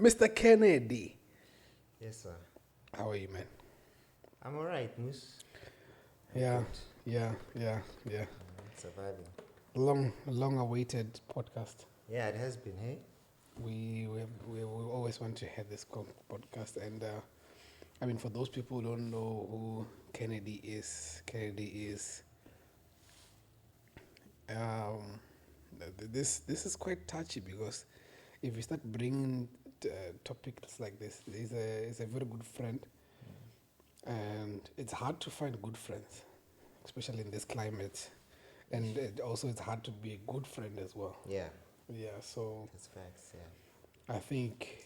Mr. Kennedy. Yes, sir. How are you, man? I'm alright, Moose. Yeah. Surviving. Long-awaited podcast. Yeah, it has been, hey? We always want to have this podcast, and I mean, for those people who don't know who Kennedy is, this is quite touchy because if you start bringing topics like this, he's a very good friend, and it's hard to find good friends, especially in this climate, and also it's hard to be a good friend as well. Yeah. Yeah, so That's facts, yeah. I think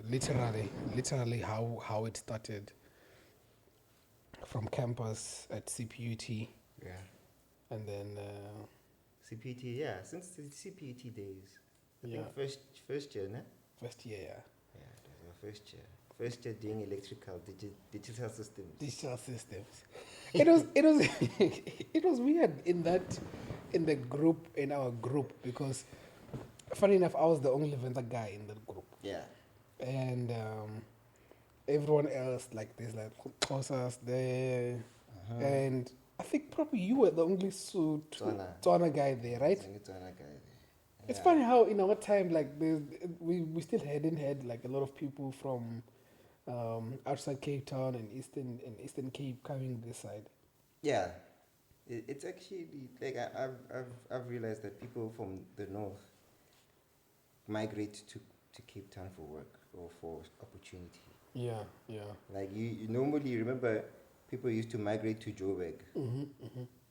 literally how it started from campus at CPUT, Yeah. and then CPT, yeah, since the CPT days. I Yeah. think first year, no? first year, Yeah, it was our first year. First year doing electrical digital systems. digital systems. It was it was weird in our group because funny enough I was the only vendor guy in that group, Yeah. and everyone else like there's like Sethosa's there, and I think probably you were the only Tswana guy there, right? It's funny how in our time, like we still hadn't had like a lot of people from outside Cape Town and Eastern Cape coming this side. Yeah. It's actually like I've realized that people from the north migrate to Cape Town for work or for opportunity. Yeah. Like you normally remember people used to migrate to Joburg,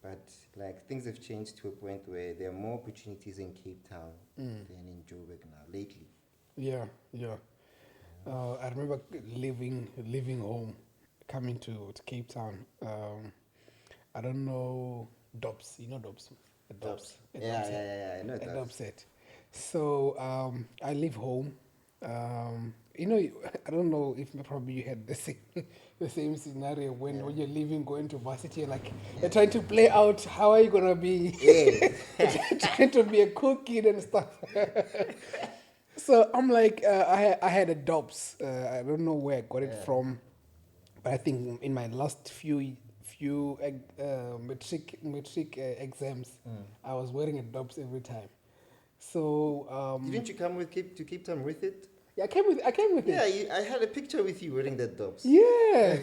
but like things have changed to a point where there are more opportunities in Cape Town than in Joburg now lately. Yeah. I remember leaving home, coming to Cape Town. I don't know Dobbs. You know Dobbs? At Dobbs. At Dobbs. Yeah. I know At that. Dobbs. So I leave home. I don't know if probably you had the same scenario when you're leaving, going to varsity, like you're trying to play out how are you gonna be, trying to be a cool kid and stuff. So I'm like, I had a Dobbs. I don't know where I got it from, but I think in my last few metric exams, I was wearing a Dobbs every time. So Didn't you come to Cape Town with it? yeah, I came with it. Yeah, I had a picture with you wearing that Dobbs. Yeah.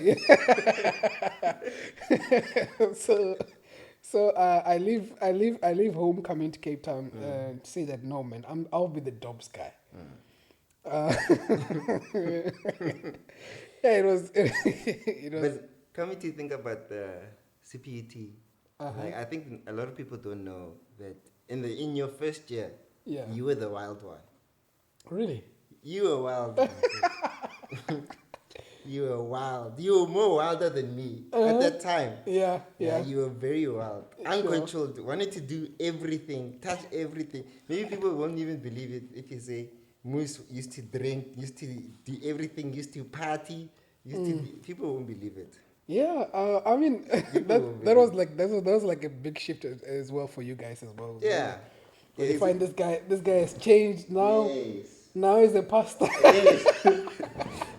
So I leave home coming to Cape Town to say that no man, I'll be the Dobbs guy. Yeah, it was. But coming to think about the CPUT, like, I think a lot of people don't know that in your first year, you were the wild one. Really? You were wild. You were wild. You were more wilder than me at that time. Yeah. You were very wild. Uncontrolled. Wanted to do everything, touch everything. Maybe people won't even believe it if you say Moose used to drink, used to do everything, used to party, people won't believe it. Yeah, I mean that was like a big shift as well for you guys as well. Yeah. When you find this guy has changed now. Yes. Now he's a pastor.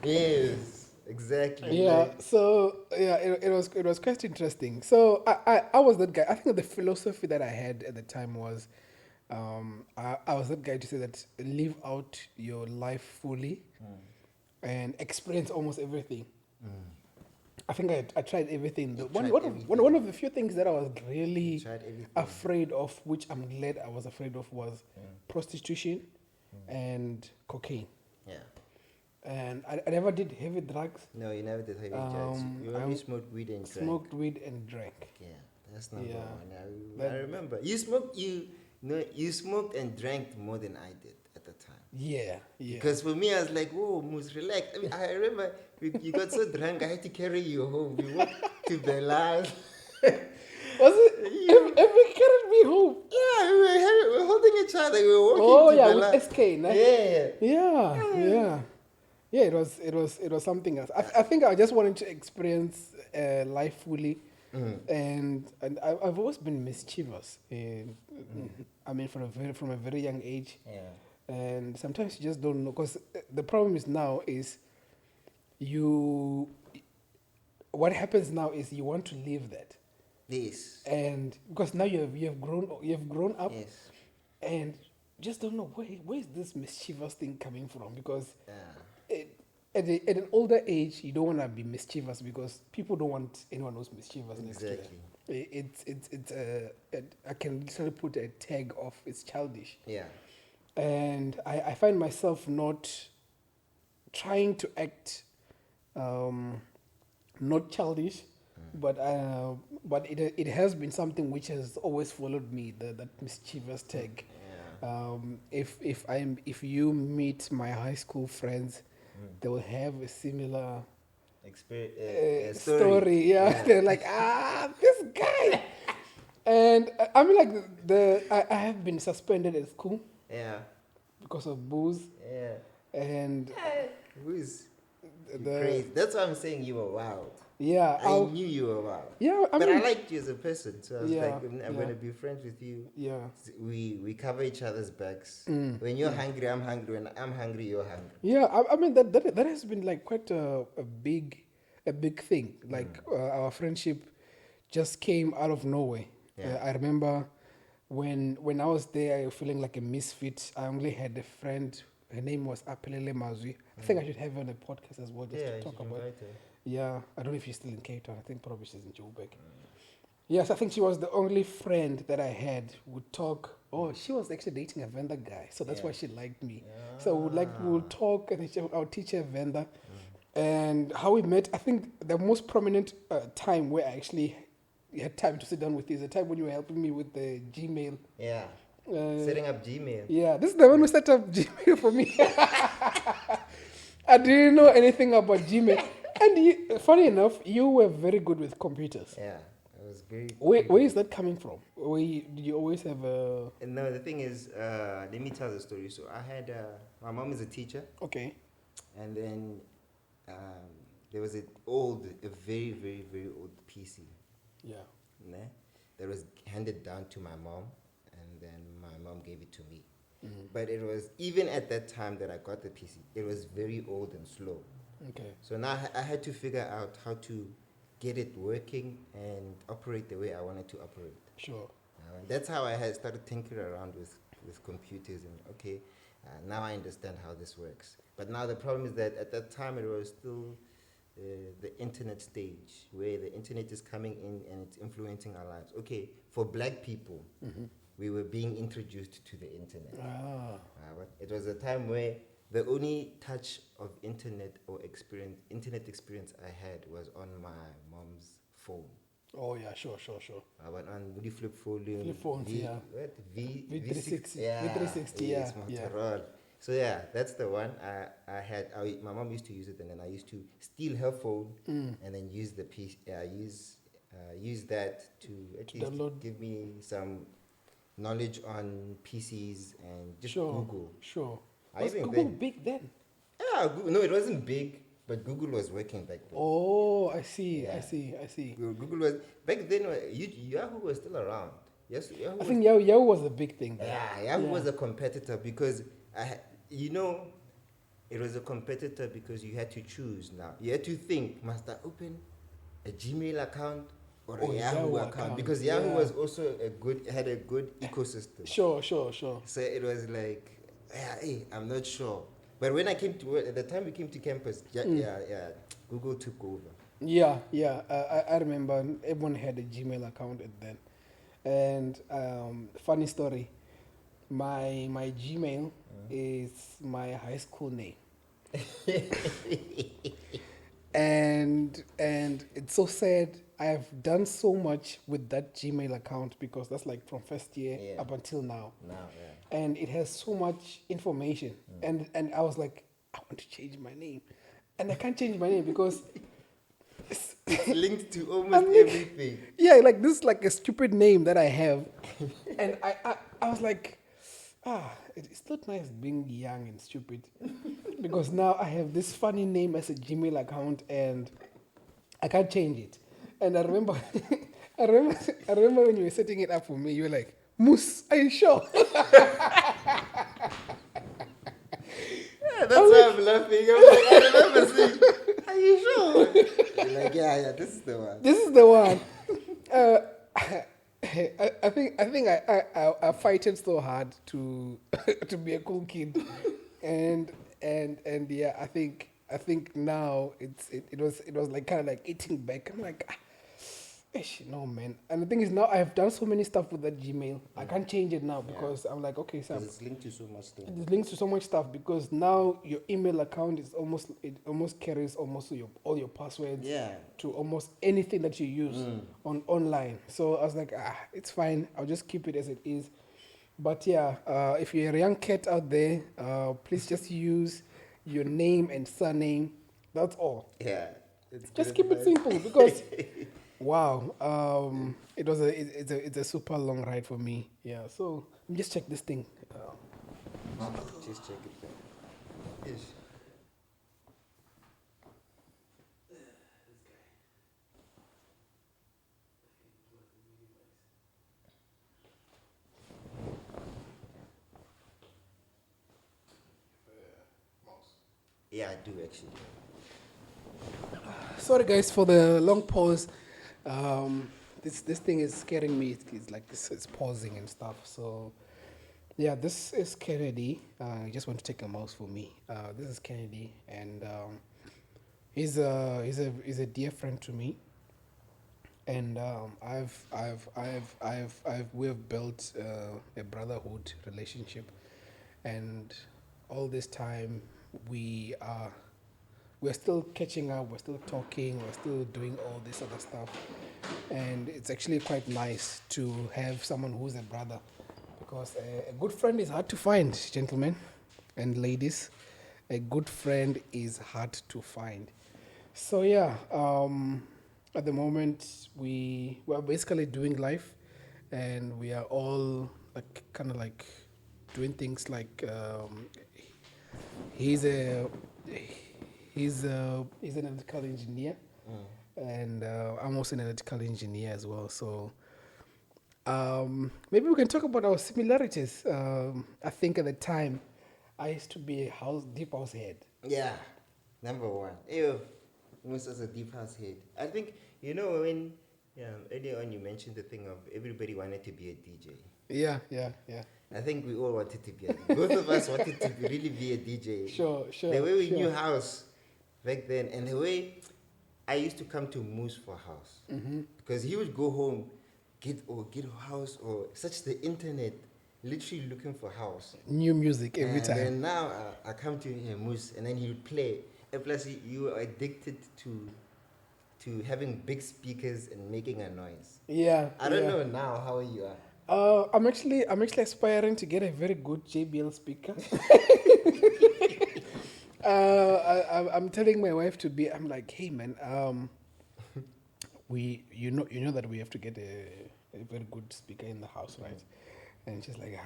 Yes, exactly. Yeah. Like, So yeah, it was quite interesting. So I was that guy. I think the philosophy that I had at the time was, I was that guy to say that live out your life fully, and experience almost everything. I think I tried everything. One of the few things that I was really afraid of, which I'm glad I was afraid of, was prostitution and cocaine. yeah. And I never did heavy drugs. No, you never did heavy drugs. You only smoked weed and drank. Smoked weed and drank. Yeah, that's number one. I remember. You smoked and drank more than I did at the time. Yeah. Because for me, I was like, whoa, Moose, relax. I mean, I remember you got so drunk, I had to carry you home. We walked to Bela. Was it? If we carried me home. Yeah, we were holding each other. We were walking to Bela. With SK. Yeah. Yeah, it was something else. I think I just wanted to experience life fully, and I've always been mischievous. I mean, from a very young age. Yeah. and sometimes you just don't know. Because the problem is now is you. What happens now is you want to leave that, Yes. and because now you have grown up, Yes. and just don't know where is this mischievous thing coming from, because Yeah. it, at an older age you don't want to be mischievous because people don't want anyone who's mischievous next to them. Exactly. I can literally put a tag of it's childish, Yeah. and I find myself not trying to act not childish, but it has been something which has always followed me, that mischievous tag. Yeah. If you meet my high school friends, they will have a similar story. Yeah, Yeah. they're like, this guy. And I mean, like I have been suspended at school Yeah. because of booze, Yeah. and Who's the crazy? That's why I'm saying you were wild. yeah, I knew you were wild. yeah, I But mean, I liked you as a person, so I was Yeah, like, I'm yeah. gonna be friends with you. yeah, We cover each other's backs. Mm, When you're hungry, I'm hungry. When I'm hungry, you're hungry. yeah. I mean that has been like quite a big thing. Like our friendship just came out of nowhere. Yeah. I remember when I was there feeling like a misfit. I only had a friend. Her name was Apelele Mazwi. I think I should have her on a podcast as well, just Yeah, to you talk should about. invite her. Yeah, I don't know if she's still in Cape Town. I think probably she's in Joburg. Yes, I think she was the only friend that I had who would talk. Oh, she was actually dating a vendor guy, so that's why she liked me. So we would talk, and I would teach her vendor. And how we met, I think the most prominent time where I actually had time to sit down with you is the time when you were helping me with the Gmail. Yeah. Uh, Setting up Gmail. Yeah, this is the one who set up Gmail for me. I didn't know anything about Gmail. And funny enough, you were very good with computers. Yeah. I was very. Where is that coming from? Do you always have a... And no, the thing is, let me tell the story. So I had my mom is a teacher, Okay. and then there was a very, very, very old PC, Yeah. né, that was handed down to my mom, and then my mom gave it to me. But it was, even at that time that I got the PC, it was very old and slow. Okay. So now I had to figure out how to get it working and operate the way I wanted to operate. Sure. That's how I had started tinkering around with computers, and okay, now I understand how this works. But now the problem is that at that time it was still the internet stage, where the internet is coming in and it's influencing our lives. Okay, for black people, we were being introduced to the internet. But it was a time where the only touch of internet experience I had was on my mom's phone. Oh, yeah, sure. I went on the flip phone. Flip phones, yeah. V360, Yeah. V360, Yes, yeah. Motorola. So yeah, that's the one I had. My mom used to use it, and then I used to steal her phone and then use the PC. Use that to at least download. give me some knowledge on PCs and just Sure. Google. Sure. I Was even Google then- big then? Yeah, no, it wasn't big, but Google was working back then. Oh, I see. Yeah. I see. Google was back then. Yahoo was still around. Yes, Yahoo. I was think Yahoo was a big thing. Then. Yeah, Yahoo was a competitor because it was a competitor because you had to choose now. You had to think, must I open a Gmail account or a Yahoo account? Because Yahoo was also had a good ecosystem. Sure. So it was like, I'm not sure. But when I came to at the time we came to campus, Google took over. Yeah. I remember everyone had a Gmail account at then. And funny story, my Gmail is my high school name. and it's so sad. I have done so much with that Gmail account because that's like from first year up until now. And it has so much information. And I was like, I want to change my name. And I can't change my name because it's linked to almost everything. Yeah, like this is like a stupid name that I have. And I was like, it's not nice being young and stupid. Because now I have this funny name as a Gmail account and I can't change it. And I remember when you were setting it up for me, you were like, Moose, are you sure? I'm laughing. I'm like, I remember saying, are you sure? You're like, yeah, this is the one. This is the one. Uh, I fighted so hard to to be a cool kid, and yeah, I think now it was like kind of like eating back. I'm like, no man. And the thing is now I have done so many stuff with that Gmail. I can't change it now because I'm like, okay, so It's linked to so much stuff. it links to so much stuff because now your email account is almost carries almost all your passwords to almost anything that you use on online. So I was like, it's fine. I'll just keep it as it is. But yeah, if you're a young cat out there, please just use your name and surname. That's all. Yeah. Just keep it simple because wow, it's a super long ride for me. Yeah. So let me just check this thing. Just check it there. Yes. Yeah, I do actually. Sorry guys for the long pause. This thing is scaring me. It's like it's pausing and stuff. So yeah, this is Kennedy. I just want to take a mouse for me. This is Kennedy, and he's a dear friend to me. And we have built a brotherhood relationship, and all this time we're still catching up, we're still talking, we're still doing all this other stuff, and it's actually quite nice to have someone who's a brother, because a good friend is hard to find, gentlemen and ladies. A good friend is hard to find. So yeah, at the moment we are basically doing life, and we are all like kind of like doing things like he's an electrical engineer, and I'm also an electrical engineer as well. So maybe we can talk about our similarities. I think at the time I used to be a deep house head. Yeah, number one. Ew, almost as a deep house head. I think, when earlier on you mentioned the thing of everybody wanted to be a DJ. Yeah. I think we all wanted to be both of us wanted to really be a DJ. Sure. The way we knew house back then, and the way I used to come to Moose for house. Because he would go home, get a house or search the internet, literally looking for house. New music every time. And now I come to Moose, and then he would play. And plus, you are addicted to having big speakers and making a noise. Yeah. I don't know now how you are. I'm actually aspiring to get a very good JBL speaker. I'm telling my wife I'm like, hey man, you know that we have to get a very good speaker in the house, right? And she's like,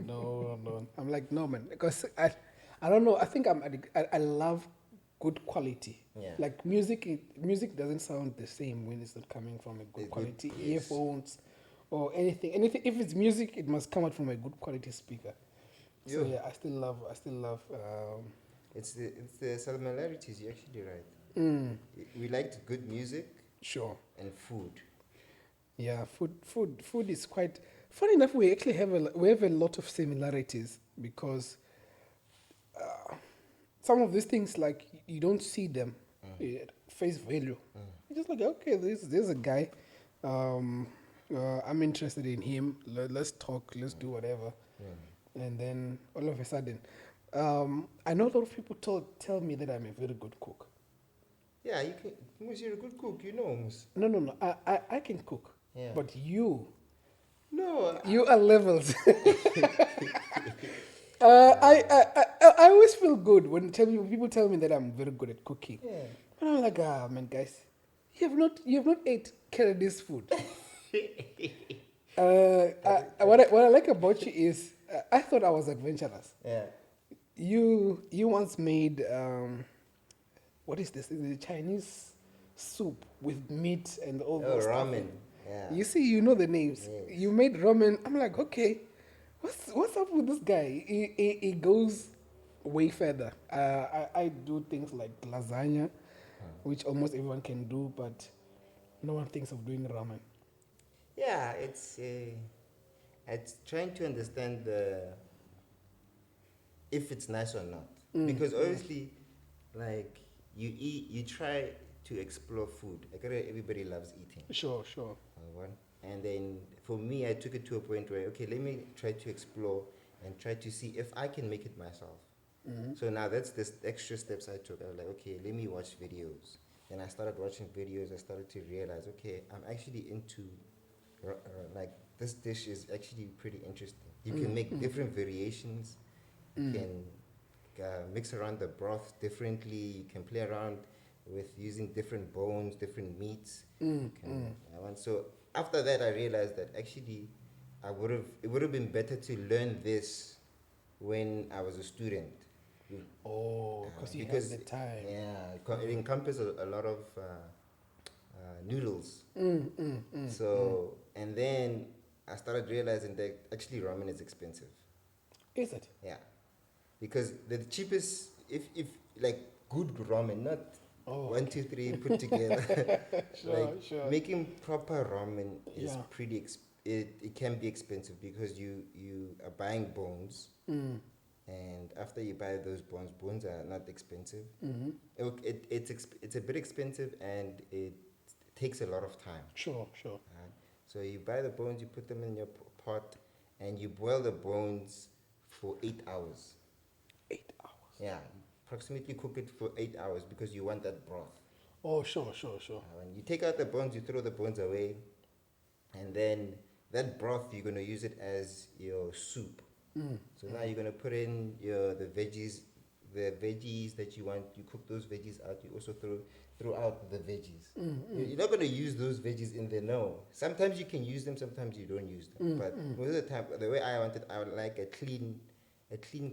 no. I'm like, no man, because I don't know. I think I love good quality. Yeah. Like music doesn't sound the same when it's not coming from a good quality earphones or anything. If it's music, it must come out from a good quality speaker. So yeah, I still love. It's the similarities. You're actually right. We liked good music. Sure. And food. Yeah, food is quite. Funny enough, we actually have a lot of similarities because some of these things, like, you don't see them at face value. You're just like, okay, there's a guy. I'm interested in him. Let's talk. Let's do whatever. And then all of a sudden, I know a lot of people tell me that I'm a very good cook. Yeah, you can. Moose, you're a good cook, Moose. No. I can cook. Yeah. But you. No. You are levels. I always feel good when people tell me that I'm very good at cooking. Yeah. And I'm like, man, guys, you have not ate Kennedy's food. What I like about you is I thought I was adventurous. Yeah. You once made what is this? Is it Chinese soup with meat and all those ramen. Stuff. Yeah. You see, you know the names. Yes. You made ramen. I'm like, okay, what's up with this guy? He goes way further. I do things like lasagna, which almost everyone can do, but no one thinks of doing ramen. Yeah, it's trying to understand if it's nice or not. Because obviously, like you try to explore food. Like everybody loves eating. Sure. One. And then for me, I took it to a point where, okay, let me try to explore and try to see if I can make it myself. So now that's the extra steps I took. I was like, okay, let me watch videos. Then I started watching videos. I started to realize, okay, I'm actually into, like, this dish is actually pretty interesting. You can make different variations. You can mix around the broth differently. You can play around with using different bones, different meats. So after that, I realized that actually, it would have been better to learn this when I was a student. Oh, because you have the time. Yeah, it encompasses a lot of noodles. And then I started realizing that actually ramen is expensive. Is it? Yeah, because the cheapest, if like good ramen, not one, two, three put together. Sure. Making proper ramen is Yeah. pretty. It can be expensive because you are buying bones. And after you buy those bones are not expensive. It's a bit expensive and it takes a lot of time. Sure. So you buy the bones, you put them in your pot, and you boil the bones for 8 hours. 8 hours. Yeah, approximately cook it for 8 hours because you want that broth. Oh, sure. When you take out the bones, you throw the bones away, and then that broth you're gonna use it as your soup. So now you're gonna put in the veggies that you want. You cook those veggies out. You also throw out the veggies. You're not gonna use those veggies in there. No. Sometimes you can use them. Sometimes you don't use them. But most of the time, the way I want it, I would like a clean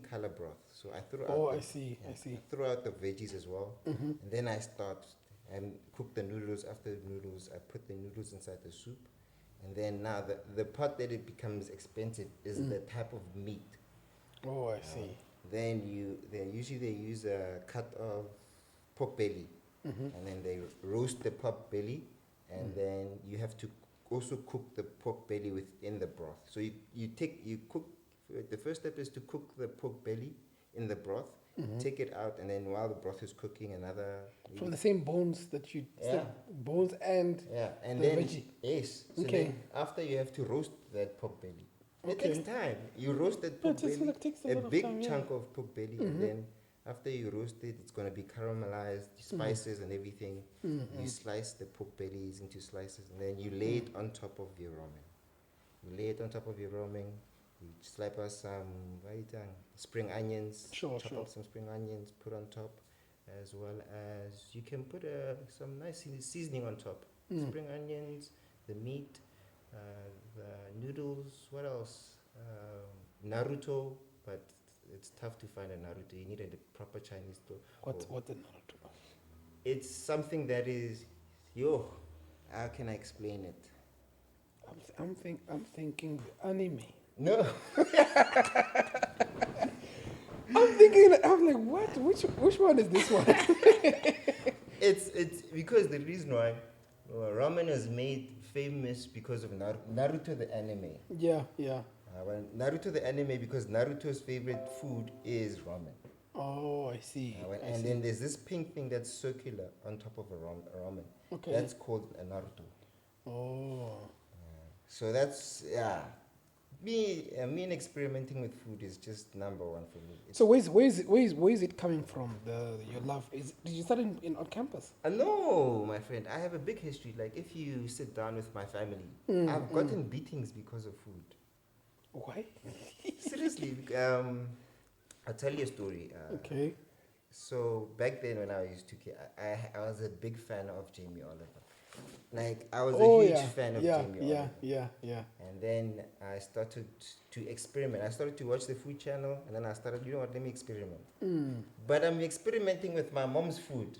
color broth. So I throw out. Oh, I see. I throw out the veggies as well, and then I start and cook the noodles. After the noodles, I put the noodles inside the soup. And then now the part that it becomes expensive is the type of meat. Oh, I see. Then usually they use a cut of pork belly, and then they roast the pork belly, and then you have to also cook the pork belly within the broth. So you cook. The first step is to cook the pork belly in the broth. Take it out, and then while the broth is cooking, From the same bones that you bones and and the then veggie. yes. So Okay. then after you have to roast that pork belly. It Okay. takes time. You roast that pork belly, It takes a lot of big time, chunk of pork belly, and then after you roast it, it's gonna be caramelized, spices and everything. You slice the pork bellies into slices, and then you lay it on top of your ramen. You slap us some spring onions. Chop up some spring onions, put on top, as well as you can put some nice seasoning on top. Spring onions, the meat, the noodles. What else? Naruto, but it's tough to find a Naruto. You need a proper Chinese store. What the Naruto? It's something that is, how can I explain it? I'm thinking the anime. No. I'm like, what? Which one is this one? It's because the reason why ramen is made famous because of Naruto the anime. Yeah. Naruto the anime, because Naruto's favorite food is ramen. Oh, I see. Then there's this pink thing that's circular on top of a ramen. Okay. That's called a Naruto. Oh. So that's me and experimenting with food is just number one for me. So where is it coming from? Your love did you start on campus? No, my friend, I have a big history. Like if you sit down with my family, I've gotten beatings because of food. Why? Seriously, I'll tell you a story. Okay. So back then when I used to, I was a big fan of Jamie Oliver. Like I was a huge fan of Jamie Oliver. Yeah. And then I started to experiment. I started to watch the food channel, and then I started, let me experiment. But I'm experimenting with my mom's food.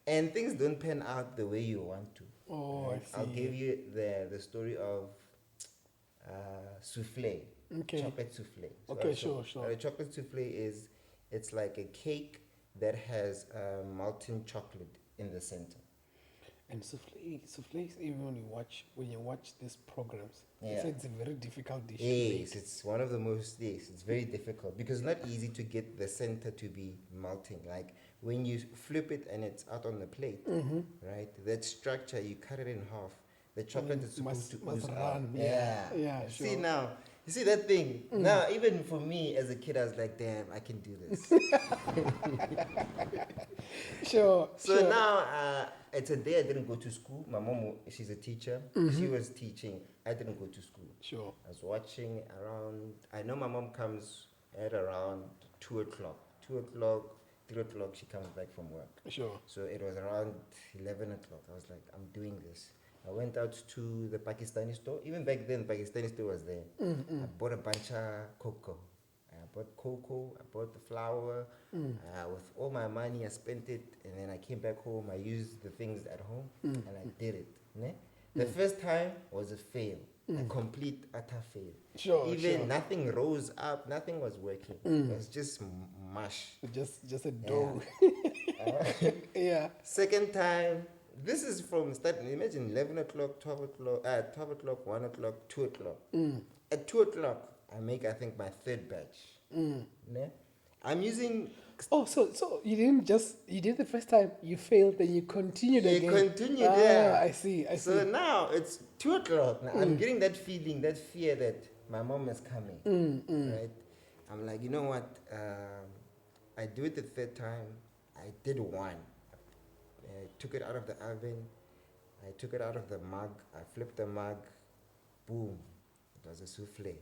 And things don't pan out the way you want to. Oh, I see. I'll give you the story of souffle. Okay. chocolate souffle. Okay, sure. A chocolate souffle it's like a cake that has molten chocolate in the center. And souffle, even when you watch these programs, Yeah. it's a very difficult dish to Yes, make. it's one of the most, yes, it's very difficult because it's not easy to get the center to be melting. Like when you flip it and it's out on the plate, right? That structure, you cut it in half. The chocolate is supposed to must ooze out. run. Yeah, See sure. now, you see that thing? Now, even for me as a kid, I was like, damn, I can do this. Sure. So sure. now, it's a day I didn't go to school. My mom, she's a teacher. She was teaching. I didn't go to school. Sure. I was watching around, I know my mom comes at around 2 o'clock. 2 o'clock, 3 o'clock, she comes back from work. Sure. So it was around 11 o'clock. I was like, I'm doing this. I went out to the Pakistani store. Even back then, Pakistani store was there. I bought a bunch of cocoa. I bought cocoa, I bought the flour. With all my money, I spent it. And then I came back home. I used the things at home and I did it. Ne? The first time was a fail. A complete, utter fail. Sure. Even nothing rose up, nothing was working. It was just mush. Just a dough. Yeah. Yeah. Second time, this is from starting, imagine 11 o'clock, 12 o'clock, 1 o'clock, 2 o'clock. At 2 o'clock, I make, I think, my third batch. Ne? I'm using... Oh, so you did the first time, you failed, then you continued again. Yeah. I see. So now it's 2 o'clock. Now I'm getting that feeling, that fear that my mom is coming. Right? I'm like, you know what? I do it the third time. I did one. I took it out of the oven. I took it out of the mug. I flipped the mug. Boom. It was a souffle.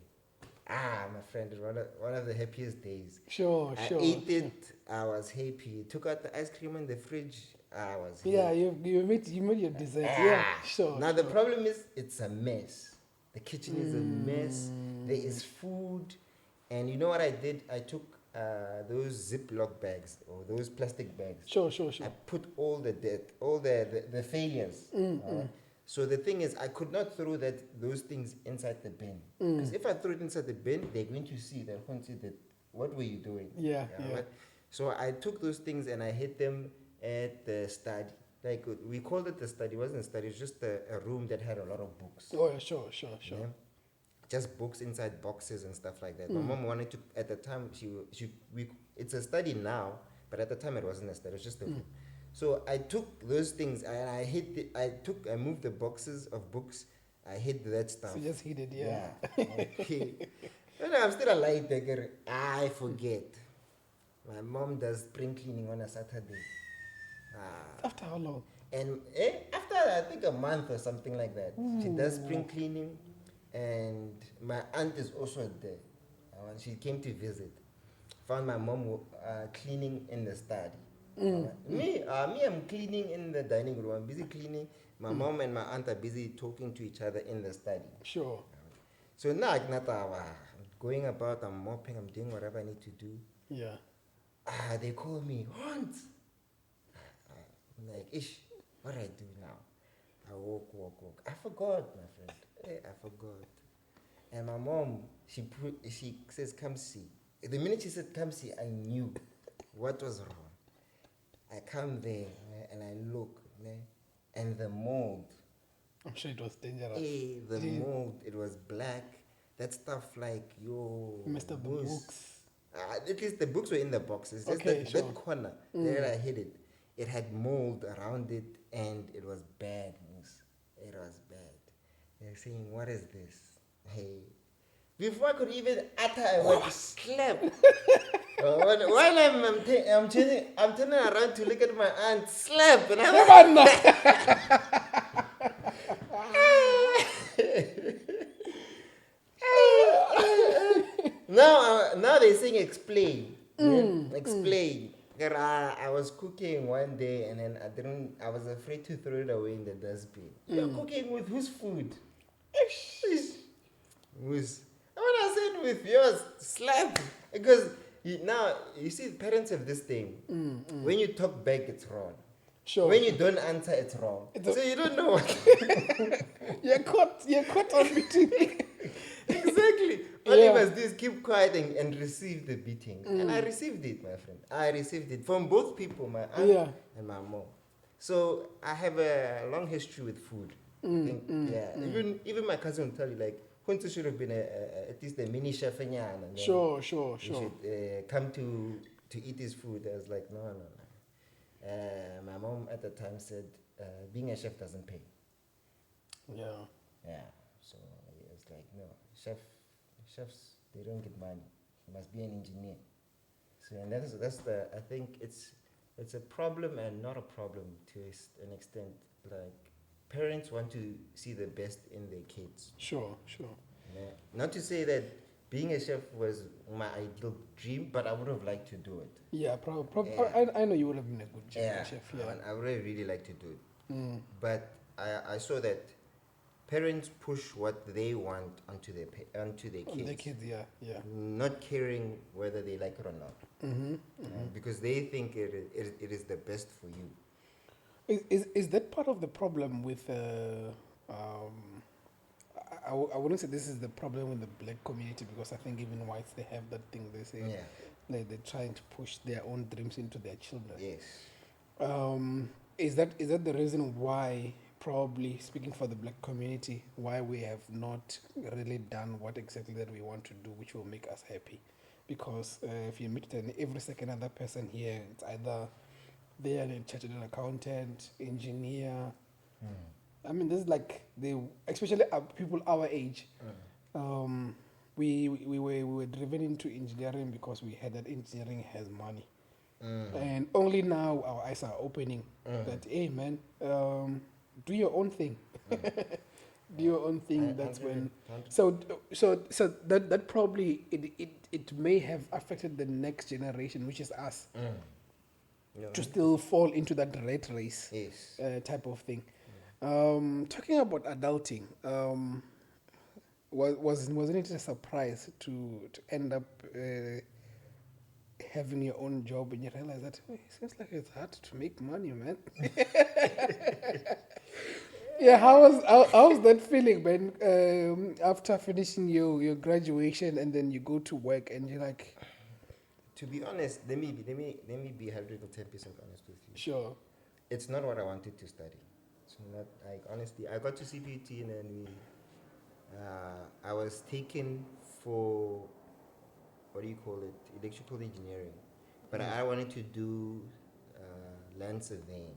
My friend, it was one of the happiest days. Sure. I ate it. I was happy. Took out the ice cream in the fridge. I was happy. Yeah, you made your dessert. Yeah, sure. Now the problem is it's a mess. The kitchen is a mess. There is food. And you know what I did? I took those Ziploc bags or those plastic bags. Sure. I put all the debt, all the failures. So the thing is, I could not throw those things inside the bin. Because if I throw it inside the bin, they're going to see, they're going to see that, what were you doing? Yeah. Right? So I took those things and I hid them at the study. Like, we called it the study. It wasn't a study, it was just a room that had a lot of books. Oh, yeah, sure. Yeah? Just books inside boxes and stuff like that. My mom wanted to, at the time, it's a study now, but at the time it wasn't a study, it was just a book. So I took those things and I moved the boxes of books, I hid that stuff. So you just hid it, yeah. Okay. And I'm still alive, I forget. My mom does spring cleaning on a Saturday. After how long? And after, I think, a month or something like that. She does spring cleaning. And my aunt is also there. She came to visit. Found my mom cleaning in the study. Me, I'm cleaning in the dining room. I'm busy cleaning. My mom and my aunt are busy talking to each other in the study. Sure. So now I'm going about, I'm mopping, I'm doing whatever I need to do. Yeah. They call me, Aunt. I'm like, ish, what do I do now? I walk. I forgot, my friend. I forgot. And my mom, she says, come see. The minute she said, come see, I knew what was wrong. I come there and I look, and the mold. I'm sure it was dangerous. The mold, it was black. That stuff like, You messed up the books. At least the books were in the boxes. Just that corner, there I hid it. It had mold around it and it was bad news. It was bad. They're saying, what is this? Hey. Before I could even utter a word, slap. While I'm turning around to look at my aunt, slap. And I'm now they're saying explain. Explain. I was cooking one day and then I was afraid to throw it away in the dustbin. You're cooking with whose food? Whose? When I said with yours, slap. Because you see, parents have this thing. When you talk back, it's wrong. Sure. When you don't answer, it's wrong. So you don't know what. You're caught on between. Exactly. All you Yeah. must do is keep quiet and receive the beating. And I received it, my friend. I received it from both people, my aunt Yeah. and my mom. So I have a long history with food. I think, even my cousin will tell you, like, Hunter should have been at least a mini chef and then Sure. you should come to eat his food. I was like, no, no, no. My mom at the time said, being a chef doesn't pay. Yeah. Yeah. So I was like, no, chefs, they don't get money. You must be an engineer. So and that's the I think it's a problem and not a problem to an extent. Like parents want to see the best in their kids. Sure. Sure. Yeah. Not to say that being a chef was my ideal dream, but I would have liked to do it. Yeah. Probably. Yeah. I know you would have been a good Yeah, chef. Yeah. I would have really liked to do it. But I saw that parents push what they want onto their kids. The kids. Yeah. Yeah. Not caring whether they like it or not. Because they think it is the best for you. Is that part of the problem with? I wouldn't say this is the problem with the black community, because I think even whites, they have that thing. They say they're trying to push their own dreams into their children. Yes. Is that the reason why, probably speaking for the black community, why we have not really done what exactly that we want to do, which will make us happy? Because if you meet every second other person here, it's either they are a chartered accountant, engineer. I mean, this is like especially people our age. We were driven into engineering because we had that engineering has money, and only now our eyes are opening that, hey man, do your own thing. Do your own thing. That's when. So that probably it may have affected the next generation, which is us, to still fall into that rat race type of thing. Talking about adulting, wasn't it a surprise to end up having your own job and you realize that it seems like it's hard to make money, man? Yeah, how was that feeling, man? After finishing your graduation and then you go to work and you're like, to be honest, let me be 110% honest with you. Sure. It's not what I wanted to study. It's not, like, honestly, I got to CPT and then I was taken for, what do you call it, electrical engineering, but I wanted to do land surveying.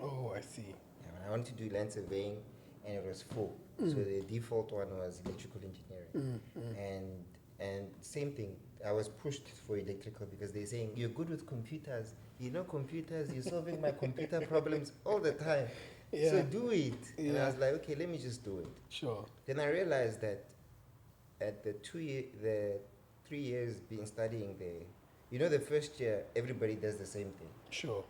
Oh, I see. Yeah, I wanted to do land surveying, and it was 4. So the default one was electrical engineering, and same thing. I was pushed for electrical because they're saying, you're good with computers. You know computers, you're solving my computer problems all the time. Yeah. So do it. Yeah. And I was like, okay, let me just do it. Sure. Then I realized that at the 3 years being studying there, the first year, everybody does the same thing. Sure.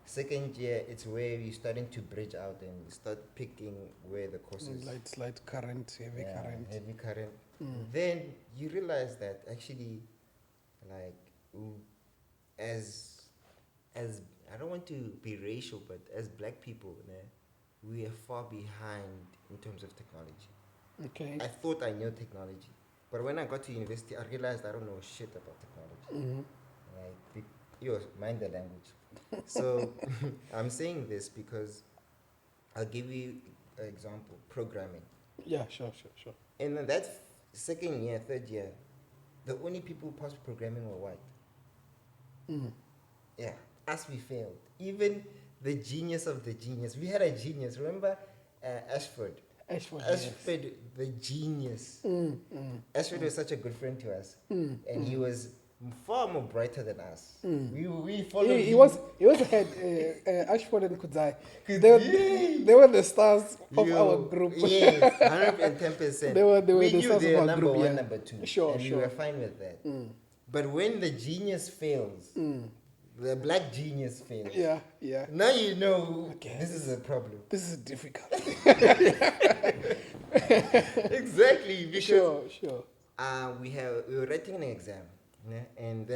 Second year, it's where you're starting to bridge out and you start picking where the courses. Light current, heavy current. Heavy current. Then you realize that actually, like, as I don't want to be racial, but as black people, we are far behind in terms of technology. Okay. I thought I knew technology, but when I got to university, I realized I don't know shit about technology. Mind the language. So I'm saying this because I'll give you an example: programming. Yeah, sure. And then that second year, third year, the only people who passed programming were white. Yeah, us, we failed. Even the genius of the genius. We had a genius. Remember Ashford? Ashford, the genius. Ashford was such a good friend to us, and he was far more brighter than us. We followed. He was ahead. Ashford and Kudzai. They were the stars of our group. Yes, 110%. They were the stars of our number group. One, number 2. Sure. We were fine with that. But when the genius fails, the black genius fails. Yeah. Now you know this is a problem. This is difficult. Exactly. Because sure. We were writing an exam, and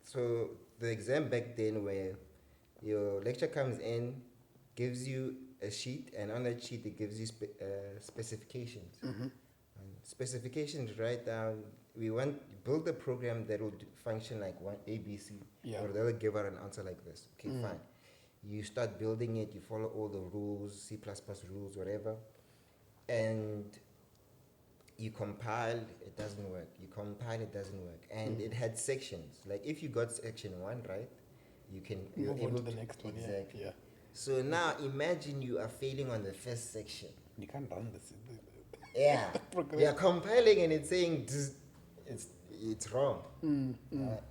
so the exam back then, where your lecturer comes in, gives you a sheet, and on that sheet it gives you specifications. specifications, write down. We want build a program that will function like one ABC, Yeah. or they'll give her an answer like this. Okay, fine. You start building it. You follow all the rules, C++ rules, whatever, and you compile. It doesn't work. You compile. It doesn't work. And it had sections. Like if you got section 1 right, you're Move on able to the next one. exactly. Yeah. So now imagine you are failing on the first section. You can't run this. Yeah. Program. You're compiling and it's saying it's wrong.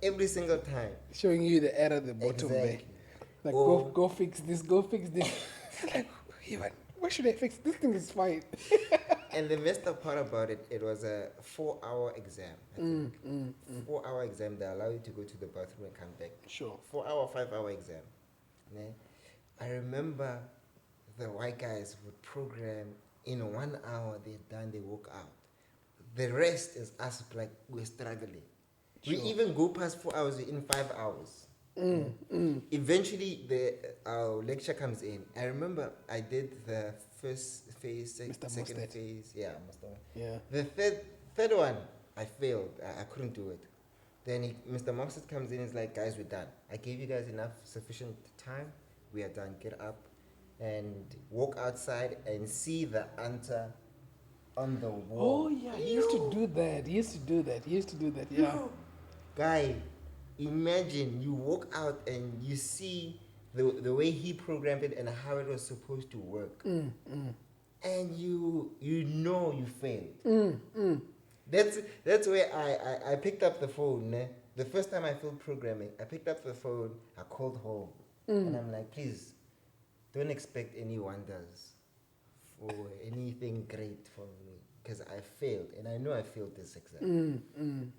Every single time. Showing you the error at the bottom there. Exactly. Like, Or- go fix this, go fix this. Like, why should I fix? This thing is fine. And the messed up part about it, it was a 4-hour exam. I think. 4-hour exam. They allow you to go to the bathroom and come back. Sure. 4-hour, 5-hour exam. Ne? I remember the white guys would program in 1 hour. They're done. They walk out. The rest is us, like we're struggling. We Sure. even go past 4 hours in 5 hours. Eventually, our lecture comes in. I remember I did the first phase, Mr. second Mostert. phase. Yeah, Mr. Yeah. The third one, I failed. I couldn't do it. Then Mr. Mostert comes in and is like, guys, we're done. I gave you guys enough sufficient time. We are done. Get up and walk outside and see the answer on the wall. Oh yeah, he used to do that. Yeah. Guy, imagine you walk out and you see the way he programmed it and how it was supposed to work. And you know you failed. That's where I picked up the phone. Ne? The first time I failed programming, I picked up the phone, I called home. And I'm like, please, don't expect any wonders for anything great from me. Because I failed, and I know I failed this exam. And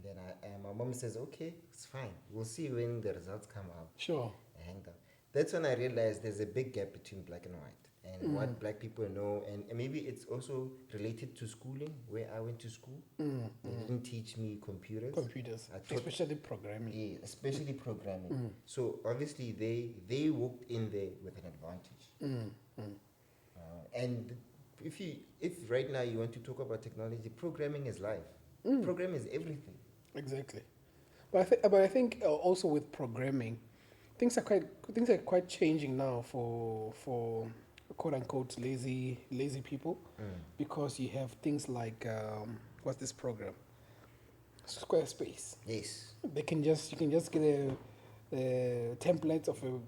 then my mom says, okay, it's fine. We'll see when the results come out. Sure. I hanged up. That's when I realized there's a big gap between black and white. And what black people know, and maybe it's also related to schooling, where I went to school. They didn't teach me computers. Computers, especially programming. Yeah, especially programming. So obviously they walked in there with an advantage. And if right now you want to talk about technology, programming is life. Programming is everything. Exactly. But I think also with programming, things are quite changing now for quote unquote lazy people, because you have things like what's this program? Squarespace. Yes. You can just get a template of a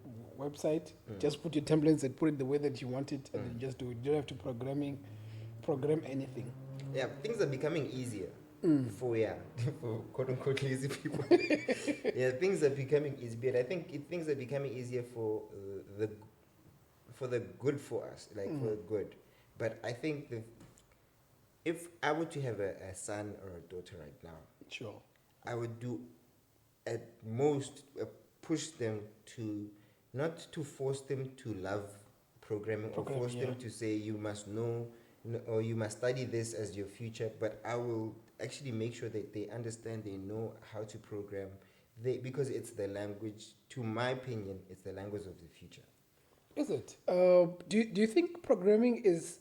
website. Just put your templates and put it the way that you want it, and then just do it. You don't have to program anything. Yeah, things are becoming easier for quote unquote lazy people. Yeah, things are becoming easier. But I think things are becoming easier for the good for us, like for the good. But I think if I were to have a son or a daughter right now, Sure. I would do at most push them to not to force them to love programming or force them to say you must know or you must study this as your future, but I will actually make sure that they understand, they know how to program, because it's the language, to my opinion, it's the language of the future. Is it? Do you think programming is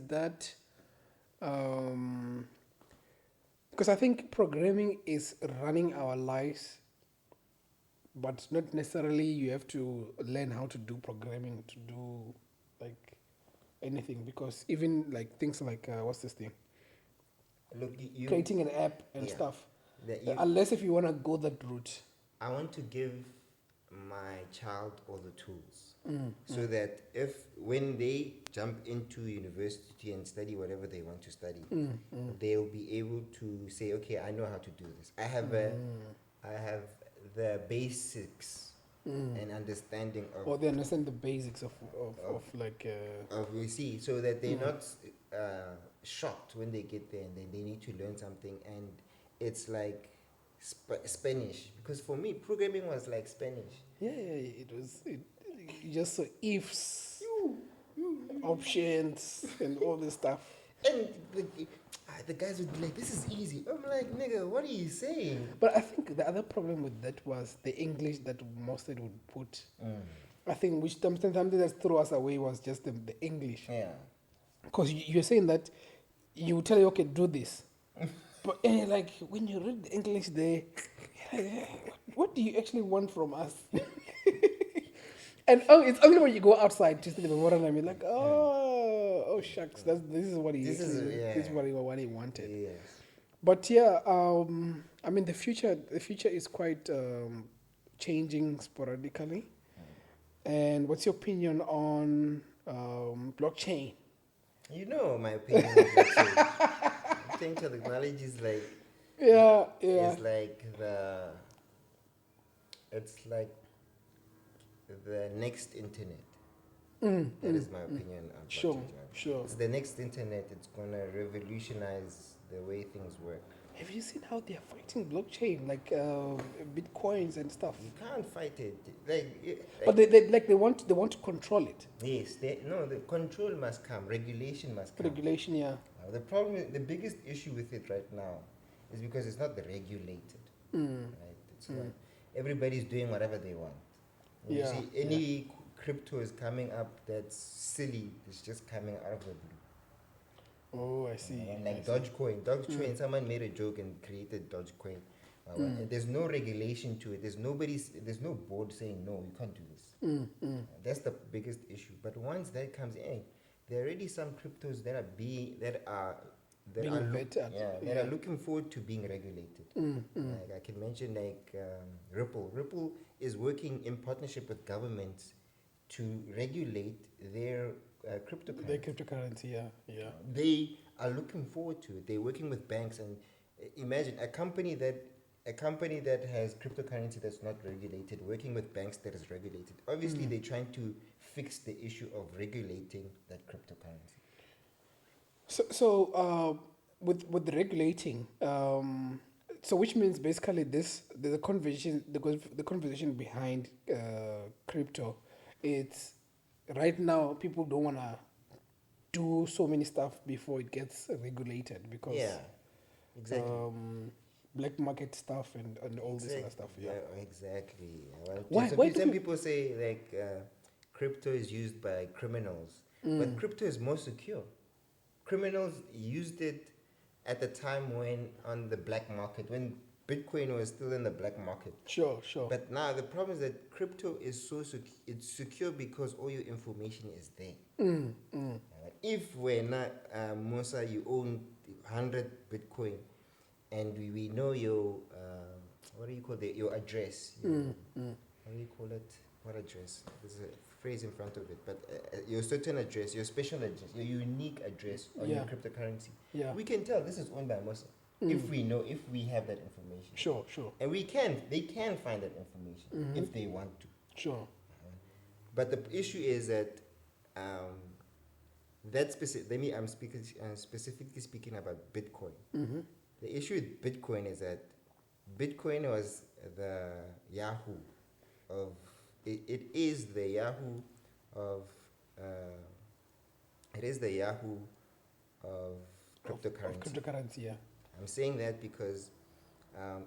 that? Because I think programming is running our lives, but not necessarily you have to learn how to do programming to do like anything. Because even like things like what's this thing? Look, Creating an app and stuff. That Unless if you want to go that route. I want to give my child all the tools so that when they jump into university and study whatever they want to study, they'll be able to say, okay, I know how to do this. I have the basics and understanding of. Or they understand the basics of you see, so that they're not shocked when they get there and then they need to learn something, and it's like Spanish, because for me programming was like Spanish. Yeah, it was. You just saw ifs, options, and all this stuff. And the guys would be like, "This is easy." I'm like, "Nigga, what are you saying?" But I think the other problem with that was the English that Mostert would put. I think which sometimes that threw us away was just the English. Yeah. Because you're saying that you tell you, okay, do this. But and you're like, when you read the English there, you're like, what do you actually want from us? And it's only when you go outside to see the memorial and you're like, oh shucks, this is what he This is actually, yeah. this is what he wanted. Yes. But yeah, I mean the future is quite changing sporadically. And what's your opinion on blockchain? You know my opinion on blockchain. I think technology is like Yeah. it's like the next internet. That is my opinion on Sure, blockchain. sure. It's the next internet. It's gonna revolutionize the way things work. Have you seen how they're fighting blockchain, like bitcoins and stuff? You can't fight it. But they want to control it. Yes, the control must come. Regulation must come. Regulation, yeah. The biggest issue with it right now is because it's not regulated. Right? It's not. Everybody's doing whatever they want. You Yeah, see, any crypto is coming up that's silly. It's just coming out of the blue. Oh, I see. And like Dogecoin, someone made a joke and created Dogecoin. And there's no regulation to it. There's no board saying no, you can't do this. That's the biggest issue. But once that comes in, there are already some cryptos that are looking forward to being regulated. Like I can mention Ripple. Ripple is working in partnership with governments to regulate their cryptocurrency. The cryptocurrency, yeah. They are looking forward to it. They're working with banks, and imagine a company that has cryptocurrency that's not regulated, working with banks that is regulated. Obviously, they're trying to fix the issue of regulating that cryptocurrency. So with the regulating, so which means basically the conversation behind crypto, it's right now people don't wanna do so many stuff before it gets regulated because exactly. Black market stuff and all this other stuff. Yeah, exactly. Why Some people say crypto is used by criminals, but crypto is more secure. Criminals used it at the time when on the black market, when Bitcoin was still in the black market. Sure. But now the problem is that crypto is it's secure because all your information is there. If we're not Musa, you own 100 Bitcoin, and we know your what do you call it? Your address. What do you call it? What address? There's a phrase in front of it, but your certain address, your special address, your unique address on your cryptocurrency. Yeah. We can tell this is owned by Musa if we have that information. Sure. And they can find that information if they want to. Sure. But the issue is that I'm specifically speaking about Bitcoin. The issue with Bitcoin is that Bitcoin was the Yahoo of it is the Yahoo of cryptocurrency. Of cryptocurrency, yeah. I'm saying that because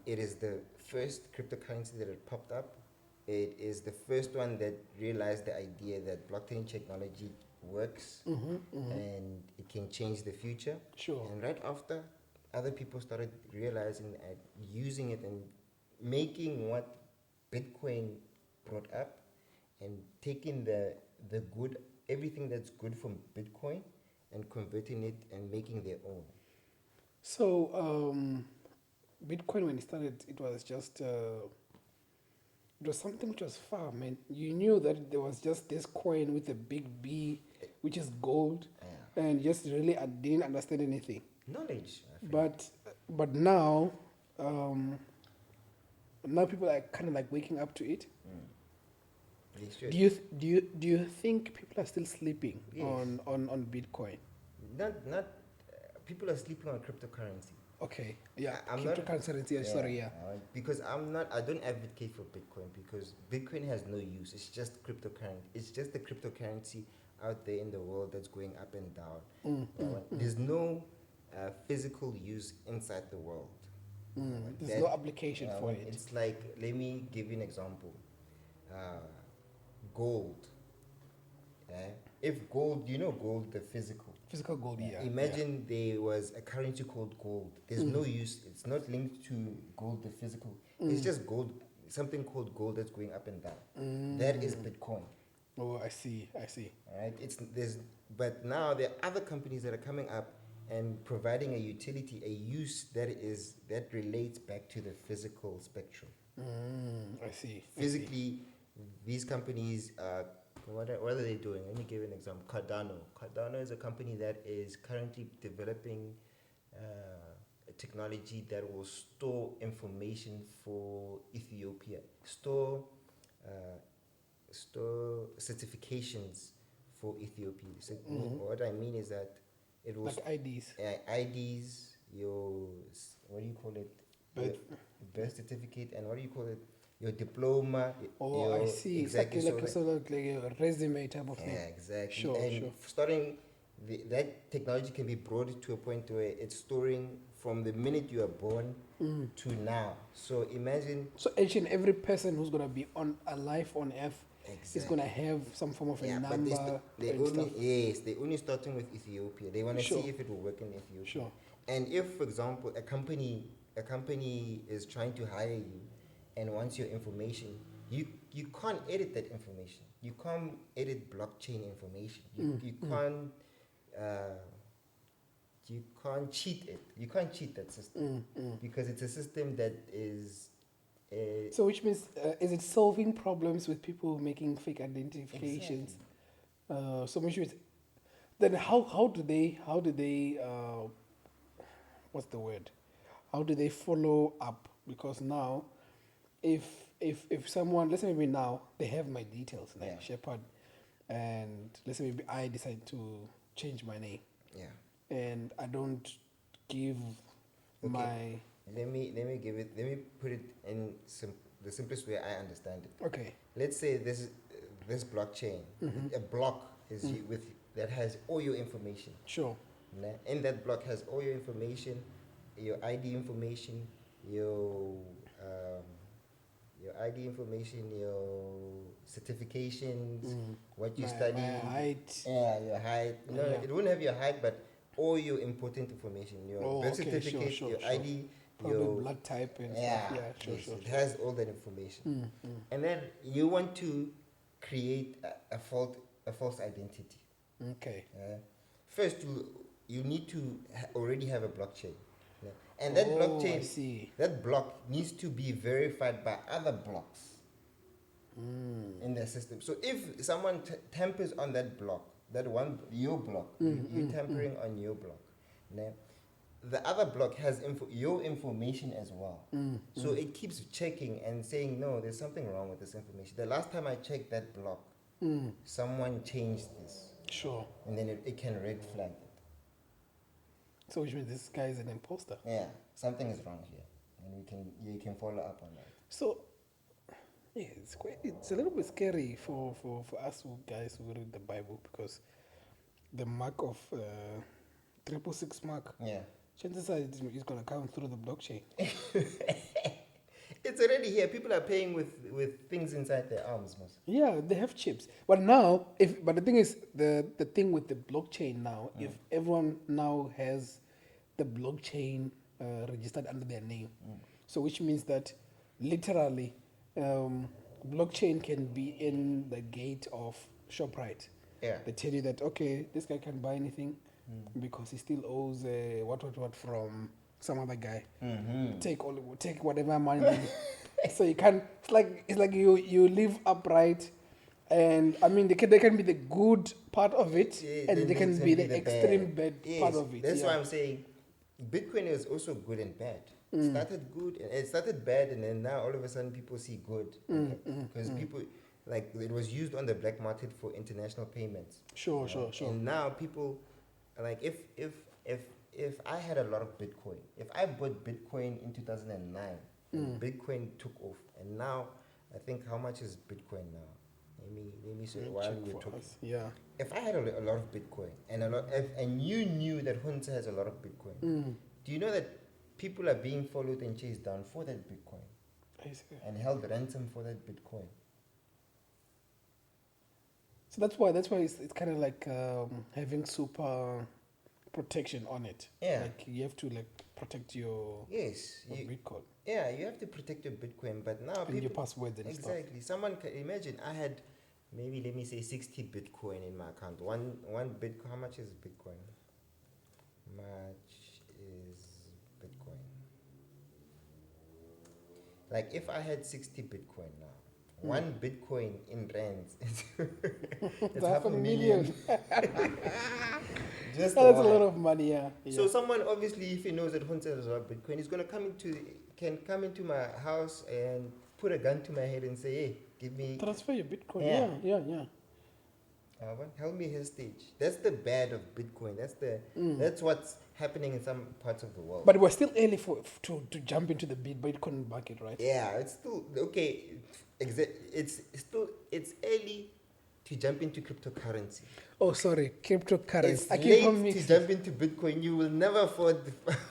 it is the first cryptocurrency that had popped up. It is the first one that realized the idea that blockchain technology works and it can change the future. Sure. And right after, other people started realizing and using it and making what Bitcoin brought up and taking the good, everything that's good from Bitcoin and converting it and making their own. So Bitcoin, when it started, it was just it was something which was far, man. You knew that there was just this coin with a big B, which is gold, and just really I didn't understand anything. Knowledge. But now, now people are kind of like waking up to it. Do you think people are still sleeping on Bitcoin? Not people are sleeping on cryptocurrency. Okay, yeah, cryptocurrency. Sorry, yeah. Because I don't advocate for Bitcoin because Bitcoin has no use. It's just cryptocurrency. It's just the cryptocurrency out there in the world that's going up and down. There's no physical use inside the world. There's no application for it. It's like, let me give you an example. Gold. right? If gold, you know gold, the Physical gold, yeah. Imagine there was a currency called gold. There's no use. It's not linked to gold, the physical. It's just gold, something called gold that's going up and down. That is Bitcoin. Oh, I see. All right. But now there are other companies that are coming up and providing a utility, a use that relates back to the physical spectrum. I see. Physically, these companies, what are they doing? Let me give you an example. Cardano. Cardano is a company that is currently developing a technology that will store information for Ethiopia. Store certifications for Ethiopia. So what I mean is that it will Like IDs. IDs, what do you call it? Birth certificate, and what do you call it? Your diploma. Oh, I see. Exactly. It's like a resume type of thing. Yeah, exactly. Sure. Starting that technology can be brought to a point where it's storing from the minute you are born to now. So imagine. So each and every person who's gonna be alive on Earth is gonna have some form of a number. But they're only starting with Ethiopia. They want to see if it will work in Ethiopia. Sure. And if, for example, a company is trying to hire you and wants your information, you can't edit that information. You can't edit blockchain information. You can't cheat it. You can't cheat that system because it's a system that is. So which means, is it solving problems with people making fake identifications? Exactly. So which means, then how do they what's the word? How do they follow up? Because now, if someone, let's say maybe now they have my details, like Shepard, and let's say maybe I decide to change my name. Yeah. And I don't give my. Let me put it in the simplest way I understand it. Okay. Let's say this blockchain, a block is that has all your information. Sure. In that block has all your information, your ID information, your ID information, your certifications, what you study, my height. Yeah, your height. No, it won't have your height, but all your important information, your birth certificate, your ID, probably your blood type and stuff. Sure. It has all that information. And then you want to create a false identity. Okay. First, you need to already have a blockchain. And that blockchain, that block needs to be verified by other blocks in the system. So if someone tampers on that block, your block, you're tampering on your block. The other block has your information as well. So it keeps checking and saying, no, there's something wrong with this information. The last time I checked that block, someone changed this. Sure. And then it can red flag it. So which means this guy is an imposter. Yeah, something is wrong here. And you can follow up on that. So yeah, it's a little bit scary for us guys who read the Bible, because the mark of 666 mark. Yeah. Chances are it's gonna come through the blockchain. It's already here. People are paying with things inside their arms, most. Yeah, they have chips. But now, but the thing is, the thing with the blockchain now, if everyone now has the blockchain registered under their name, so which means that literally, blockchain can be in the gate of ShopRite. Yeah. They tell you that, okay, this guy can't buy anything because he still owes what from some other guy. Take whatever money. So you can't. It's like you live upright, and I mean they can be the good part of it, and they can be the extreme bad part of it. That's why I'm saying Bitcoin is also good and bad. It started good and it started bad, and then now all of a sudden people see good because people, like, it was used on the black market for international payments. Sure. And now people, like, if I had a lot of Bitcoin, if I bought Bitcoin in 2009, Bitcoin took off, and now I think, how much is Bitcoin now? Let me say while we're talking. Yeah. If I had a lot of Bitcoin and you knew that Hunter has a lot of Bitcoin, do you know that people are being followed and chased down for that Bitcoin? I see. And held ransom for that Bitcoin? So that's why it's kind of like having super protection on it. Yeah. Like you have to like protect your Yes. Bitcoin Yeah, you have to protect your Bitcoin, but now and your people passwords and stuff. exactly. Someone can imagine I had maybe let me say 60 Bitcoin in my account. One Bitcoin. How much is Bitcoin? Much is Bitcoin? Like if I had 60 Bitcoin now, one Bitcoin in rands, it's half a million. Just Oh, that's a lot one. of money, yeah. So someone obviously, if he knows that Hunter is about Bitcoin, he's gonna can come into my house and put a gun to my head and say, "Hey, give me, Transfer your Bitcoin. yeah, Yeah. help me hostage." That's the bad of Bitcoin. That's what's happening in some parts of the world. But we're still early to jump into the Bitcoin market, right? Yeah, it's still okay. It's early to jump into cryptocurrency. Oh, sorry, cryptocurrency. It's I keep on late to mixing. jump into Bitcoin. You will never afford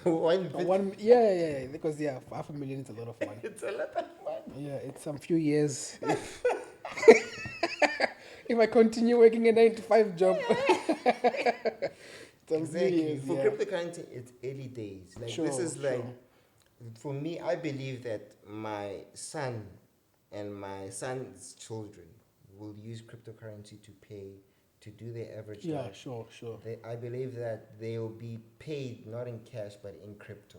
one Bitcoin. Yeah, because $500,000 is a lot of money. It's a lot of money. Yeah, it's some few years. If I continue working a 9 to 5 job, some few Exactly. years, For yeah. cryptocurrency, it's early days. Like this is like, for me, I believe that my son and my son's children will use cryptocurrency to pay to do their average Yeah, life. sure. I believe that they will be paid not in cash but in crypto.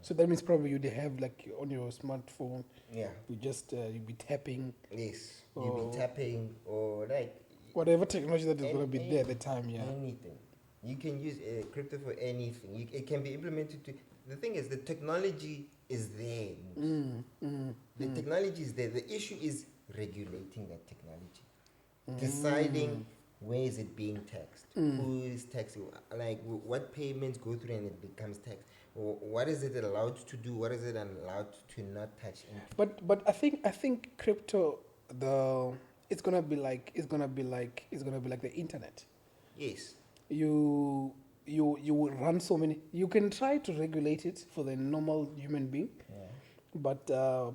So that means probably you'd have like on your smartphone, Yeah. you'll be tapping Yes. You'll or be tapping or like whatever technology that is going to be any- there at the time, yeah. anything. You can use crypto for anything. It can be implemented to. The thing is, the technology is there. The technology is there. The issue is regulating that technology, deciding where is it being taxed, who is taxing, like what payments go through and it becomes taxed. What is it allowed to do? What is it allowed to not touch into? But I think crypto it's gonna be like the internet. Yes. You will run so many. You can try to regulate it for the normal human being, Yeah. but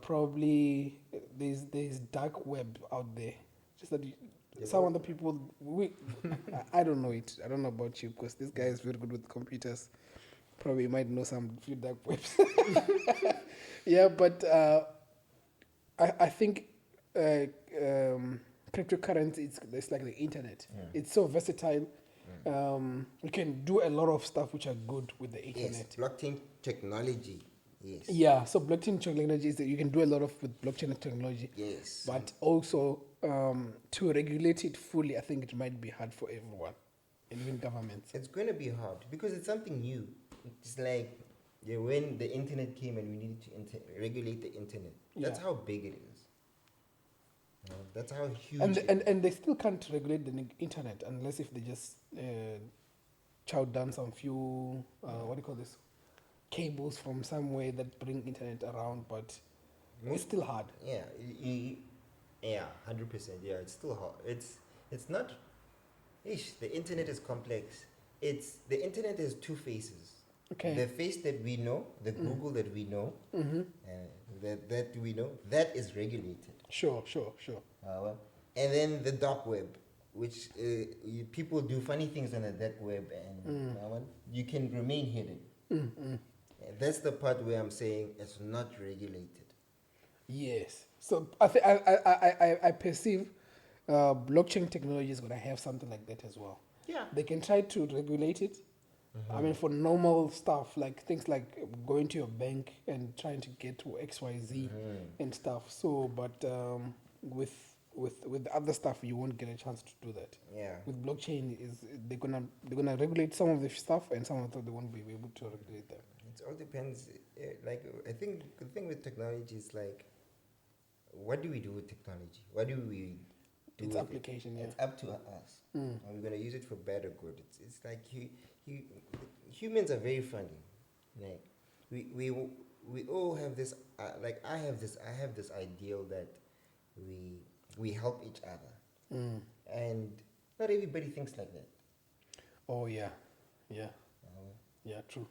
probably there's dark web out there. Just that some other people I don't know it. I don't know about you because this guy is very good with computers. Probably might know some few dark webs. Yeah, but I think cryptocurrency it's like the internet. Yeah. It's so versatile. You can do a lot of stuff which are good with the Yes. internet. Blockchain technology. Yes. Yeah, so blockchain technology is that you can do a lot of with blockchain technology. Yes. But also to regulate it fully, I think it might be hard for everyone, even governments. It's going to be hard because it's something new. It's like when the internet came and we needed to regulate the internet. That's Yeah. how big it is. That's how huge. And they still can't regulate the internet unless if they just chow down some few what do you call this, cables from somewhere that bring internet around, but it's still hard. Yeah, yeah, 100%. Yeah, it's still hard. It's not. The internet is complex. The internet has two faces. Okay. The face that we know, the Google that we know, that we know, that is regulated. Sure. And then the dark web, which people do funny things on the dark web, and you can remain hidden. That's the part where I'm saying it's not regulated. Yes. So I perceive blockchain technology is going to have something like that as well. Yeah. They can try to regulate it. I mean, for normal stuff, like things like going to your bank and trying to get to XYZ and stuff. So, but with the other stuff, you won't get a chance to do that. Yeah. With blockchain, they're gonna regulate some of the stuff, and some of them they won't be able to regulate them. It all depends. Like I think the thing with technology is like, what do we do with technology? What do we do? It's with application, it? yeah. It's up to us. Are we gonna use it for bad or good? It's like humans are very funny. Like we all have this. Like I have this ideal that we help each other, and not everybody thinks like that. Oh yeah, true.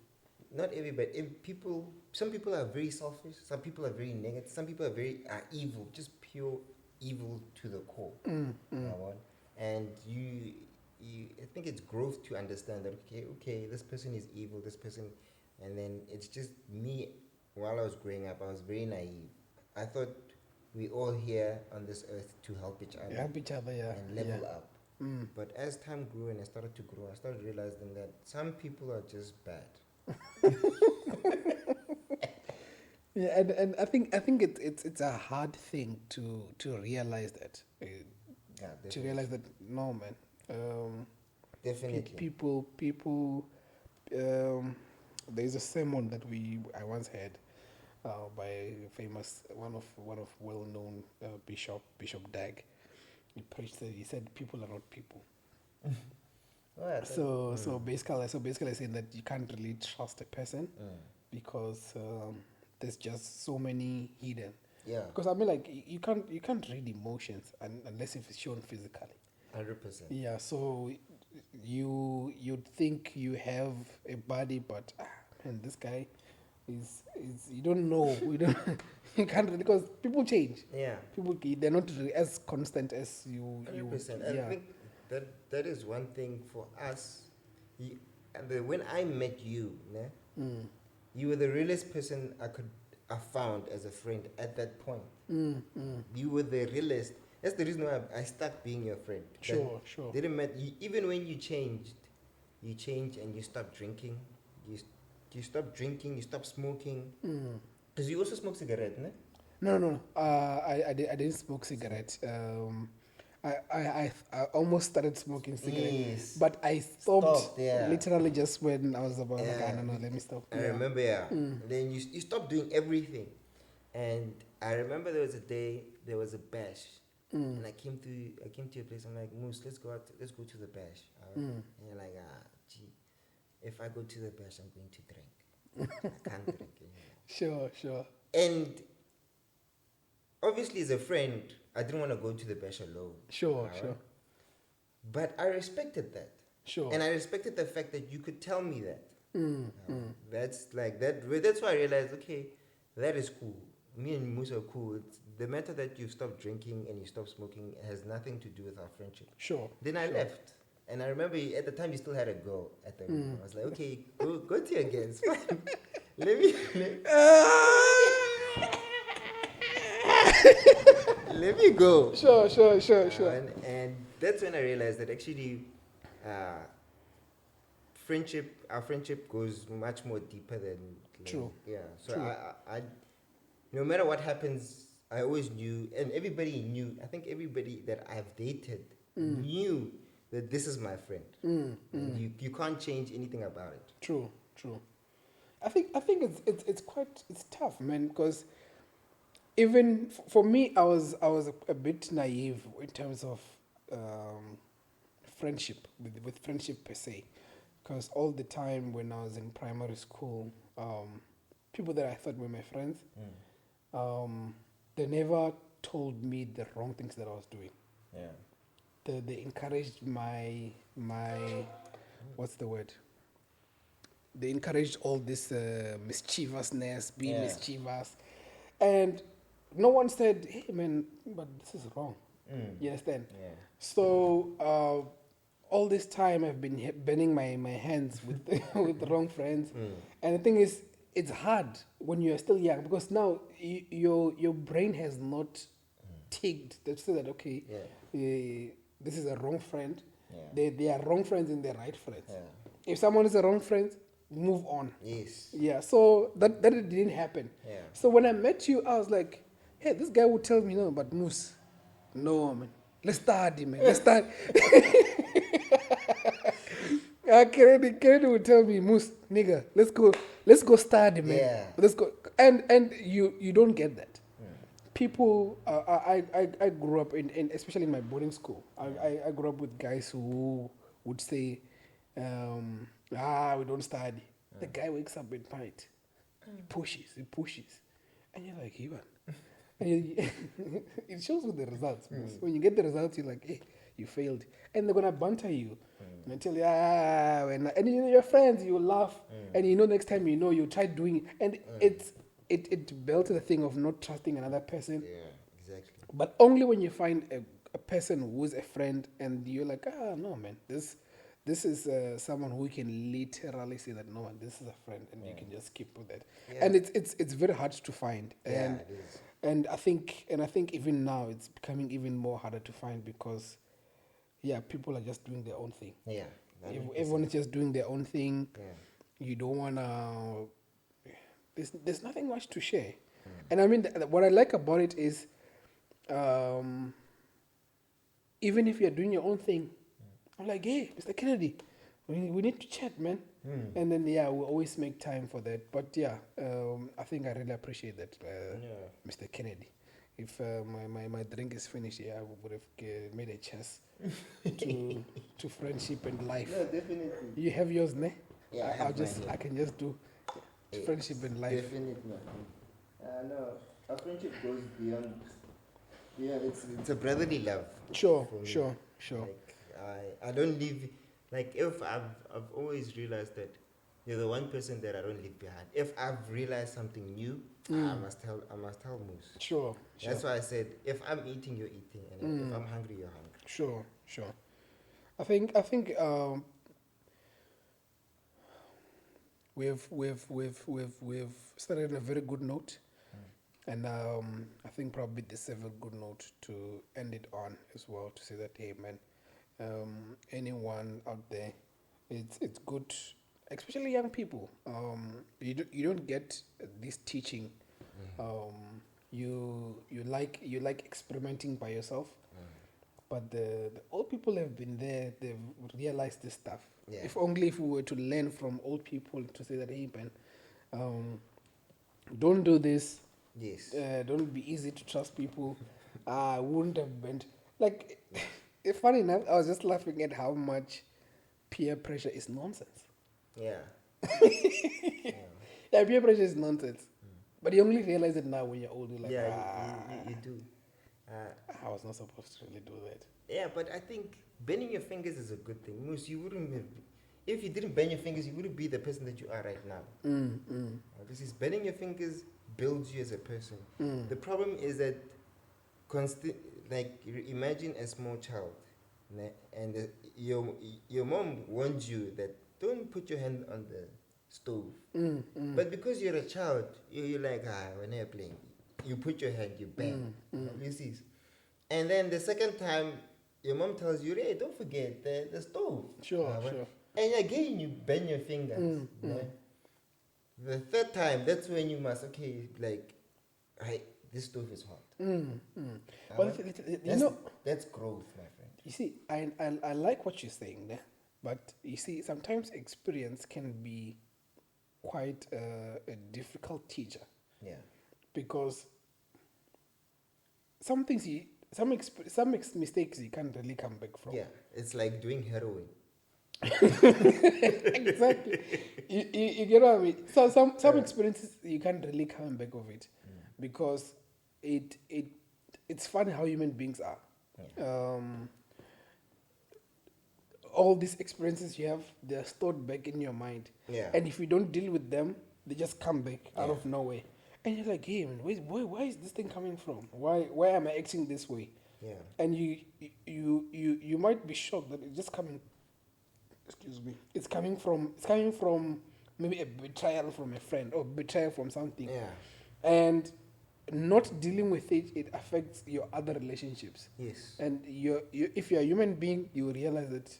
Not everybody. Some people are very selfish. Some people are very negative. Some people are evil, just pure evil to the core. Yabona? And I think it's growth to understand that okay, this person is evil, this person, and then it's just me. While I was growing up, I was very naive. I thought we all here on this earth to help each other, and level up. But as time grew and I started to grow, I started realizing that some people are just bad. Yeah, and I think it's a hard thing to realize that. Yeah, To realize that no, man. definitely. People. There's a sermon that I once heard by a famous one of well-known Bishop Dag. He preached that he said people are not people. Oh, yeah, So basically saying that you can't really trust a person because there's just so many hidden. yeah, Because I mean, like you can't read emotions unless if it's shown physically. 100%. Yeah. So you'd think you have a body, but man, this guy is you don't know. We don't. You can't really, because people change. Yeah, They're not really as constant as you. 100%. Yeah. I think that is one thing for us. When I met you, né, you were the realest person I found as a friend at that point. You were the realest. That's the reason why I stuck being your friend. Sure. Didn't matter. Even when you changed and you stopped drinking. You stopped drinking. You stopped smoking. Because you also smoke cigarette, ne? No. I didn't smoke cigarettes. I almost started smoking cigarettes, Yes. but I stopped yeah. literally just when I was about like, Yeah. no, let me stop. I remember, Then you stopped doing everything. And I remember there was a day, there was a bash. And I came to your place. I'm like, Moose, let's go to the bash. And you're like, gee, if I go to the bash, I'm going to drink. I can't drink anymore. Sure. And obviously, as a friend, I didn't want to go to the bash alone. Sure. But I respected that. Sure. And I respected the fact that you could tell me that. That's like that. That's why I realized, okay, that is cool. Me and Musa are cool. It's the matter that you stopped drinking and you stopped smoking has nothing to do with our friendship. Sure. Then I left. And I remember at the time you still had a girl at the room. I was like, okay, go to your girls. Fine. Let me go. Sure. And that's when I realized that actually our friendship goes much more deeper than True. Yeah. So True. I no matter what happens, I always knew, and everybody knew. I think everybody that I've dated knew that this is my friend. And you can't change anything about it. True. I think it's tough, man, because even for me, I was a bit naive in terms of friendship, with friendship per se, because all the time when I was in primary school, people that I thought were my friends, they never told me the wrong things that I was doing. Yeah. They encouraged my what's the word? They encouraged all this mischievousness, being mischievous, and no one said, "Hey, man, but this is wrong." You understand? Yeah. So all this time I've been burning my hands with with the wrong friends, and the thing is, it's hard when you're still young, because now your brain has not ticked to say that, okay, this is a wrong friend. Yeah. They are wrong friends and they're right friends. Yeah. If someone is a wrong friend, move on. Yes. Yeah, so that didn't happen. Yeah. So when I met you, I was like, hey, this guy would tell me no, but Moose, no, man. Let's study, man. Let's start. Kennedy would tell me, Moose, nigga, let's go study, man. Yeah. Let's go. And you don't get that. People, I grew up in especially in my boarding school. I grew up with guys who would say, we don't study. The guy wakes up at night, he pushes, and you're like, Ivan. And it shows with the results. When you get the results, you're like, hey, you failed, and they're gonna banter you and tell you, and you know your friends, you laugh, and you know next time you try doing it, and it built the thing of not trusting another person. Yeah, Exactly. But only when you find a person who's a friend and you're like, no, man, this is someone who can literally say that, no, man, this is a friend, and you can just keep with that. Yeah. And it's very hard to find. Yeah, it is. And I think even now it's becoming even more harder to find because, yeah, people are just doing their own thing. Yeah. If 100%. everyone is just doing their own thing, Yeah. you don't wanna. There's nothing much to share. And I mean, what I like about it is, even if you're doing your own thing, I'm like, hey, Mr. Kennedy, we need to chat, man. And then, yeah, we always make time for that. But yeah, I think I really appreciate that, Mr. Kennedy. If my drink is finished, yeah, I would have made a chance to friendship and life. No, definitely. You have yours, ne? Yeah, I can just do friendship and life. Definitely. No, our friendship goes beyond. Yeah, it's a brotherly love. Sure. Like, I don't leave. Like, if I've always realized that you're the one person that I don't leave behind. If I've realized something new, I must tell Moose. Sure. That's why I said, if I'm eating, you're eating, and if I'm hungry, you're hungry. Sure. I think we've started on a very good note, and I think probably this is a good note to end it on as well. To say that, hey, man, anyone out there, it's good, especially young people. You don't get this teaching. You like experimenting by yourself. But the old people have been there. They've realized this stuff. Yeah. If only if we were to learn from old people to say that, hey, man, don't do this. Yes. Don't be easy to trust people. I wouldn't have been like. Funny enough, I was just laughing at how much peer pressure is nonsense. Yeah. Yeah, peer pressure is nonsense. But you only realize it now when you're older. Like, you do. I was not supposed to really do that. Yeah, but I think bending your fingers is a good thing. Moose, you wouldn't have, if you didn't bend your fingers, you wouldn't be the person that you are right now. This is bending your fingers builds you as a person. The problem is that imagine a small child, and your mom warned you that don't put your hand on the stove. But because you're a child, you're like, when you're playing, you put your hand, you bang. You see? And then the second time, your mom tells you, hey, don't forget the stove. Sure. And again, you bend your fingers. The third time, that's when you must, this stove is hot. Well, that's growth, my friend. You see, I like what you're saying there, but you see, sometimes experience can be quite a difficult teacher. Yeah. Because some mistakes you can't really come back from. Yeah, it's like doing heroin. Exactly. You get what I mean? So some experiences you can't really come back of it, because it's funny how human beings are. Yeah. All these experiences you have, they're stored back in your mind. Yeah. And if you don't deal with them, they just come back out of nowhere. And you're like, hey, man, why is this thing coming from? Why am I acting this way? Yeah. And you might be shocked that it's just coming. Excuse me. It's coming from maybe a betrayal from a friend or betrayal from something. Yeah. And not dealing with it affects your other relationships. Yes. And if you're a human being, you realize that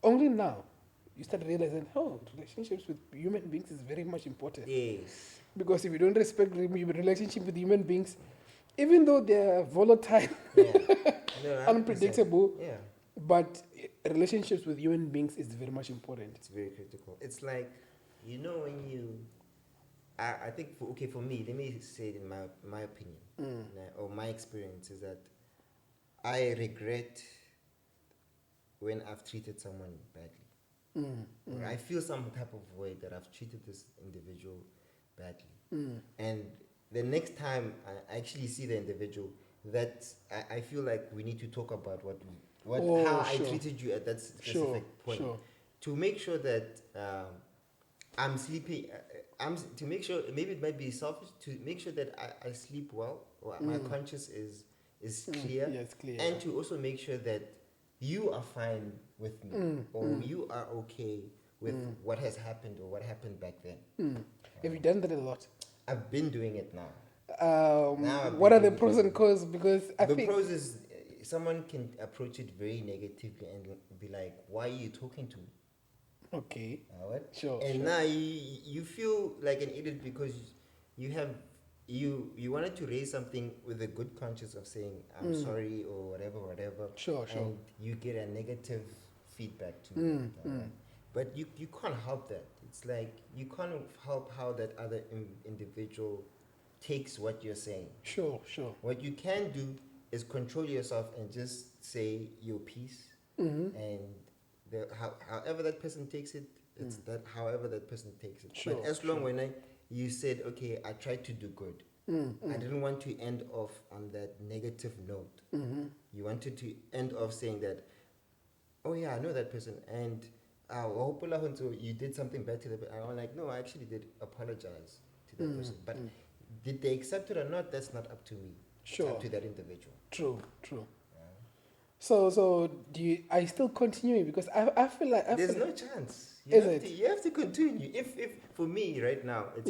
only now you start realizing, relationships with human beings is very much important. Yes. Because if you don't respect relationship with human beings, even though they're volatile, unpredictable, but relationships with human beings is very much important. It's very critical. It's like, when you, I think, for me, let me say it in my opinion, or my experience is that I regret when I've treated someone badly. Or I feel some type of way that I've treated this individual badly. And the next time I actually see the individual, that I feel like we need to talk about how I treated you at that specific point. To make sure that I'm sleeping, to make sure, maybe it might be selfish, to make sure that I sleep well, or my conscience is is clear. Yeah, it's clear. And to also make sure that you are fine with me, or you are okay with what has happened or what happened back then. Have you done that a lot? I've been doing it now. What are the pros and cons? Because the pros is someone can approach it very negatively and be like, "Why are you talking to me?" Okay. What? Sure. And now you feel like an idiot because you have you wanted to raise something with a good conscience of saying I'm sorry or whatever. Sure. And you get a negative feedback to it. But you can't help that. It's like you can't help how that other individual takes what you're saying. Sure. What you can do is control yourself and just say your piece, and however that person takes it, it's that however that person takes it. Sure, but as long when you said, okay, I tried to do good. I didn't want to end off on that negative note. You wanted to end off saying that, oh yeah, I know that person, and you did something bad to them. I'm like, no, I actually did apologize to that person. But did they accept it or not? That's not up to me. Sure. It's up to that individual. True. So are you still continuing? Because I feel like there's no chance. You have to continue. If for me right now, it's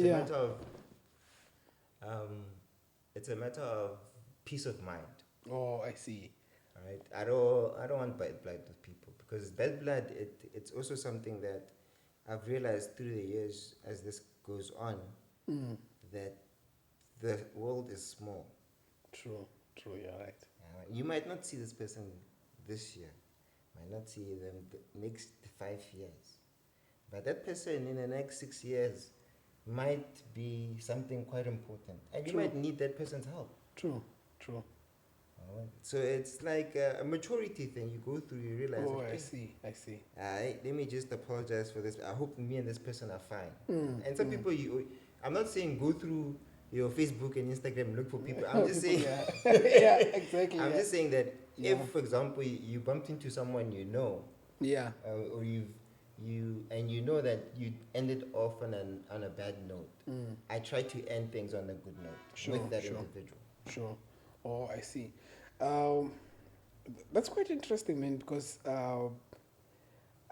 a matter of peace of mind. Oh, I see. All right. I don't want bad blood with people, because bad blood it's also something that I've realized through the years as this goes on that the world is small. True, you're right. You might not see this person this year, might not see them the next 5 years, but that person in the next 6 years might be something quite important, and you might need that person's help. True. So it's like a maturity thing you go through. You realize. Oh, I see. Let me just apologize for this. I hope me and this person are fine. And some people, I'm not saying go through your Facebook and Instagram look for people. I'm just saying. Yeah, exactly. I'm just saying that if, for example, you bumped into someone you know. Yeah. Or you know that you ended off on a bad note. I try to end things on a good note with that individual. Sure. Oh, I see. That's quite interesting, man, because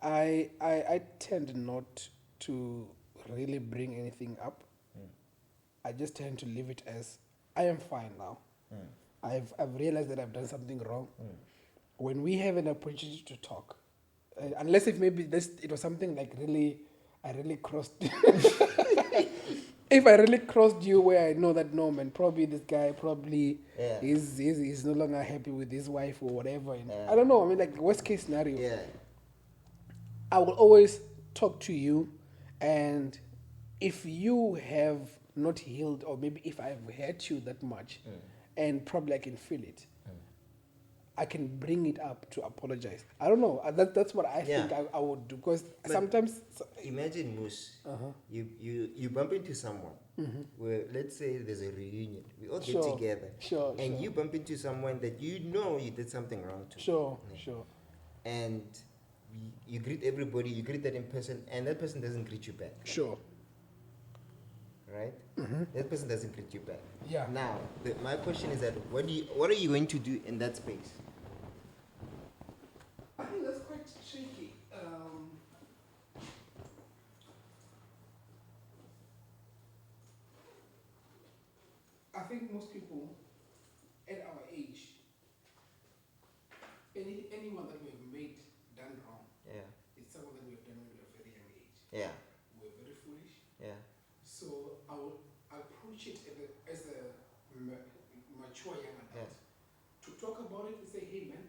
I tend not to really bring anything up. I just tend to leave it as I am fine now. I've realized that I've done something wrong. When we have an opportunity to talk, unless if maybe it was something like I really crossed. If I really crossed you where I know that no man, probably this guy is no longer happy with his wife or whatever. I don't know. I mean, like worst case scenario. Yeah. I will always talk to you, and if you have not healed, or maybe if I've hurt you that much, and probably I can feel it, I can bring it up to apologize. I don't know. That's what I think I would do, because sometimes. Imagine, Moose, you bump into someone where, let's say there's a reunion, we all get together, and you bump into someone that you know you did something wrong to. Sure. And you greet everybody, you greet that in person, and that person doesn't greet you back. Sure. Right? That person doesn't greet you back. Yeah. Now, my question is that what are you going to do in that space? I think that's quite tricky. I think most people at our age, anyone that we have done wrong, it's someone that we have done when we were very young age. Yeah. We're very foolish. Yeah. So I would approach it as a mature young adult. To talk about it and say, hey man,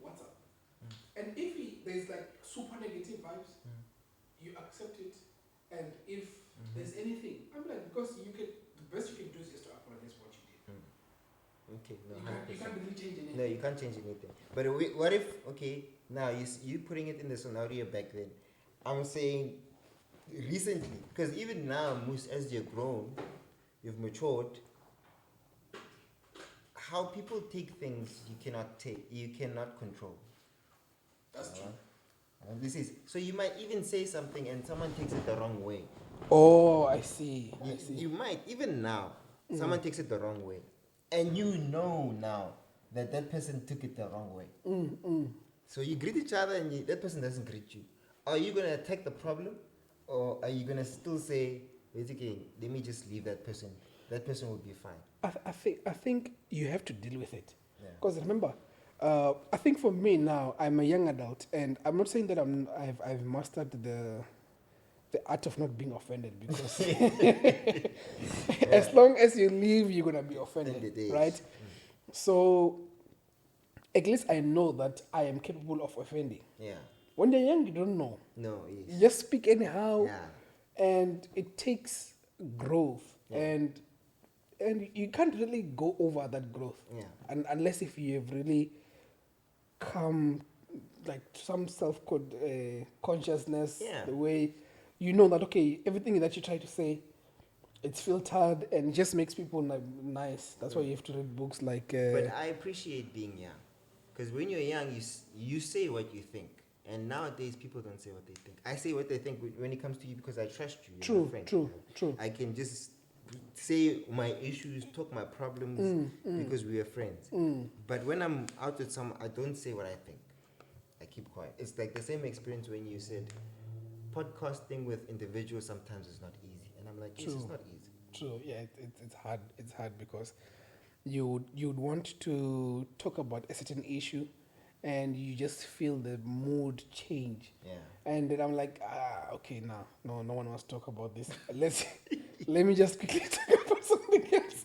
what's up? And if there's like super negative vibes, you accept it. And if there's anything, I'm like, because the best you can do is just to apologize for what you did. Okay, no, you can't really change anything. No, you can't change anything. But what if, now you putting it in the scenario back then, I'm saying recently, because even now, Moose, as you've grown, you've matured, how people take things you cannot control. That's true. So you might even say something and someone takes it the wrong way. Oh, I see. You might, even now, someone takes it the wrong way. and you know now that that person took it the wrong way. So you greet each other and that person doesn't greet you. Are you going to attack the problem? Or are you going to still say, basically, let me just leave that person? That person will be fine. I think you have to deal with it. Yeah. Because remember, I think for me now, I'm a young adult, and I'm not saying that I've mastered the art of not being offended, because as long as you leave, you're gonna be offended, right? So at least I know that I am capable of offending. Yeah. When you're young, you don't know. No, yes. You just speak anyhow, Yeah. and it takes growth, Yeah. and you can't really go over that growth, unless if you have really come like some consciousness, the way you know that, okay, everything that you try to say, it's filtered and just makes people nice. That's why you have to read books like but I appreciate being young, because when you're young, you say what you think, and nowadays people don't say what they think. I say what they think when it comes to you, because I trust you. You're my friend. True. I can just say my issues, talk my problems, because we are friends. But when I'm out with someone, I don't say what I think. I keep quiet. It's like the same experience when you said podcasting with individuals sometimes is not easy, and I'm like, yes, it's not easy. True. Yeah, it's hard. It's hard because you'd want to talk about a certain issue, and you just feel the mood change. Yeah. And then I'm like, okay, no one wants to talk about this. Let me just quickly talk about something else.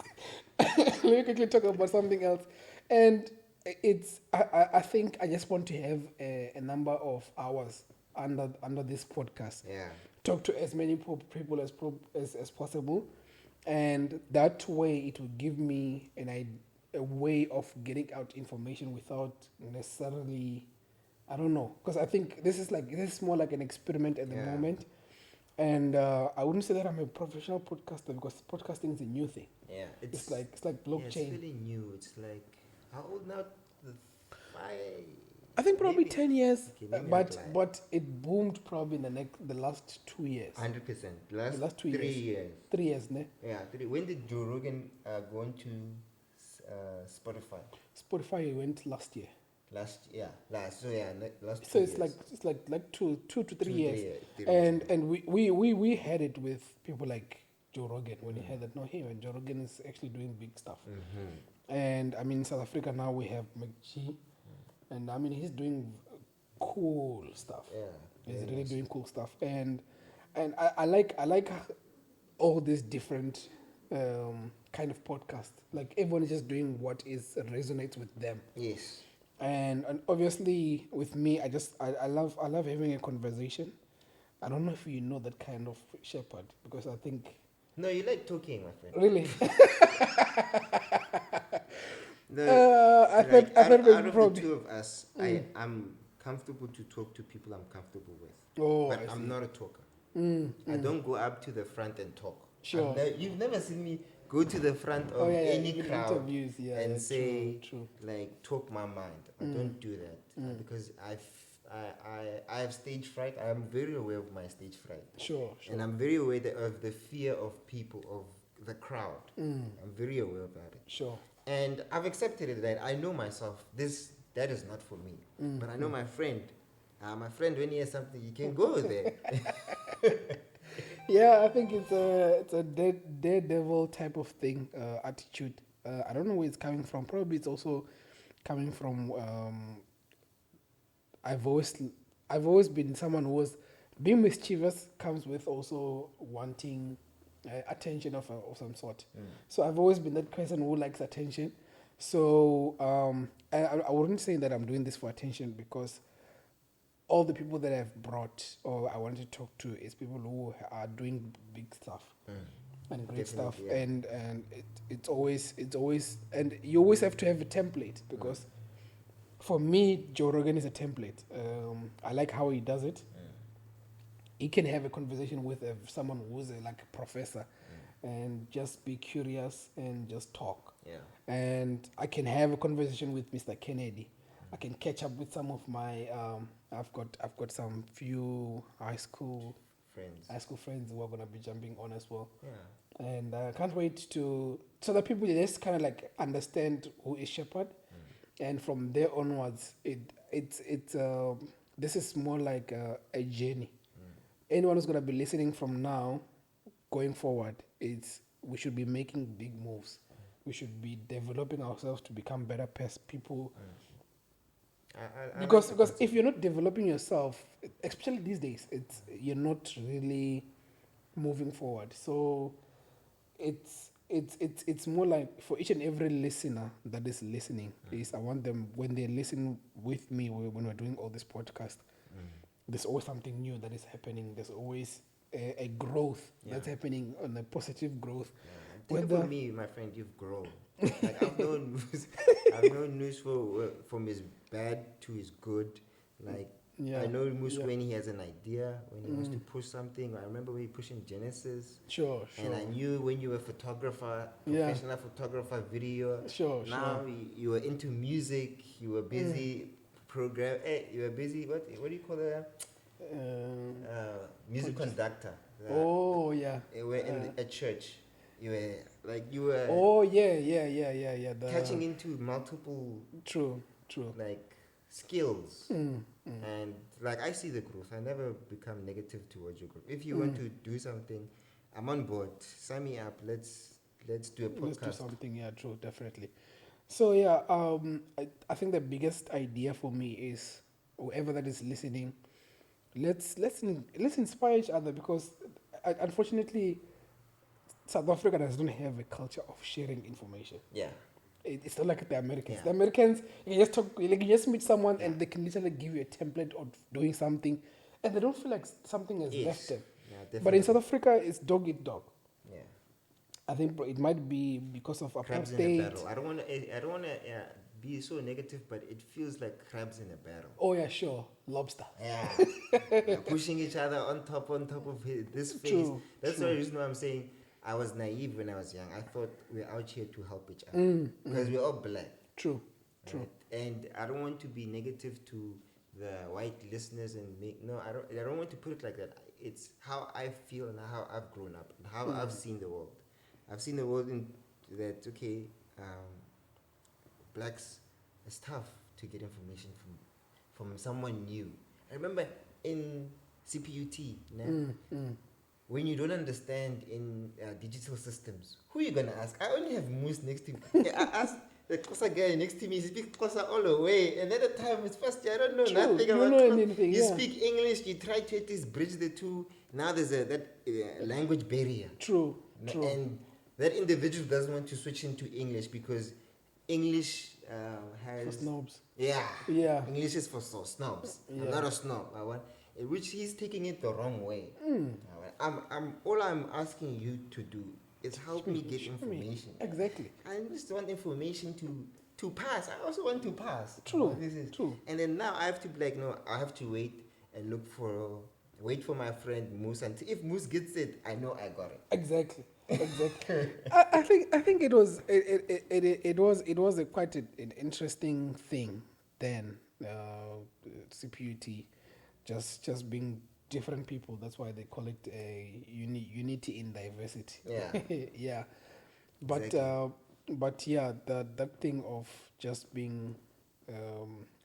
Let me quickly talk about something else. And I think I just want to have a number of hours under this podcast. Yeah. Talk to as many people as possible, and that way it will give me a way of getting out information without necessarily, I don't know, because I think this is more like an experiment at the moment, and I wouldn't say that I'm a professional podcaster, because podcasting is a new thing. Yeah, it's like blockchain. Yeah, it's really new. It's like, how old now? I think probably maybe 10 years, okay, but it boomed probably in the last 2 years. 100%. The last 2 3 years. years. 3 years, ne? Yeah, 3. When did Joe Rogan go on to Spotify? Spotify went last year. Last. So it's like 2 to 3 years. And we had it with people like Joe Rogan, when he had that. No, when Joe Rogan is actually doing big stuff. And I mean, in South Africa now we have McG, and I mean, he's doing cool stuff. Yeah, he's really doing cool stuff, and I like all these different kind of podcasts. Like, everyone is just doing what resonates with them. Yes. And obviously with me, I love having a conversation. I don't know if you know that kind of shepherd, because I think. No, you like talking, my friend. Really? I thought out of the two of us, I'm comfortable to talk to people I'm comfortable with. But I'm not a talker. I don't go up to the front and talk. Sure. You've never seen me go to the front of any crowd interviews, and say, true. like, talk my mind. I don't do that because I have stage fright. I'm very aware of my stage fright. Sure. And I'm very aware of the fear of people, of the crowd. I'm very aware about it. Sure. And I've accepted it, that I know myself, that is not for me. But I know my friend. My friend, when he has something, he can go there. Yeah, I think it's a daredevil type of thing, attitude. I don't know where it's coming from. Probably it's also coming from. I've always been someone who was being mischievous, comes with also wanting attention of some sort. So I've always been that person who likes attention. So I wouldn't say that I'm doing this for attention, because all the people that I've brought or I wanted to talk to is people who are doing big stuff and great stuff, and it's always, and you always have to have a template, because for me, Joe Rogan is a template. I like how he does it. He can have a conversation with someone who's like a professor and just be curious and just talk. Yeah. And I can have a conversation with Mr. Kennedy. I can catch up with some of my. I've got some few high school friends. High school friends who are gonna be jumping on as well. Yeah. And I can't wait so that people just kind of like understand who is Shepherd, and from there onwards, this is more like a journey. Anyone who's gonna be listening from now, going forward, we should be making big moves. We should be developing ourselves to become better people. Because if you're not developing yourself, especially these days, you're not really moving forward. So it's more like for each and every listener that is listening, is I want them when they listen with me when we're doing all this podcast, there's always something new that is happening. There's always a growth that's happening, on a positive growth. Think for me, my friend, you've grown. Like I've known Moose from his bad to his good. Like I know Moose when he has an idea, when he wants to push something. I remember when he pushing Genesis. Sure. And I knew when you were a photographer, professional photographer, video. Now you were into music. You were busy program. You were busy. What do you call it? Music conductor. You were at church. You were. Oh yeah. Catching into multiple. True. Like skills. And like I see the growth. I never become negative towards your growth. If you want to do something, I'm on board. Sign me up. Let's do a podcast. Let's do something. Yeah, true, definitely. So yeah, I think the biggest idea for me is whoever that is listening, let's inspire each other, because unfortunately South Africa doesn't have a culture of sharing information. Yeah. It's not like the Americans. Yeah. The Americans, you just talk, like you just meet someone and they can literally give you a template of doing something, and they don't feel like something has left them. Yeah, but in South Africa, it's dog eat dog. Yeah. I think it might be because of crabs apartheid. In a barrel. I don't want to be so negative, but it feels like crabs in a barrel. Oh yeah, sure, lobster. Yeah, they're pushing each other on top of this face. True, That's the reason why I'm saying I was naive when I was young. I thought we're out here to help each other because we're all black. True. And I don't want to be negative to the white listeners and I don't want to put it like that. It's how I feel and how I've grown up and how I've seen the world. I've seen the world in that blacks, it's tough to get information from someone new. I remember in CPUT, when you don't understand in digital systems, who are you going to ask? I only have Moose next to me. I asked the Xhosa guy next to me, he speaks Xhosa all the way. And at the time, it's first year, I don't know nothing about anything. You speak English, you try to at least bridge the two. Now there's that language barrier. True. And that individual doesn't want to switch into English because English has... For snobs. Yeah. English is for snobs. I'm not a snob. Which he's taking it the wrong way. All I'm asking you to do is help me get information. Exactly. I just want information to pass. I also want to pass. True. True. And then now I have to be like, no, I have to wait and wait for my friend Moose, and if Moose gets it, I know I got it. Exactly. I think it was quite an interesting thing then. CPUT, just being different people. That's why they call it a unity in diversity. Yeah. But exactly. that thing of just being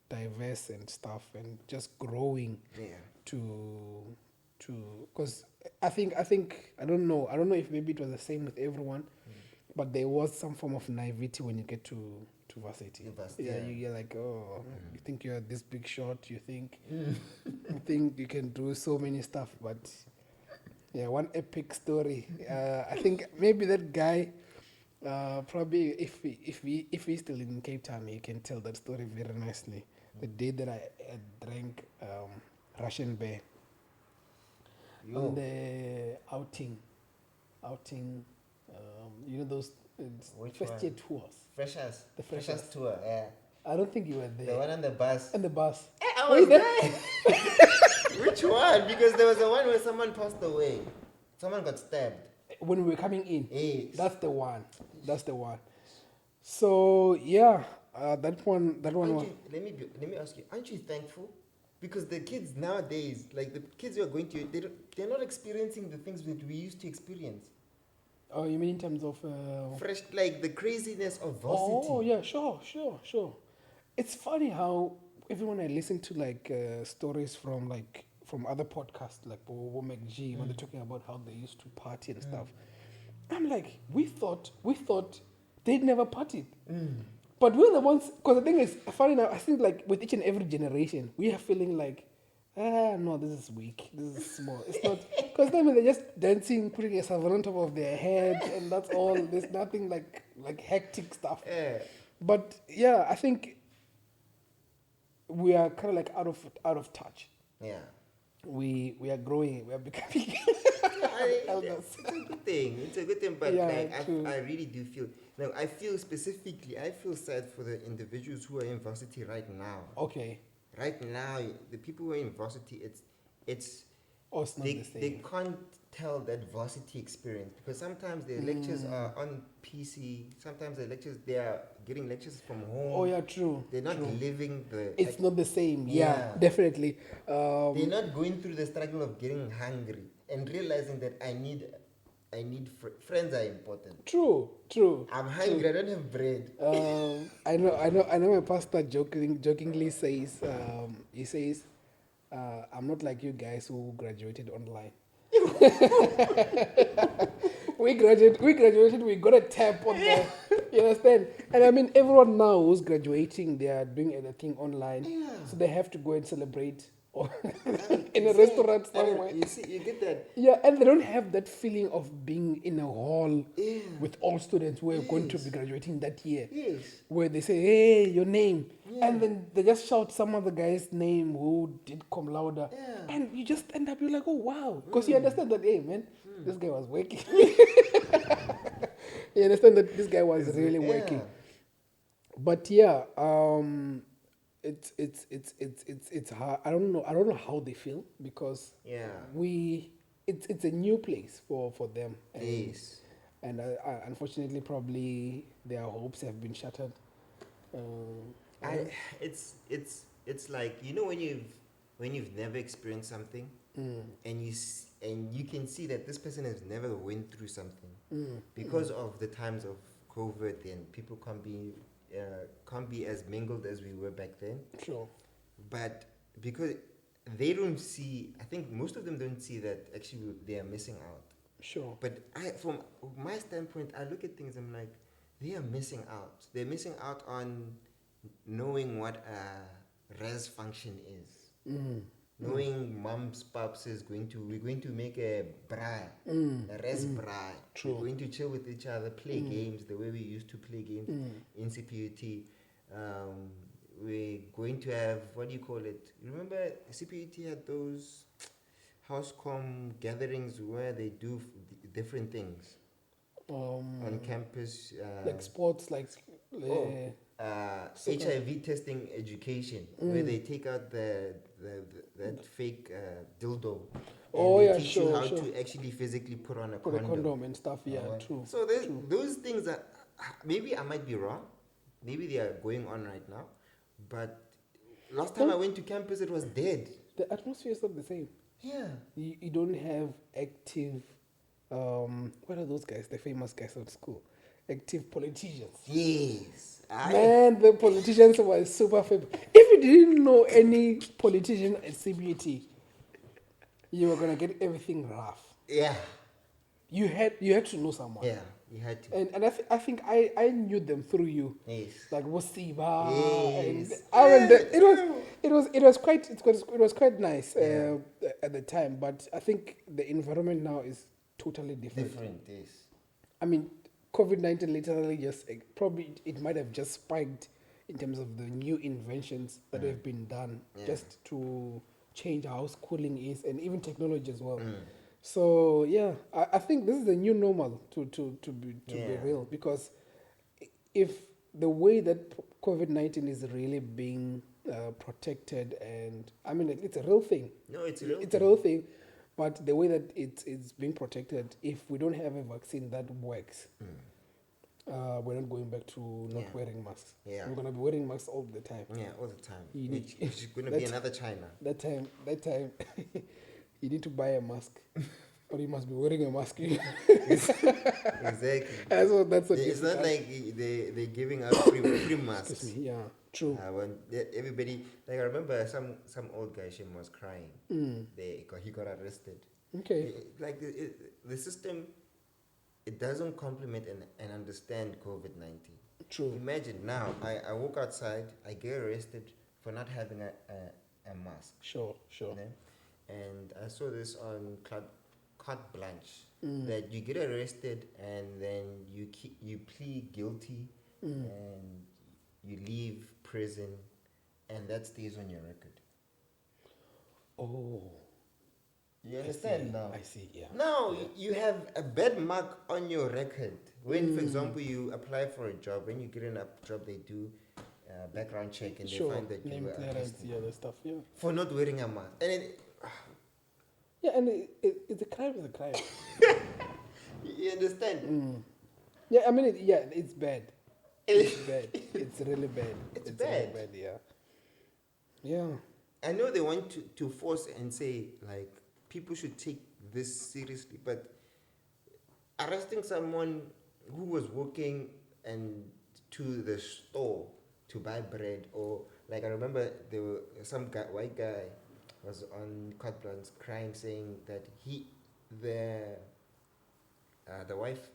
diverse and stuff and just growing to because I think I don't know if maybe it was the same with everyone, but there was some form of naivety when you get to varsity. You're like, you think you're this big shot, you think you can do so many stuff, but one epic story. I think maybe that guy probably if he's still in Cape Town, he can tell that story very nicely. The day that I drank Russian beer on the outing, those first year tours. The freshers tour, yeah. I don't think you were there. The one on the bus. On the bus. I was there. Which one? Because there was the one where someone passed away. Someone got stabbed. When we were coming in. Yes. That's the one. So that one was. Let me ask you. Aren't you thankful Because the kids nowadays, like the kids who are going to, they're not experiencing the things that we used to experience. Oh, you mean in terms of Fresh, like the craziness of varsity. Oh yeah, sure. It's funny how even when I listen to like stories from other podcasts like Womek G when they're talking about how they used to party and stuff, I'm like, we thought they'd never partied. But we're the ones, because the thing is, funny now, I think like with each and every generation, we are feeling like, no, this is weak, this is small. It's not, because then they're just dancing, putting a savon on top of their head, and that's all. There's nothing like hectic stuff. Yeah. But yeah, I think we are kind of like out of touch. Yeah. We are growing, we are becoming elders. It's a good thing. It's a good thing, but Yeah, like true. I really do feel. No, I feel sad for the individuals who are in varsity right now. Okay. Right now, the people who are in varsity, it's Oh, it's not the same. they can't tell that varsity experience because sometimes their lectures are on PC. Sometimes they are getting lectures from home. Oh yeah, true. They're not true. living the. It's not the same. Yeah, definitely. They're not going through the struggle of getting hungry and realizing that I need friends are important. True. I'm hungry. I don't have bread. I know. My pastor jokingly says, he says, "I'm not like you guys who graduated online." we graduated. We got a tap on the. You understand? And I mean, everyone now who's graduating, they are doing everything online, so they have to go and celebrate. In a restaurant somewhere. You see, you get that. Yeah, and they don't have that feeling of being in a hall with all students who are going to be graduating that year. Yes. Where they say, hey, your name. Yeah. And then they just shout some other guy's name who did cum laude. Yeah. And you just end up, you're like, oh, wow. Because you understand that, hey, man, this guy was working. You understand that this guy was really working. But yeah, it's hard. I don't know how they feel because it's a new place for them. And, yes. And unfortunately, probably their hopes have been shattered. It's like, you know, when you've never experienced something and you can see that this person has never went through something because of the times of COVID and people can't be as mingled as we were back then. Sure. But because they don't see, I think most of them don't see that actually they are missing out. Sure. But from my standpoint, I look at things, I'm like, they are missing out. They're missing out on knowing what a res function is. Knowing mom's pops we're going to make a braai, a res braai. True. We're going to chill with each other, play games the way we used to play games in CPUT. We're going to have, what do you call it? Remember CPUT had those housecom gatherings where they do different things on campus. Like sports, like HIV testing education, where they take out that fake dildo. And they teach you how to actually physically put on a condom and stuff. Yeah, true. So those things are, maybe I might be wrong. Maybe they are going on right now. But last time I went to campus, it was dead. The atmosphere is not the same. Yeah. You don't have active, what are those guys, the famous guys at school? Active politicians. Yes. Man, the politicians were super famous. If you didn't know any politician at CBT, you were going to get everything rough. Yeah. You had to know someone. Yeah, you had to. And I think I knew them through you. Yes. Like Wosiba. Yes. It was quite nice at the time, but I think the environment now is totally different. Yes. I mean, COVID-19 literally probably it might have just spiked in terms of the new inventions that have been done just to change how schooling is and even technology as well. So yeah, I think this is the new normal to be real, because if the way that COVID-19 is really being protected, and I mean it's a real thing. No, it's a real a real thing, but the way that it's being protected, if we don't have a vaccine that works, We're not going back to not Yeah. wearing masks. Yeah. We're gonna be wearing masks all the time. Yeah, all the time. You need- It's going to that- be another China. That time, you need to buy a mask, or you must be wearing a mask. Exactly. That's what. It's not like they're giving out free masks. Excuse me. Yeah, true. When everybody, like I remember some old guy, Shem, was crying. He got arrested. Okay. Like the system, it doesn't complement and understand COVID-19. True. Imagine now, I walk outside, I get arrested for not having a mask. Sure. You know? And I saw this on Carte Blanche, that you get arrested and then you plead guilty and you leave prison, and that stays on your record. Oh. You understand now? I see. Yeah. Now you have a bad mark on your record. When, for example, you apply for a job, when you get in a job, they do background check and they find that you name were clearance, arrested the other stuff. Yeah. for not wearing a mask. And Yeah, and it's a crime. It's a crime. you understand? Yeah, I mean, it's bad. It's bad. It's really bad. It's really bad. bad. Yeah. Yeah. I know they want to force and say, like, people should take this seriously, but arresting someone who was walking and to the store to buy bread, or like I remember there were some white guy was on Carte Blanche crying, saying that the wife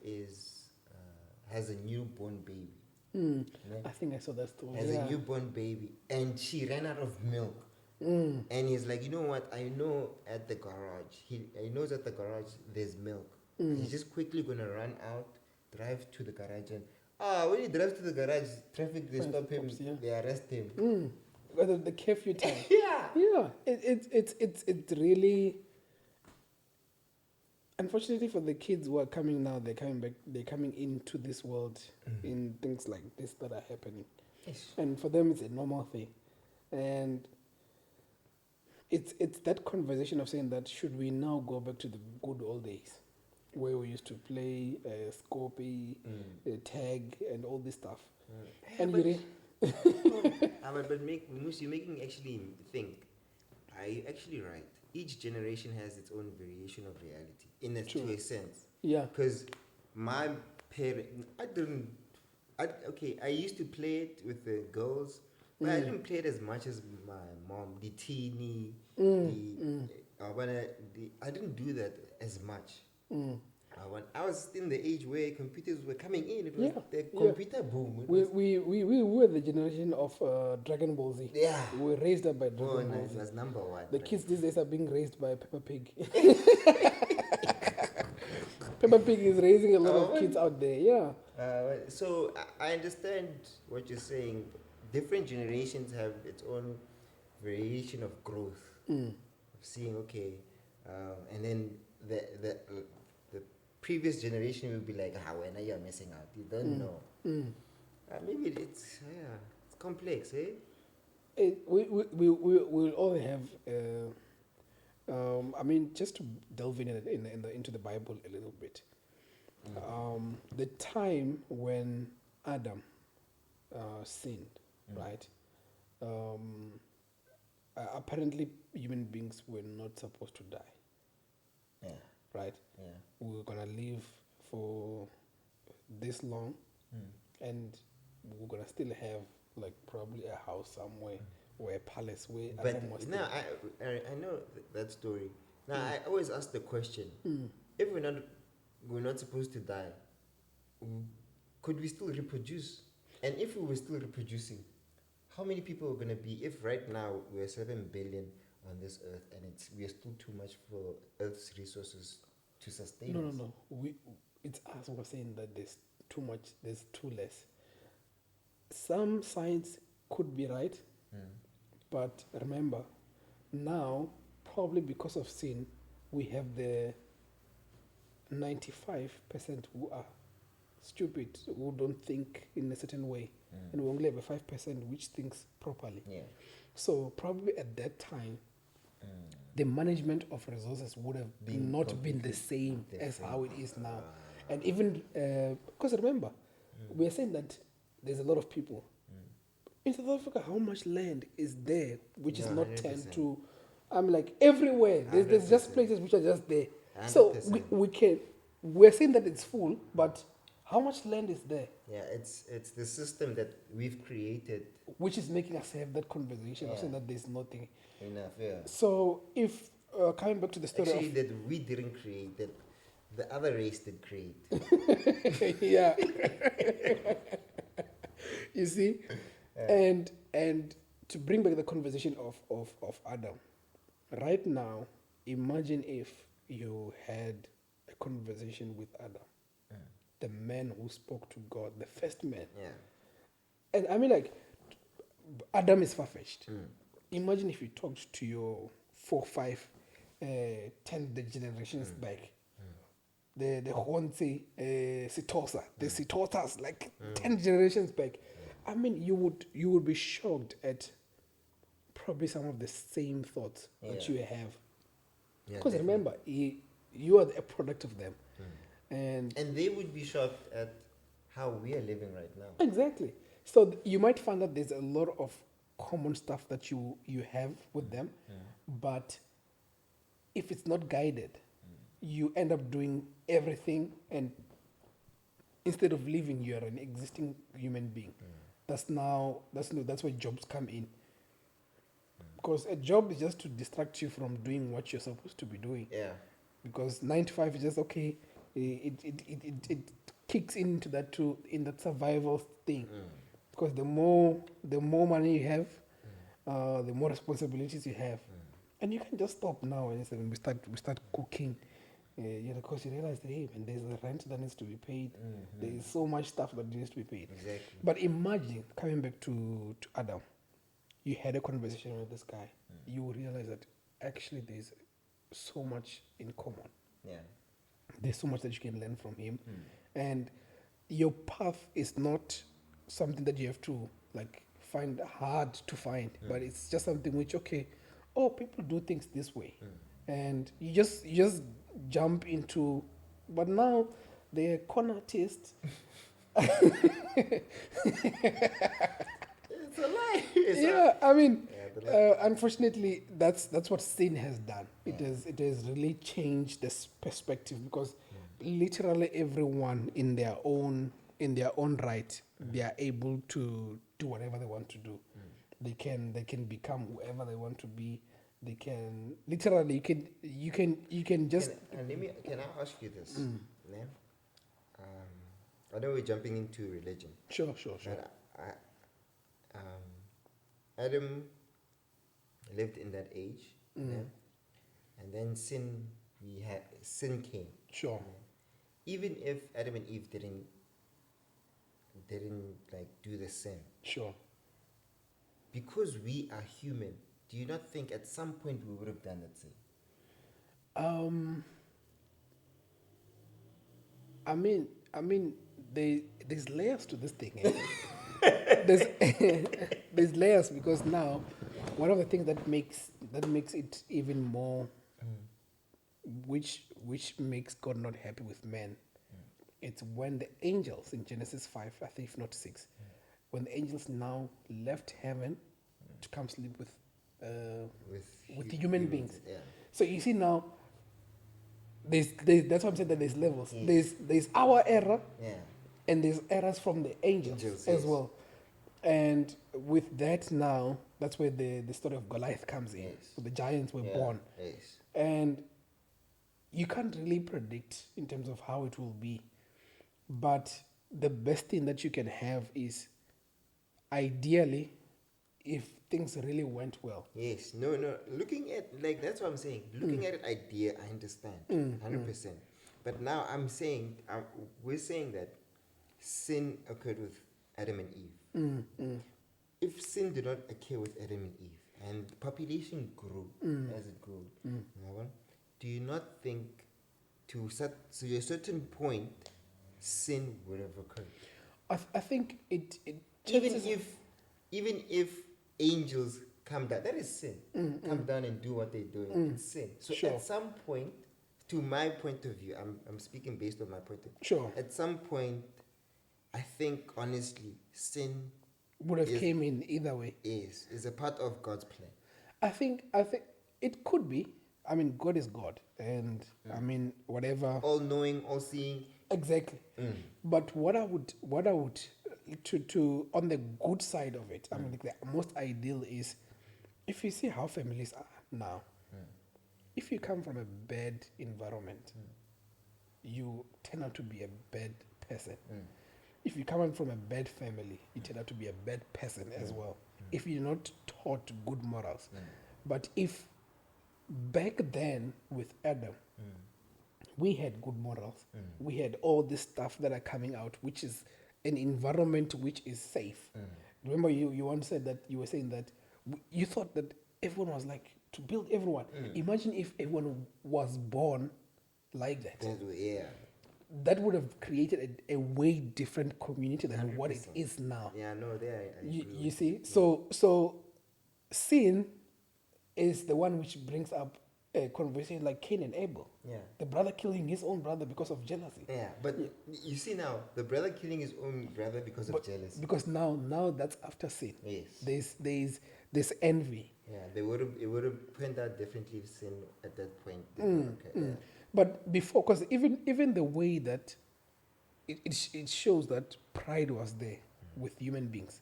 has a newborn baby. You know? I think I saw that story. Has a newborn baby, and she ran out of milk. And he's like, you know what? I know at the garage. He knows at the garage there's milk. He's just quickly gonna run out, drive to the garage, and when he drives to the garage, traffic they stop him, they arrest him. Because of the curfew time. Yeah. Yeah. It's really. Unfortunately for the kids who are coming now, they're coming back. They're coming into this world in things like this that are happening, and for them it's a normal thing, and. It's that conversation of saying that should we now go back to the good old days where we used to play Scorpy, tag, and all this stuff. And but you're making actually think. Are you actually right? Each generation has its own variation of reality, to a sense. Yeah. Because my parent, I used to play it with the girls. But I didn't play it as much as my mom, the teeny, I didn't do that as much. When I was in the age where computers were coming in, it was the computer boom. We were the generation of Dragon Ball Z. Yeah. We were raised up by Dragon Ball Z. It was number one. The kids these days are being raised by Peppa Pig. Peppa Pig is raising a lot of kids out there, yeah. So I understand what you're saying. Different generations have its own variation of growth, of seeing, okay, and then the previous generation will be like, when are you missing out? You don't know. Maybe it's complex, eh? We'll all have. I mean, just to delve into the Bible a little bit. The time when Adam sinned. Right. Apparently, human beings were not supposed to die. Yeah. Right. Yeah. We were gonna live for this long, and we're gonna still have like probably a house somewhere or a palace where. But now I know that story. Now I always ask the question: if we're not supposed to die, could we still reproduce? And if we were still reproducing, how many people are going to be if right now we're 7 billion on this earth and we're still too much for Earth's resources to sustain us? No. It's us who are saying that there's too much, there's too less. Some science could be right, but remember, now, probably because of sin, we have the 95% who are stupid, who don't think in a certain way, and we only have a 5% which thinks properly. Yeah. So probably at that time, the management of resources would have not been the same as how it is now. And even because remember, we're saying that there's a lot of people. In South Africa, how much land is there which is not turned 100%. to? I'm like everywhere. There's just 100%. places which are just there. So 100%. we're saying that it's full, but how much land is there? Yeah, it's the system that we've created. Which is making us have that conversation of Yeah. saying that there's nothing. Enough, yeah. So if coming back to the story Actually, that we didn't create, that the other race did create. of yeah, you see, and to bring back the conversation of Adam, right now, imagine if you had a conversation with Adam, the man who spoke to God, the first man. Yeah. And I mean, like, Adam is far-fetched. Imagine if you talked to your 4, 5, 10 generations back. The Honsi, Sethosa, the Sethosas, like 10 generations back. I mean, you would be shocked at probably some of the same thoughts that you have. Yeah, Because definitely. remember, you are a product of them. And they would be shocked at how we are living right now. exactly. So you might find that there's a lot of common stuff that you have with them, but if it's not guided, you end up doing everything, and instead of living, you are an existing human being. That's where jobs come in. Because a job is just to distract you from doing what you're supposed to be doing. Yeah. Because 9 to 5 is just okay. It kicks into that too, in that survival thing. Because the more money you have, the more responsibilities you have, and you can just stop now and say, when we start cooking. Because you realize that, hey, man, there's the rent that needs to be paid. There is so much stuff that needs to be paid. Exactly. But imagine coming back to Adam, you had a conversation with this guy. You will realize that actually there's so much in common. Yeah. There's so much that you can learn from him, and your path is not something that you have to like find hard to find, but it's just something which people do things this way, and you just jump into. But now the con artist. It's a lie. Yeah, I mean, Yeah, unfortunately, that's what sin has done. It has really changed this perspective, because literally everyone in their own right, they are able to do whatever they want to do. They can become whoever they want to be. They can literally you can just Can I ask you this? Yeah? I know we're jumping into religion. sure. But Adam lived in that age, yeah? And then sin came. Sure. Yeah? Even if Adam and Eve didn't like do the sin, Sure. because we are human, do you not think at some point we would have done that sin? I mean, there's layers to this thing. There's layers, because now one of the things that makes it even more, which makes God not happy with men, it's when the angels in Genesis 5, I think if not 6, when the angels now left heaven to come sleep with the human beings. Yeah. So you see now, there's that's why I'm saying that there's levels. There's our error, Yeah. and there's errors from the angels as yes. well. And with that now, that's where the story of Goliath comes in. Yes. So the giants were born. Yes. And you can't really predict in terms of how it will be. But the best thing that you can have is, ideally, if things really went well. Yes. No. Looking at, like, that's what I'm saying. Looking at an idea, I understand. 100%. But now we're saying that sin occurred with Adam and Eve. If sin did not occur with Adam and Eve, and the population grew as it grew, do you not think to a certain point sin would have occurred? I think it even if angels come down, that is sin. Come down and do what they're doing. It's sin. So Sure. at some point, to my point of view, I'm speaking based on my point of view. Sure. At some point, I think honestly, sin Would have is came in either way. is a part of God's plan. I think it could be. I mean, God is God, and I mean, whatever. All knowing, all seeing. Exactly. But what I would to on the good side of it, I mean, like the most ideal is if you see how families are now. If you come from a bad environment, you turn out to be a bad person. If you come out from a bad family, you turn out to be a bad person as well. If you're not taught good morals. But if back then with Adam, we had good morals, we had all this stuff that are coming out, which is an environment which is safe. Remember, you once said that you were saying that you thought that everyone was like to build everyone. Imagine if everyone was born like that. Yeah. That would have created a way different community than what it is now. Yeah, no, there. You see, so sin is the one which brings up a conversation like Cain and Abel. Yeah. The brother killing his own brother because of jealousy. Yeah, but you see now, the brother killing his own brother because of jealousy. Because now that's after sin. Yes. There's envy. Yeah, it would have pointed out definitely sin at that point. Okay. But before, because even the way that it shows that pride was there with human beings,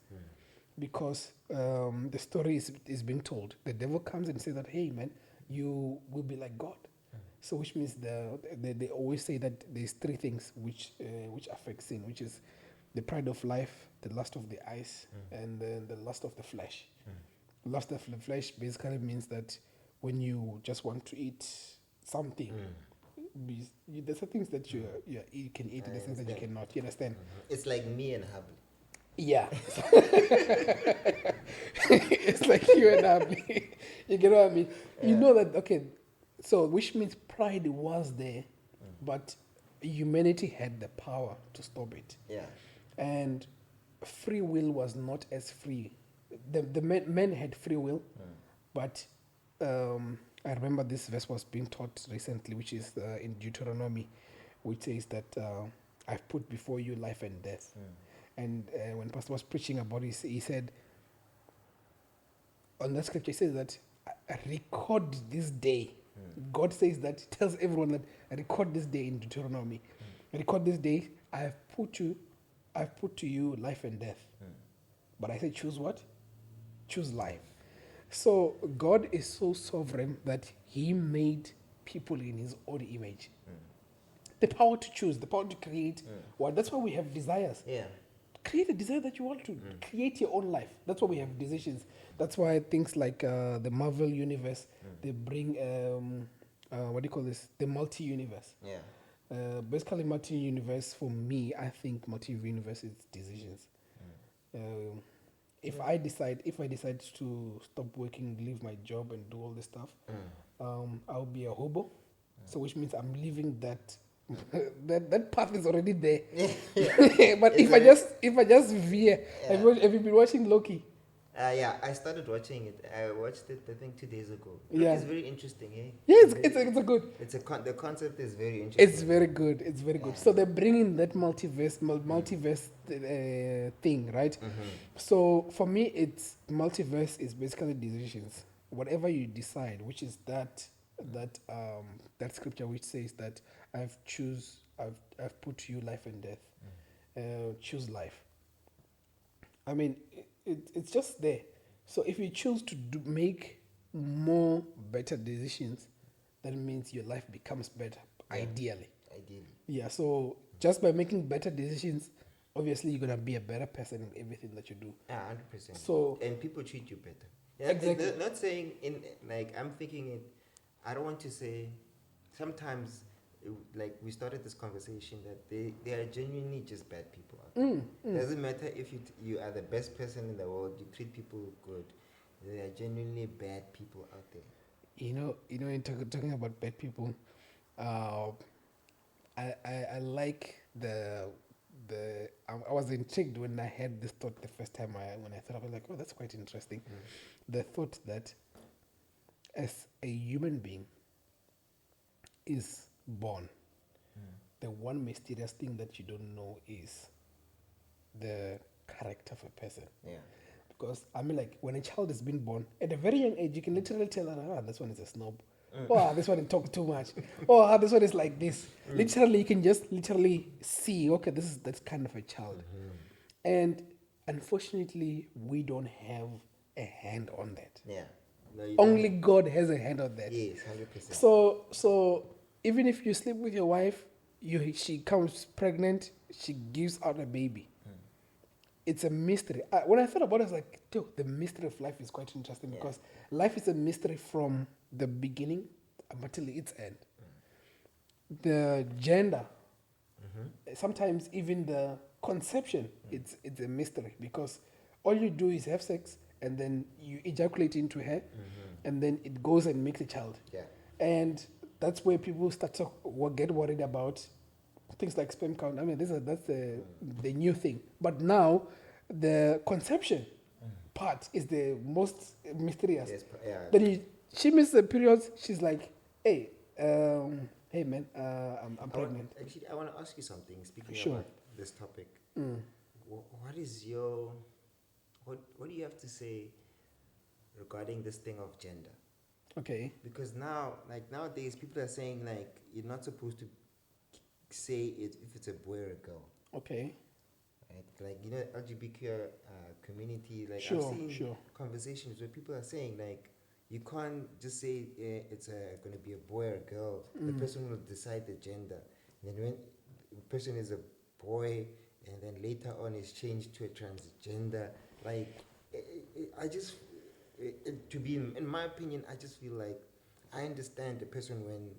because the story is being told. The devil comes and says that, hey man, you will be like God. So which means they always say that there's three things which affect sin, which is the pride of life, the lust of the eyes, and then the lust of the flesh. Lust of the flesh basically means that when you just want to eat something, there's some things that you can eat, and there's things that you cannot. You understand? It's like me and Habli. Yeah. It's like you and I. You get what I mean? Yeah. You know that, okay, so which means pride was there, but humanity had the power to stop it. Yeah. And free will was not as free. The men had free will, but I remember this verse was being taught recently, which is in Deuteronomy, which says that I've put before you life and death. And when Pastor was preaching about it, he said, on that scripture, he says that I record this day. God says that, tells everyone that I record this day in Deuteronomy. I record this day, I've put to you life and death. But I say choose what? Choose life. So God is so sovereign that he made people in his own image. The power to choose, the power to create. Well, that's why we have desires. Yeah. Create a desire that you want to. Create your own life. That's why we have decisions. That's why things like the Marvel universe, they bring, what do you call this? The multi-universe. Yeah. Basically, multi-universe, for me, I think multi-universe is decisions. If I decide to stop working, leave my job and do all this stuff, I'll be a hobo. So which means I'm leaving that that path is already there. But if I just veer, have you been watching Loki? Yeah, I started watching it. I watched it, I think, 2 days ago. Yeah, it's very interesting, eh? Yeah, it's a good. The concept is very interesting. It's very good. It's very good. So they're bringing that multiverse thing, right? So for me, it's multiverse is basically decisions. Whatever you decide, which is that scripture which says that I've put to you life and death. Choose life. I mean, it's just there. So if you choose to make more better decisions, that means your life becomes better, ideally. Yeah, so just by making better decisions, obviously you're going to be a better person in everything that you do. 100%. So, and people treat you better. Yeah, exactly. Not saying, I'm thinking it, I don't want to say, sometimes, like we started this conversation, that they are genuinely just bad people out there. Doesn't matter if you are the best person in the world, you treat people good. There are genuinely bad people out there. You know, in talking about bad people, I like I was intrigued when I had this thought the first time when I thought, I was like, oh, that's quite interesting. The thought that as a human being is born, the one mysterious thing that you don't know is the character of a person. Yeah. Because I mean, like when a child has been born at a very young age, you can literally tell that this one is a snob. Oh, this one talks too much. Oh, this one is like this. Literally, you can just literally see. Okay, that's kind of a child, and unfortunately, we don't have a hand on that. Yeah. No, you Only don't. God has a hand on that. Yes, 100%. So even if you sleep with your wife, she comes pregnant, she gives out a baby. It's a mystery. When I thought about it, I was like, dude, the mystery of life is quite interesting because life is a mystery from the beginning until its end. The gender, sometimes even the conception, it's a mystery because all you do is have sex and then you ejaculate into her and then it goes and makes a child. Yeah. And that's where people start to get worried about things like sperm count. I mean, that's the new thing. But now, the conception part is the most mysterious. Yes, yeah. Then she misses the periods. She's like, "Hey, hey man, I'm pregnant." Actually, I want to ask you something. Speaking Sure. about this topic, what is your, what do you have to say regarding this thing of gender? Okay. Because now, like nowadays, people are saying like you're not supposed to say it if it's a boy or a girl. Okay. Right? Like LGBTQ community. Like Sure, I've seen sure. conversations where people are saying like you can't just say it's going to be a boy or a girl. The person will decide the gender. And then when the person is a boy, and then later on is changed to a transgender. Like I just to be in my opinion, I just feel like I understand the person when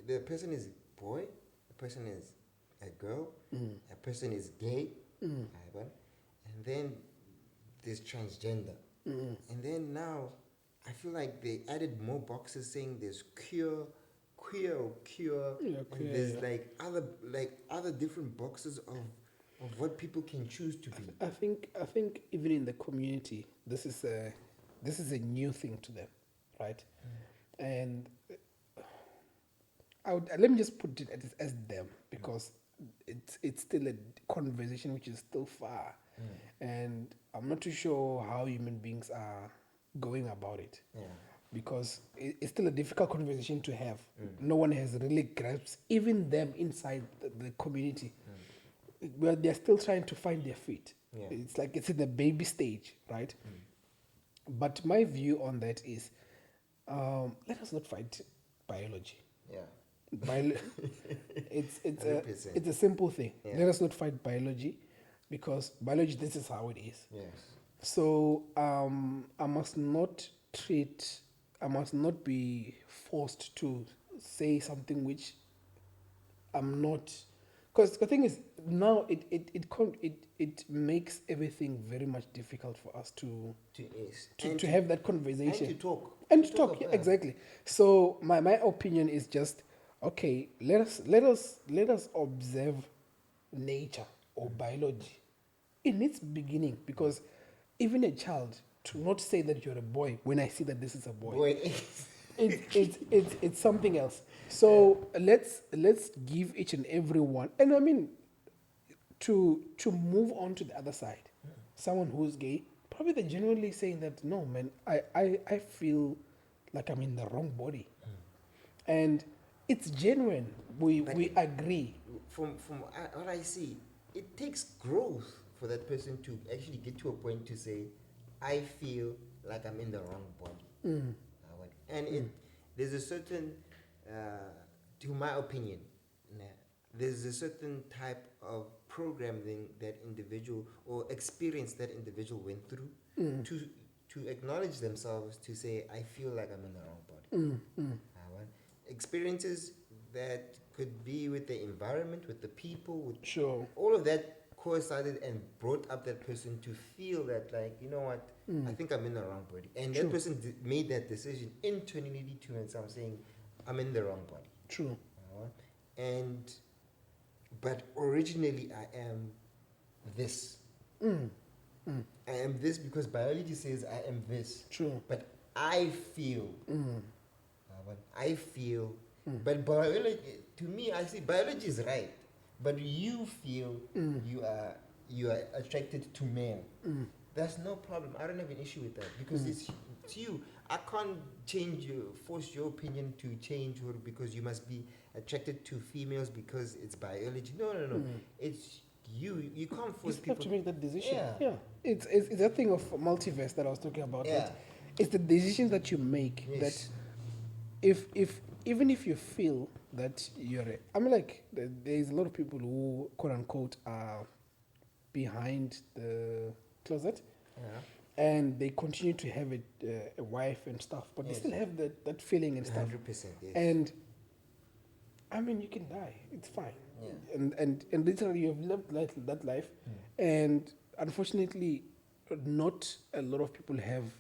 the person is boy, the person is a girl, a person is gay, right? And then there's transgender, and then now I feel like they added more boxes saying there's queer, Yeah, and queer, there's yeah. other different boxes of what people can choose to be. I think even in the community, this is a new thing to them, right? And let me just put it as them because it's still a conversation which is still far, and I'm not too sure how human beings are going about it. Yeah. Because it's still a difficult conversation to have. No one has really grasped, even them inside the community. Well, they're still trying to find their feet. Yeah. It's like it's in the baby stage, right? But my view on that is, let us not fight biology. Yeah. It's 100%. it's a simple thing. Yeah. Let us not fight biology, because biology, this is how it is. Yes. So I must not be forced to say something which I'm not, because the thing is now it makes everything very much difficult for us to have that conversation and to talk yeah, exactly. So my opinion is just, okay, let us observe nature or biology in its beginning, because even a child, to not say that you're a boy when I see that this is a boy, it's something else. So let's give each and every one, and I mean, to move on to the other side, someone who's gay, probably they're genuinely saying that, no man, I feel like I'm in the wrong body, and it's genuine. We agree. From what I see, it takes growth for that person to actually get to a point to say, I feel like I'm in the wrong body. And there's a certain, to my opinion, there's a certain type of programming that individual or experience that individual went through to acknowledge themselves, to say, I feel like I'm in the wrong body. Experiences that could be with the environment, with the people, with Sure. all of that coincided and brought up that person to feel that, like, you know what, I think I'm in the wrong body. And True. that person made that decision internally to himself, saying, I'm in the wrong body. True. But originally I am this. I am this because biology says I am this. True. But I feel. But biology, to me, I see biology is right, but you feel you are you are attracted to men. That's no problem. I don't have an issue with that because it's you. I can't force your opinion to change or because you must be attracted to females because it's biology. No. It's you. You can't force You people have to make that decision. Yeah. It's that thing of multiverse that I was talking about. Yeah. That it's the decisions that you make that if even if you feel that I mean, like there's a lot of people who quote unquote are behind the closet, and they continue to have a wife and stuff, but they still have that feeling and stuff. 100%. Yes. And I mean, you can die. It's fine. Yeah. And literally, you've lived that life, and unfortunately, not a lot of people have.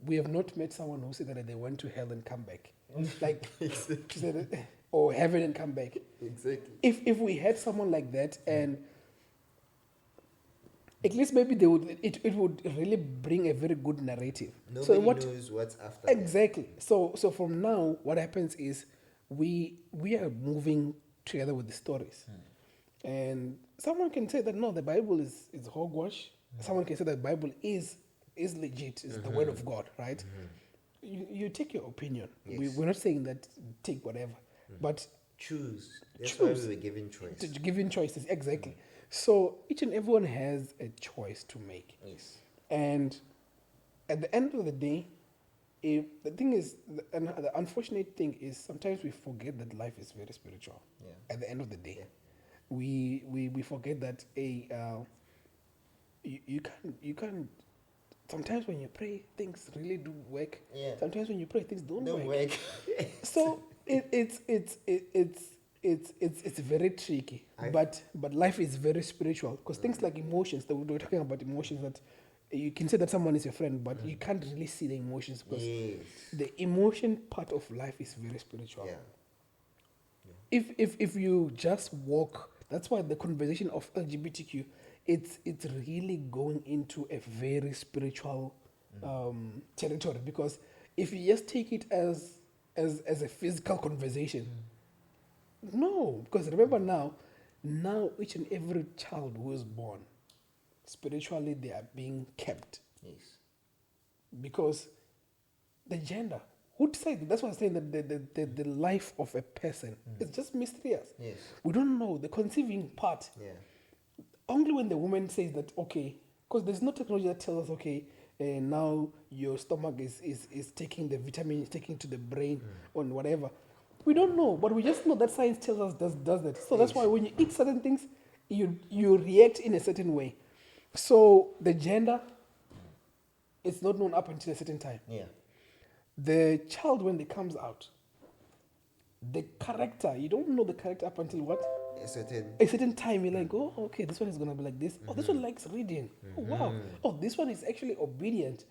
We have not met someone who said that they went to hell and come back, like or heaven and come back. Exactly. If we had someone like that, and at least maybe they would, it would really bring a very good narrative. Nobody knows what's after. Exactly. So from now, what happens is we are moving together with the stories, and someone can say that no, the Bible is hogwash. Someone can say that the Bible is legit, is the word of God, right? You take your opinion. Yes. We're not saying that take whatever, but choose. That's why we were given choice. Given choices, exactly. So each and everyone has a choice to make. Yes. And at the end of the day, the thing is, the unfortunate thing is sometimes we forget that life is very spiritual. Yeah. At the end of the day, we forget that you can't. Sometimes when you pray, things really do work. Yeah. Sometimes when you pray, things don't work. work. So it's very tricky. But life is very spiritual because things like emotions, that we were talking about emotions, that you can say that someone is your friend, but you can't really see the emotions because the emotion part of life is very spiritual. Yeah. If you just walk, that's why the conversation of LGBTQ, it's really going into a very spiritual territory, because if you just take it as a physical conversation, no, because remember now each and every child who is born, spiritually they are being kept. Yes. Because the gender, who decided? That's why I'm saying that the life of a person is just mysterious. Yes. We don't know the conceiving part. Yeah. Only when the woman says that, okay, because there's no technology that tells us, okay, now your stomach is taking the vitamin, taking to the brain or whatever. We don't know, but we just know that science tells us does that. So that's why when you eat certain things, you react in a certain way. So the gender, it's not known up until a certain time. Yeah. The child, when they comes out, the character, you don't know the character up until what? A certain time. You're like, oh, okay, this one is going to be like this. Oh, this one likes reading. Oh, wow. Oh, this one is actually obedient.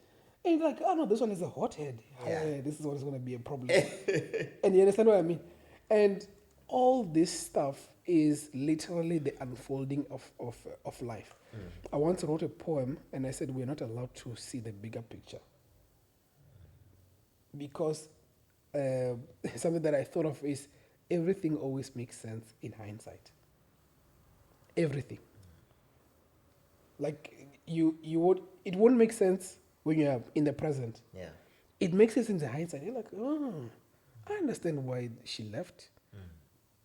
And you're like, oh, no, this one is a hothead. Yeah. This is what is going to be a problem. And you understand what I mean? And all this stuff is literally the unfolding of life. I once wrote a poem, and I said we're not allowed to see the bigger picture. Because something that I thought of is everything always makes sense in hindsight. Everything. Like it won't make sense when you're in the present. Yeah. It makes sense in the hindsight. You're like, oh, I understand why she left.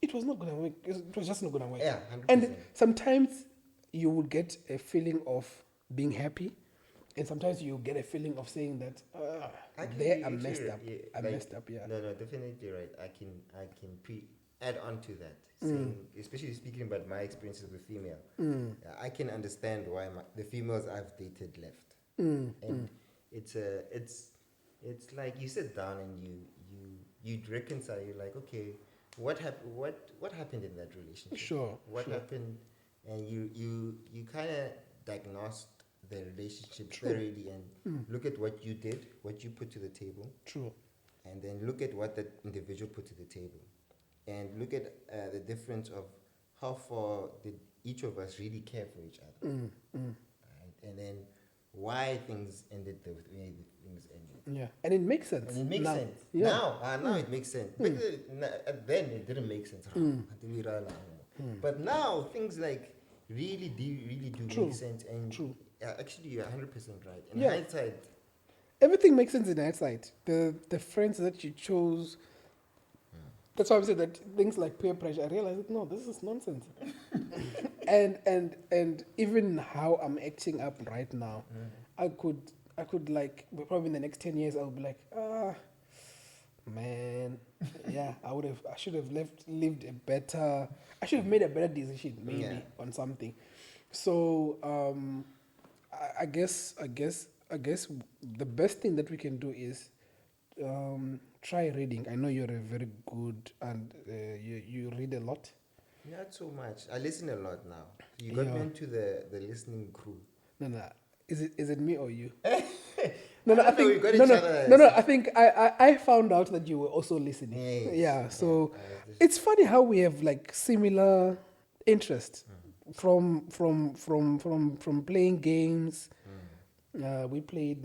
It was not gonna work. It was just not gonna work. Yeah, 100%. And sometimes you will get a feeling of being happy, and sometimes you get a feeling of saying that I messed up. Yeah, I messed up. Yeah. No, definitely right. I can add on to that, saying, especially speaking about my experiences with female. I can understand why the females I've dated left, and it's like you sit down and you reconcile. You're like, okay, what happened in that relationship? Sure. What happened, and you kind of diagnosed the relationship thoroughly and look at what you did, what you put to the table. True. And then look at what that individual put to the table. And look at the difference of how far did each of us really care for each other. Right? And then why things ended the way things ended. Yeah, and it makes sense. And it makes now. sense. Yeah. Now it makes sense. But then it didn't make sense. But now things like really do True. make sense. And True. actually, you're 100% right. In Yeah. hindsight, Everything makes sense in hindsight. The friends that you chose. That's why I said that things like peer pressure. I realized no, this is nonsense. and even how I'm acting up right now, I could like probably in the next 10 years I'll be like, man, yeah, I should have lived a better. I should have made a better decision maybe on something. So I guess the best thing that we can do is try reading. I know you're a very good and you read a lot. not so much. I listen a lot now. You got me into the listening crew. No. Is it me or you? No, I think we got each other. no. I think I found out that you were also listening. Yes. Yeah. So it's funny how we have like similar interests from playing games. We played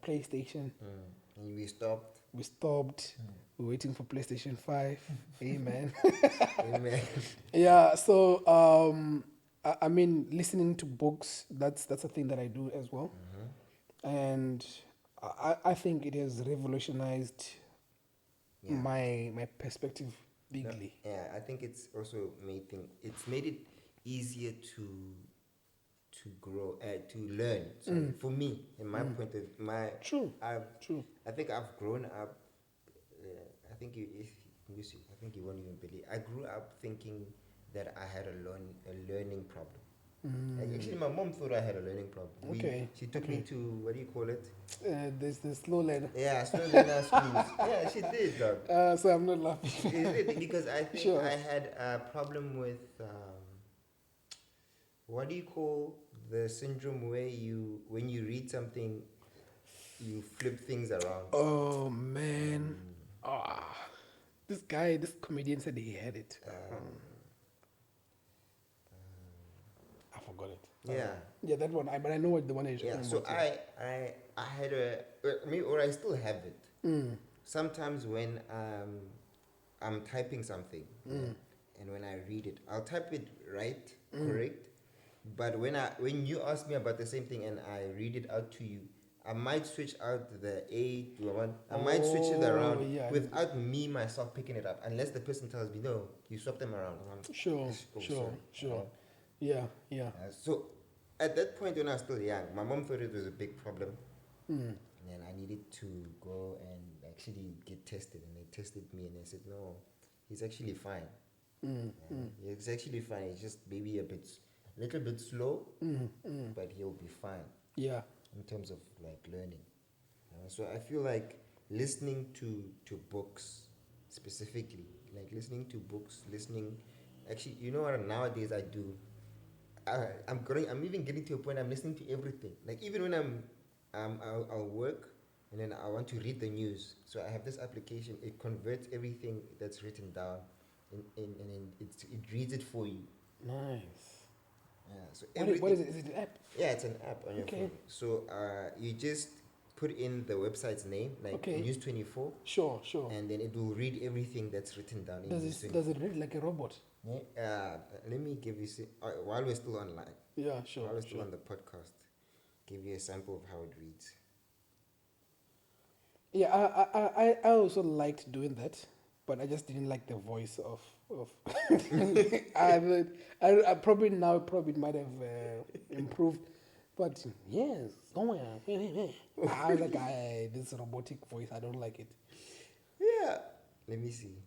PlayStation. And we stopped. We stopped. We're waiting for PlayStation 5. Amen. Amen. Yeah. So I mean, listening to books. That's a thing that I do as well. And I think it has revolutionized my perspective bigly. Yeah, I think it's also made it easier to grow, to learn. So for me, in my point of True. I think I've grown up. I think I think you won't even believe. I grew up thinking that I had a learning problem. Like, actually, my mom thought I had a learning problem. She took me to, what do you call it? There's the slow learner. Yeah, slow learner schools. Yeah, she did, dog. So I'm not laughing. She did, because I think I had a problem with, what do you call the syndrome where when you read something, you flip things around? Oh, man. This comedian said he had it. I forgot it. Yeah, that one. But I know what the one is. Yeah, so I had I still have it. Sometimes when I'm typing something, and when I read it, I'll type it right, correct. But when you ask me about the same thing and I read it out to you, I might switch out the A to a 1. I might switch it around without me myself picking it up, unless the person tells me, no, you swap them around. Sure. Yeah. So at that point when I was still young, my mom thought it was a big problem. And then I needed to go and actually get tested. And they tested me and they said, no, he's actually fine. He's actually fine. He's just maybe a little bit slow, but he'll be fine. Yeah. In terms of like learning. So I feel like listening to books specifically, actually, you know what nowadays I do? I'm even getting to a point I'm listening to everything. Like, even when I'll work and then I want to read the news. So I have this application, it converts everything that's written down and it reads it for you. Nice. Yeah, so what is it? Is it an app? Yeah, it's an app on your phone. So you just put in the website's name, like News 24. Sure. And then it will read everything that's written down in News 24. Does it read like a robot? Yeah. Let me give you, while we're still online. Yeah, sure. While we're still on the podcast, give you a sample of how it reads. Yeah, I also liked doing that, but I just didn't like the voice of. I probably might have improved, but yes, somewhere. I was like, this robotic voice, I don't like it. Yeah, let me see.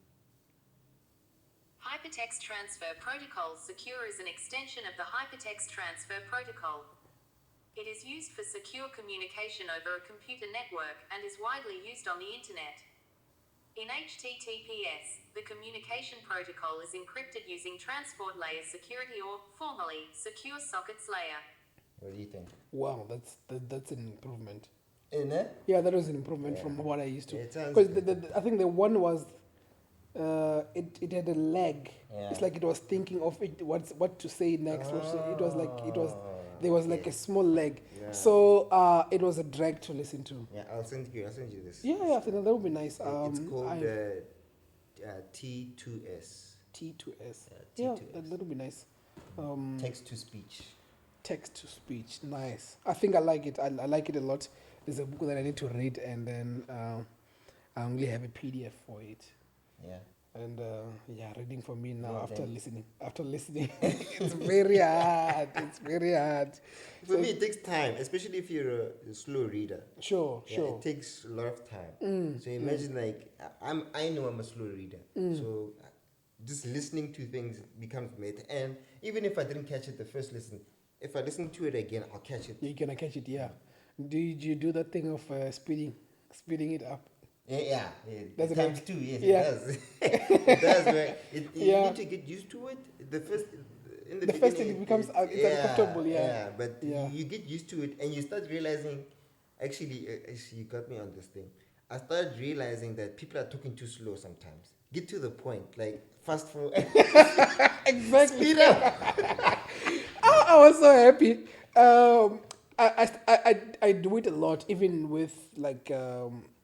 Hypertext Transfer Protocol Secure is an extension of the Hypertext Transfer Protocol. It is used for secure communication over a computer network and is widely used on the internet. In HTTPS, the communication protocol is encrypted using transport layer security, or, formally, secure sockets layer. What do you think? Wow, that's an improvement. Isn't it? Yeah, that was an improvement from what I used to. Yeah, because I think the one was, it had a lag. Yeah. It's like it was thinking of it, what to say next. It was There was like okay. a small leg. Yeah. So it was a drag to listen to. Yeah, I'll send you this. Yeah, I think that would be nice. It's called I've- T2S. T2S. Yeah, Yeah, T2S. that would be nice. Text to speech. Text to speech, nice. I think I like it. I like it a lot. There's a book that I need to read, and then I only have a PDF for it. Yeah. And yeah, reading for me now Well after done. listening, it's very hard. It's very hard. For me, it takes time, especially if you're a slow reader. Sure, Yeah, sure. it takes a lot of time. So imagine like I know I'm a slow reader, so just listening to things becomes meta. And even if I didn't catch it the first listen, if I listen to it again, I'll catch it. You're gonna catch it, yeah. Did you do that thing of speeding it up? Yeah. Does it Times make- two, yes, yeah. it does. It does. Right? You Yeah. need to get used to it. The first First thing it becomes it's uncomfortable, yeah. But Yeah. you get used to it, and you start realizing. Actually, you got me on this thing. I started realizing that people are talking too slow sometimes. Get to the point, like fast forward. Exactly. Speed up. I was so happy. I do it a lot, even with like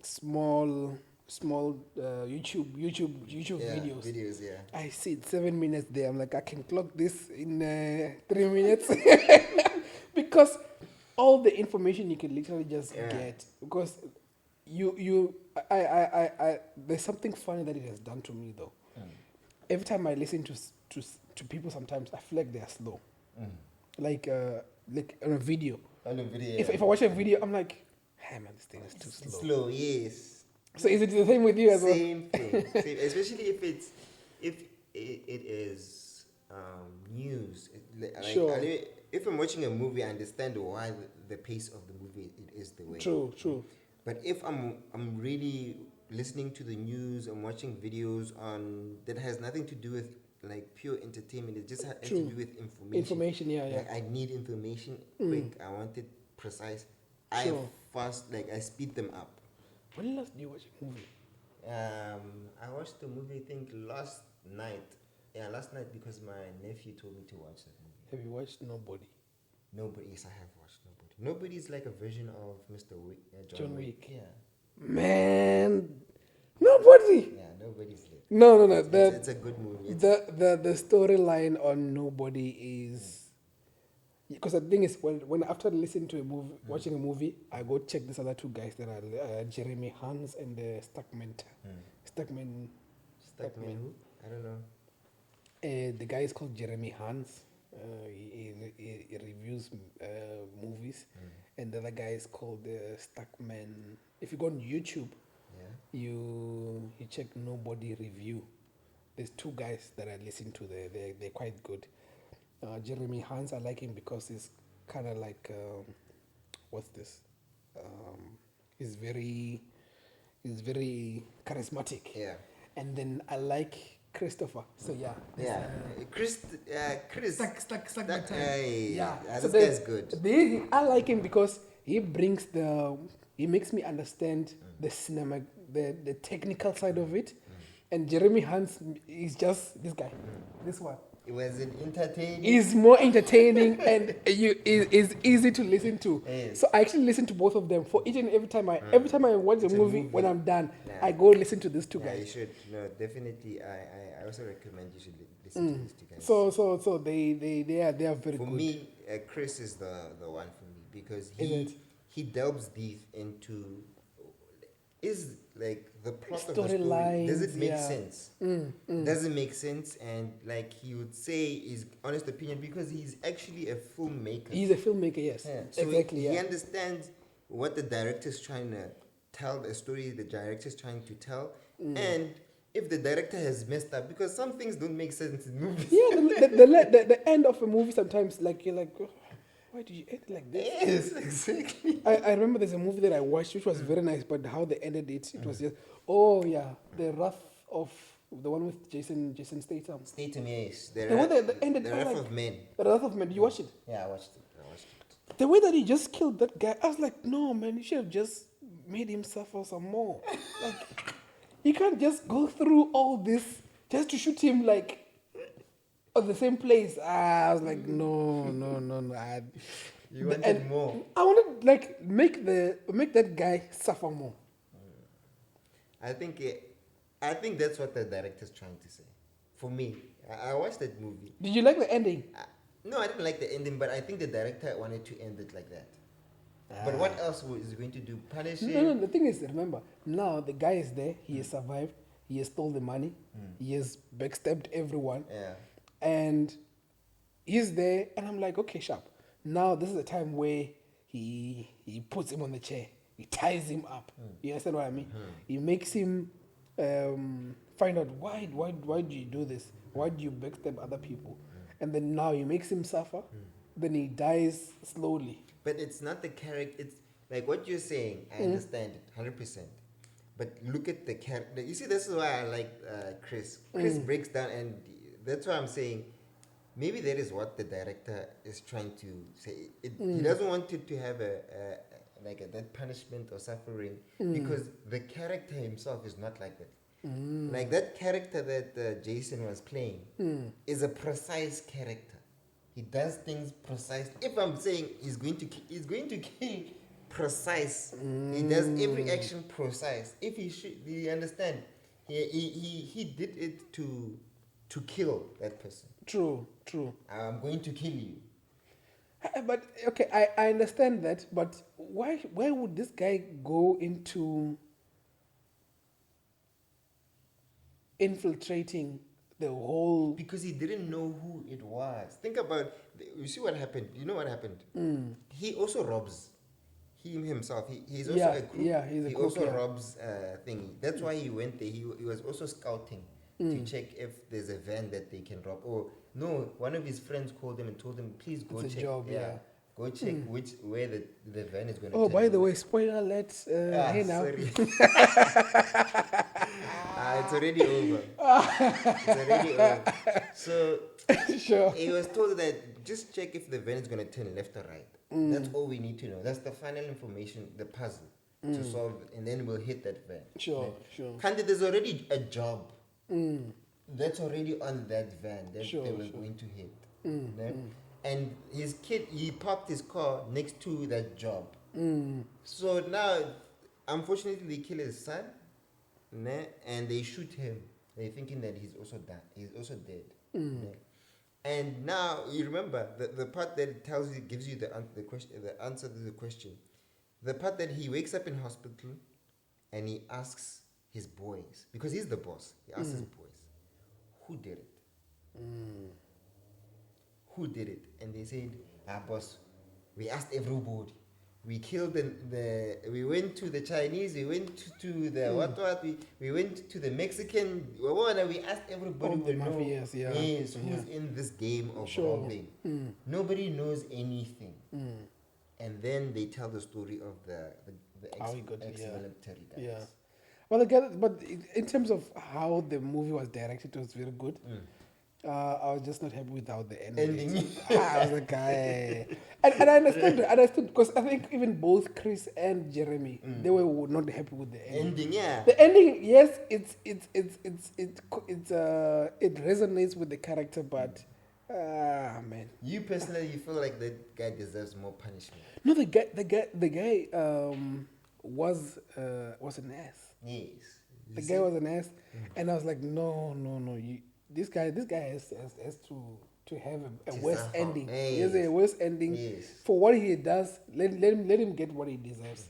small YouTube Yeah, videos. yeah. I see it 7 minutes there. I'm like, I can clock this in 3 minutes because all the information you can literally just Yeah. get. Because I there's something funny that it has done to me though. Every time I listen to people, sometimes I feel like they are slow. Like on a video. On the video. If I watch a video, I'm like, hey man, this thing is too slow. Slow, yes. So is it the same with you as well? Same thing. Especially if it is news. Like, Sure. if I'm watching a movie, I understand why the pace of the movie it is the way. True. But if I'm really listening to the news, I'm watching videos on that has nothing to do with like pure entertainment. It just has to True. do with information. Information, yeah. Like, I need information quick. I want it precise. I Sure. I speed them up. When last did you watch a movie? I watched the movie, I think, last night. Yeah, last night because my nephew told me to watch that movie. Have you watched Nobody? Nobody, yes, I have watched Nobody. Nobody is like a version of Mr. Wick, John Wick. Yeah. Man, Nobody. Yeah, Nobody's lit. No. It's a good movie. The storyline on Nobody is because the thing is when after listening to a movie, watching a movie, I go check these other two guys that are Jeremy Hans and Stuckman. Stuckman who? I don't know. The guy is called Jeremy Hans. He reviews movies, and the other guy is called Stuckman. If you go on YouTube, Yeah. you check Nobody review. There's two guys that I listen to. They're quite good. Jeremy Hans, I like him because he's kind of like what's this? He's very charismatic. Yeah. And then I like Christopher. So yeah. Yeah. Chris. Stuck That my time. guy. Yeah. This guy's good. I like him because he makes me understand the cinema, the technical side of it. And Jeremy Hans is just this guy. This one. It was an entertaining. Is more entertaining and is easy to listen to. Yes. So I actually listen to both of them for each and every time I watch a movie. When I'm done, Yeah. I go listen to these two Yeah, you guys. should. No, definitely. I also recommend you should listen to these two guys. So they are very For good. me, Chris is the one for me because Is it? he delves deep into is like the plot of the story. Storylines, Does it make yeah. sense? Does it make sense? And like he would say his honest opinion because he's actually a filmmaker. He's a filmmaker, yes. Yeah. So Exactly, he yeah. understands what the director's trying to tell, the story the director's trying to tell, and if the director has messed up, because some things don't make sense in movies. Yeah, the end of a movie sometimes, like you're like, "Oh, why did you end like this?" Yes, exactly. I remember there's a movie that I watched which was very nice, but how they ended it, it was just, oh yeah, the Wrath of the one with Jason Statham. Statham, yes. The way they ended, the I Wrath like- of Men. The Wrath of Man. Did you watch it? Yeah, I watched it. The way that he just killed that guy, I was like, no man, you should have just made him suffer some more. Like, you can't just go through all this just to shoot him like. the same place. I was like, no. You wanted more. I wanted like make that guy suffer more. I think that's what the director's trying to say. For me, I watched that movie. Did you like the ending? No, I didn't like the ending, but I think the director wanted to end it like that. But what else is he going to do? Punish him? No. The thing is, remember, now the guy is there. He has survived. He has stole the money. He has backstabbed everyone. Yeah. And he's there, and I'm like, okay, sharp. Now this is the time where he puts him on the chair. He ties him up. You understand what I mean? He makes him find out why do you do this? Why do you backstab other people? And then now he makes him suffer. Then he dies slowly. But it's not the character. It's like what you're saying. I understand it 100%. But look at the character. You see, this is why I like Chris. Chris breaks down, and that's why I'm saying maybe that is what the director is trying to say. He doesn't want it to have that punishment or suffering because the character himself is not like that. Like that character that Jason was playing is a precise character. He does things precise. If I'm saying he's going to kill precise. He does every action precise. If he should, you understand? He did it to kill that person. True. I'm going to kill you. But okay, I understand that. But why would this guy go into infiltrating the whole? Because he didn't know who it was. Think about, you see what happened. You know what happened? He also robs. He himself. He's also a crook. Yeah, he's a he crook. also Yeah. robs thingy. That's why he went there. He was also scouting to check if there's a van that they can rob. Or no, one of his friends called him and told him, please go It's a check. job, yeah. Go check where the van is going to. Oh, by the way, spoiler alert! Hey now. Sorry. It's already over. It's already over. So Sure. he was told that just check if the van is going to turn left or right. That's all we need to know. That's the final information, the puzzle to solve, and then we'll hit that van. Sure. Kandi, there's already a job that's already on that van that Sure, they were going to hit. No? And his kid, he parked his car next to that job. So now, unfortunately, they kill his son, ne? And they shoot him. They're thinking that he's also dead. Ne? And now you remember the part that tells you, gives you the answer to the question. The part that he wakes up in hospital, and he asks his boys, because he's the boss. He asks his boys, who did it? Who did it? And they said, boss, we asked everybody. We killed we went to the Chinese, we went to the we went to the Mexican, we asked everybody All the who know mafias, yeah. who's in this game of robbing. Nobody knows anything. And then they tell the story of the ex-military guys. Yeah. Well, but in terms of how the movie was directed, it was very good. I was just not happy without the ending. I was like, and I understood because I think even both Chris and Jeremy they were not happy with the ending. The ending, yes, it resonates with the character, but man. You personally, you feel like that guy deserves more punishment. No, the guy was an ass. Yes. The guy was an ass, and I was like, no. This guy has to have a worse ending. He has a worse ending for what he does. Let him get what he deserves.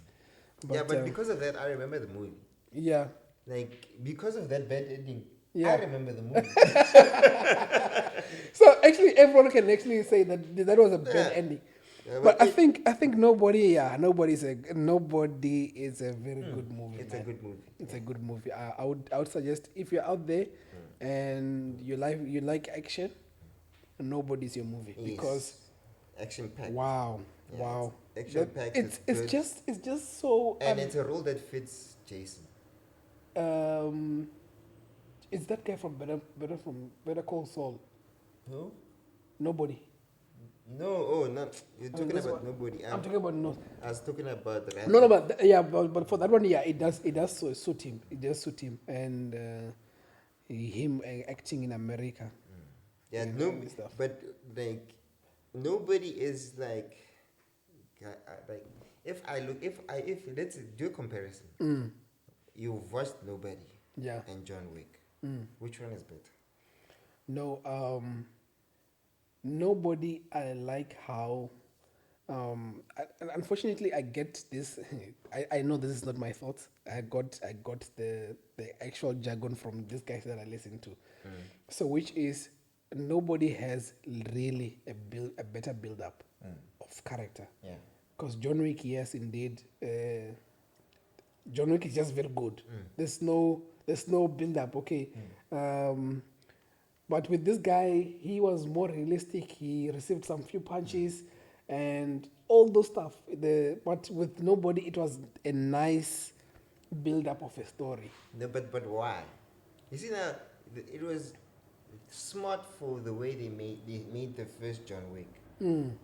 But because of that, I remember the movie. Yeah. Like because of that bad ending, Yeah. I remember the movie. So actually, everyone can actually say that was a bad ending. Yeah, but I think nobody is a very good movie. It's man. a good movie. It's a good movie. I would suggest if you're out there and you like action, Nobody's your movie because action packed. Wow. Action packed. It's just so. And it's a role that fits Jason. It's that guy from Better Call Saul. Who? Nobody. No, no. You're talking about Nobody. I'm talking about no. I was talking about Randy. No, but for that one, it does suit him. It does suit him, and him acting in America. Yeah, and no, all this stuff. but like nobody is like like if let's do a comparison. You've watched Nobody Yeah. and John Wick. Which one is better? No, nobody. I like how. Unfortunately, I get this. I know this is not my thoughts. I got the actual jargon from these guys that I listen to. So, which is nobody has really a better build up of character. Yeah. Because John Wick, yes, indeed. John Wick is just very good. There's no build up. Okay. But with this guy, he was more realistic. He received some few punches and all those stuff. But with Nobody, it was a nice build up of a story. No, but why? You see now, it was smart for the way they made the first John Wick.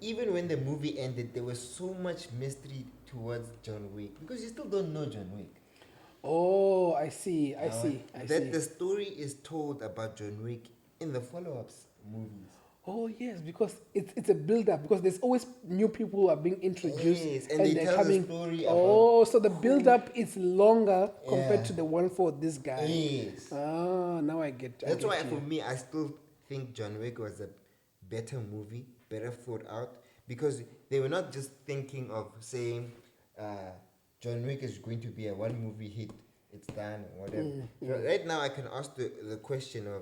Even when the movie ended, there was so much mystery towards John Wick because you still don't know John Wick. Oh, I see. I see. The story is told about John Wick in the follow-ups movies. Oh yes, because it's a build up because there's always new people who are being introduced Yes, and they they're tell coming. the story Oh, so the build up is longer compared to the one for this guy. Yes. Ah, now I get. That's why you. for me, I still think John Wick was a better movie, better thought out, because they were not just thinking of saying John Wick is going to be a one movie hit, it's done, whatever. So right now, I can ask the question of,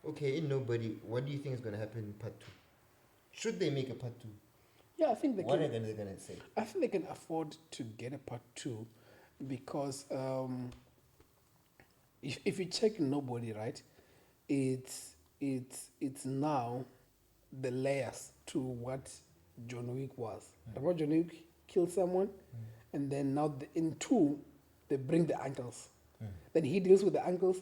okay, in Nobody, what do you think is going to happen in part 2? Should they make a part 2? Yeah, I think they What can. are they going to say? I think they can afford to get a part 2 because if you check Nobody, right, it's now the layers to what John Wick was. Remember John Wick killed someone, and then now in 2 they bring the uncles. Then he deals with the uncles,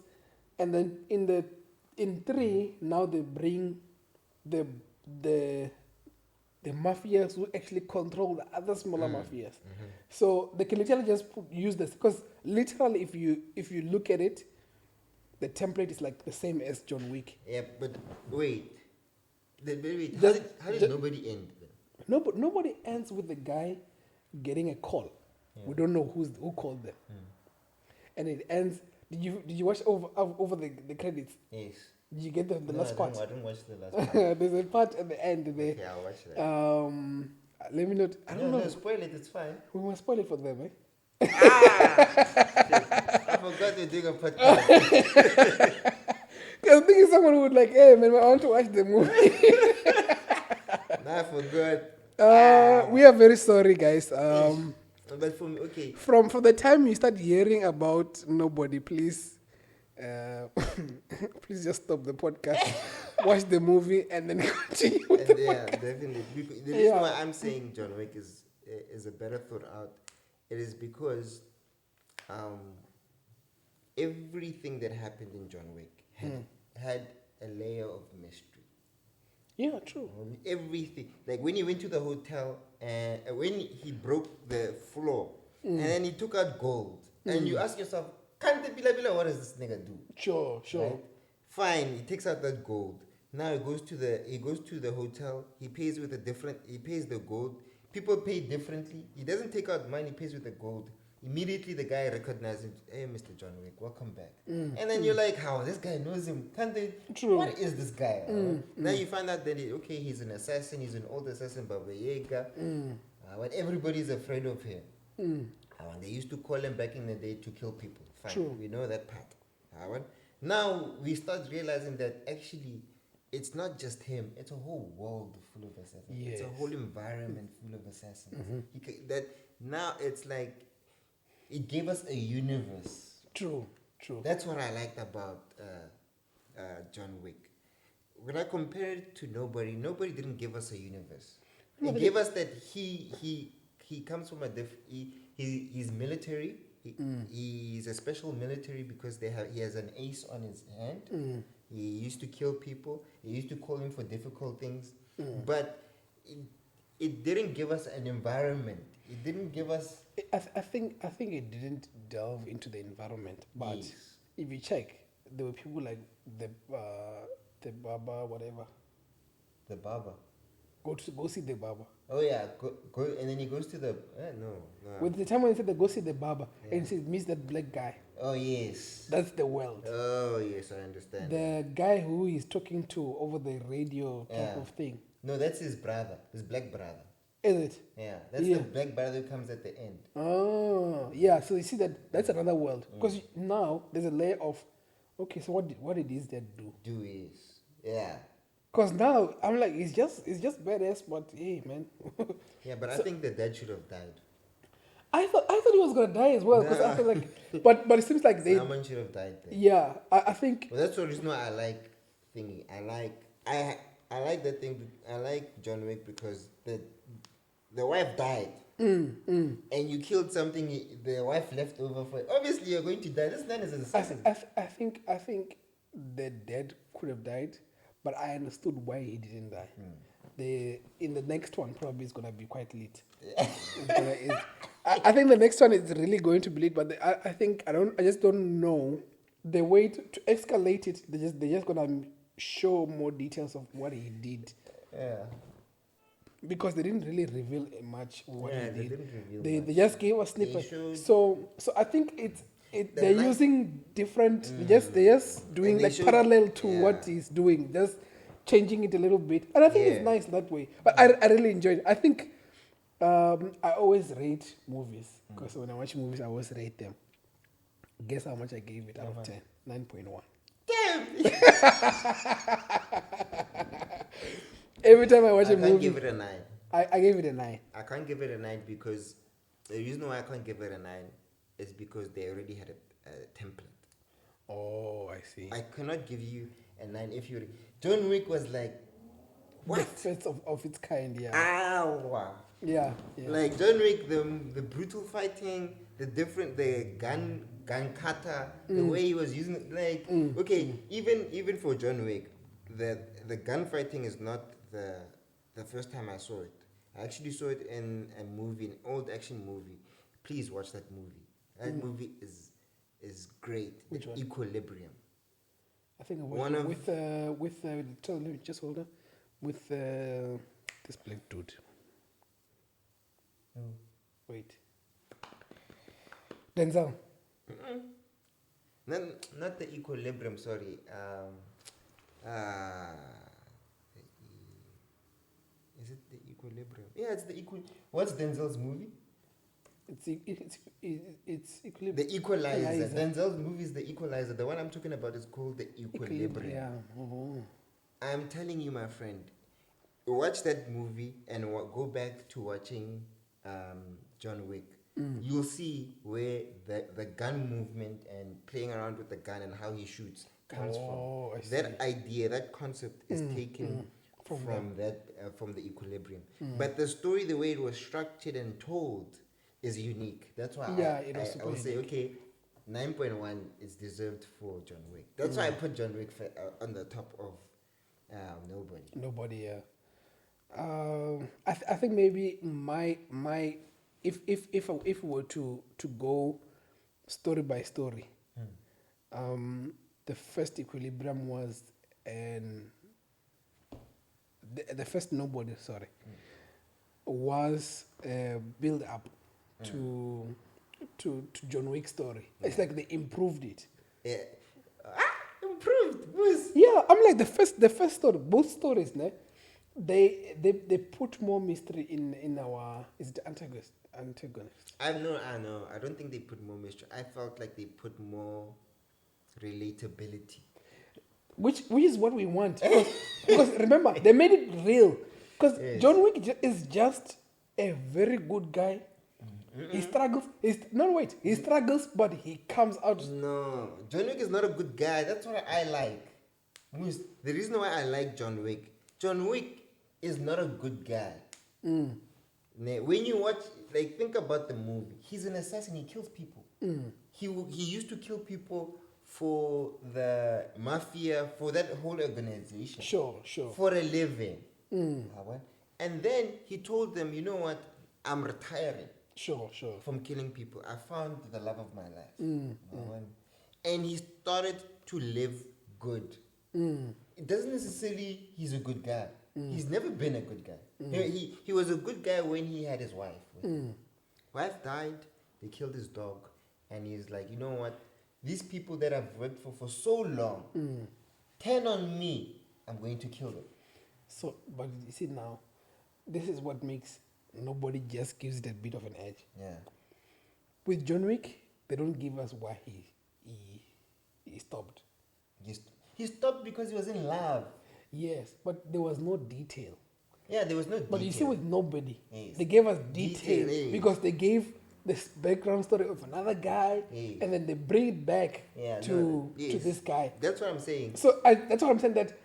and then in 3 now they bring the mafias who actually control the other smaller mafias. So they can literally just use this because literally if you look at it, the template is like the same as John Wick. Yeah, but wait. Wait. How did Nobody end then? Nobody ends with the guy getting a call. We don't know who called them, and it ends. Did you watch over the credits? Yes. Did you get the last part? I didn't watch the last part. There's a part at the end. Okay, I'll watch that. Let me not. I don't know. No, spoil it. It's fine. We must spoil it for them, eh? I forgot you're doing a podcast. Because I think someone would like, hey man, I want to watch the movie. I forgot. We are very sorry, guys. But for me, okay. From the time you start hearing about Nobody, please, please just stop the podcast, watch the movie, and then continue. With the podcast. Definitely. The reason why I'm saying John Wick is a better thought out, it is because everything that happened in John Wick had a layer of mystery. Yeah, true. Everything, like when he went to the hotel and when he broke the floor and then he took out gold, and you ask yourself, can't the bila what does this nigga do? Sure. Right? Fine, he takes out that gold. Now he goes to the hotel. He pays the gold. People pay differently. He doesn't take out money. He pays with the gold. Immediately the guy recognizes, hey, Mr. John Wick, welcome back. And then you're like, how? This guy knows him. Can't they? True. What is this guy? Now you find out that, he's an assassin. He's an old assassin, Baba Yaga. But everybody's afraid of him. They used to call him back in the day to kill people. Fine, True. we know that part. Now we start realizing that actually it's not just him. It's a whole world full of assassins. Yes. It's a whole environment full of assassins. That now it's like it gave us a universe. True. That's what I liked about John Wick. When I compare it to Nobody didn't give us a universe. It gave us that he comes from he's military. He's a special military because he has an ace on his hand. He used to kill people. He used to call him for difficult things. But it didn't give us an environment. It didn't give us... I think it didn't delve into the environment. But Yes. if you check, there were people like the Baba, whatever. The barber. Go see the barber. Oh yeah, go, and then he goes to the. No. With the time when he said they go see the barber, Yeah. and he says, meets that black guy. Oh yes. That's the world. Oh yes, I understand. The guy who he's talking to over the radio type Yeah. of thing. No, that's his brother, his black brother. Is it? Yeah, that's Yeah. the black brother who comes at the end. Oh, yeah. So you see that's another world. Because now there's a layer of, okay, so what did his dad do? Do is yeah. Because now I'm like, it's just badass, but hey, man. Yeah, but I So- think the dad should have died. I thought he was gonna die as well. Because I feel like, but it seems like they, Someone should have died there. yeah. I think, Well, that's the reason why I like thingy. I like that thing. I like John Wick because the wife died, and you killed something the wife left over for. Obviously, you're going to die. This man is an assassin. I think the dad could have died, but I understood why he didn't die. In the next one probably is gonna be quite lit. I think the next one is really going to be lit, but I just don't know the way to escalate it. They're just gonna show more details of what he did Yeah. because they didn't really reveal much what Yeah, he they did. didn't reveal They much. just gave us snippets. showed- So I think they're nice- using different. They're just doing And they like showed- parallel to what yeah. he's doing, just changing it a little bit, and I think Yeah. it's nice that way. But I really enjoyed it. I think I always rate movies because when I watch movies, I always rate them. Guess how much I gave it out of 10? 9.1. Damn. Every time I watch I a can't movie, give it a 9. I gave it a 9. I can't give it a 9 because the reason why I can't give it a 9 is because they already had a template. Oh, I see. I cannot give you a 9 if you. John Wick was like, The what? first of its kind, yeah. Ow. Yeah. Like John Wick, the brutal fighting, the gun kata, the way he was using it, like okay, even for John Wick, the gun fighting is not the first time I saw it. I actually saw it in a movie, an old action movie. Please watch that movie. That movie is great. Which one? Equilibrium. I think I One watched of- with let me just hold on, with this black dude. Wait. Denzel. Not the equilibrium. Sorry. Is it the equilibrium? Yeah, it's the equal. What's Denzel's movie? It's equilibrium. The Equalizer. Equalizer. Denzel's movie is The Equalizer. The one I'm talking about is called The Equilibrium. Yeah. Oh. I'm telling you, my friend, watch that movie and go back to watching John Wick. You'll see where the gun movement and playing around with the gun and how he shoots comes Oh, I from. That idea, that concept is taken From from the Equilibrium. But the story, the way it was structured and told, is unique. That's why It was I super will say, unique. okay, 9.1 is deserved for John Wick. That's why I put John Wick on the top of Nobody. Nobody. Yeah. I think maybe my if we were to go story by story, the first Equilibrium was the first Nobody. Sorry, was build up to John Wick's story. It's like they improved it. Yeah. Improved. Boys. Yeah, I'm like the first story, both stories, ne? They put more mystery in our is it antagonist. I know. I don't think they put more mystery. I felt like they put more relatability. Which is what we want. Because remember, they made it real. Because Yes. John Wick is just a very good guy. He struggles. He struggles, but he comes out. No, John Wick is not a good guy. That's what I like. Moose, the reason why I like John Wick is not a good guy. When you watch, like, think about the movie. He's an assassin. He kills people. He used to kill people for the mafia, for that whole organization. Sure. For a living. And then he told them, you know what? I'm retiring Sure. from killing people. I found the love of my life. And he started to live good. It doesn't necessarily he's a good guy. He's never been a good guy. He was a good guy when he had his wife. Wife died, they killed his dog, and he's like, you know what? These people that I've worked for so long, turn on me, I'm going to kill them. So, but you see now, this is what makes nobody just gives it a bit of an edge. Yeah. With John Wick, they don't give us why he stopped. He stopped because he was in love. Yes, but there was no detail. Yeah, there was no detail. But you see, with nobody, Yes. they gave us detail, Detail, because they gave this background story of another guy, Yes. and then they bring it back to yes. this guy. That's what I'm saying. So that's what I'm saying. That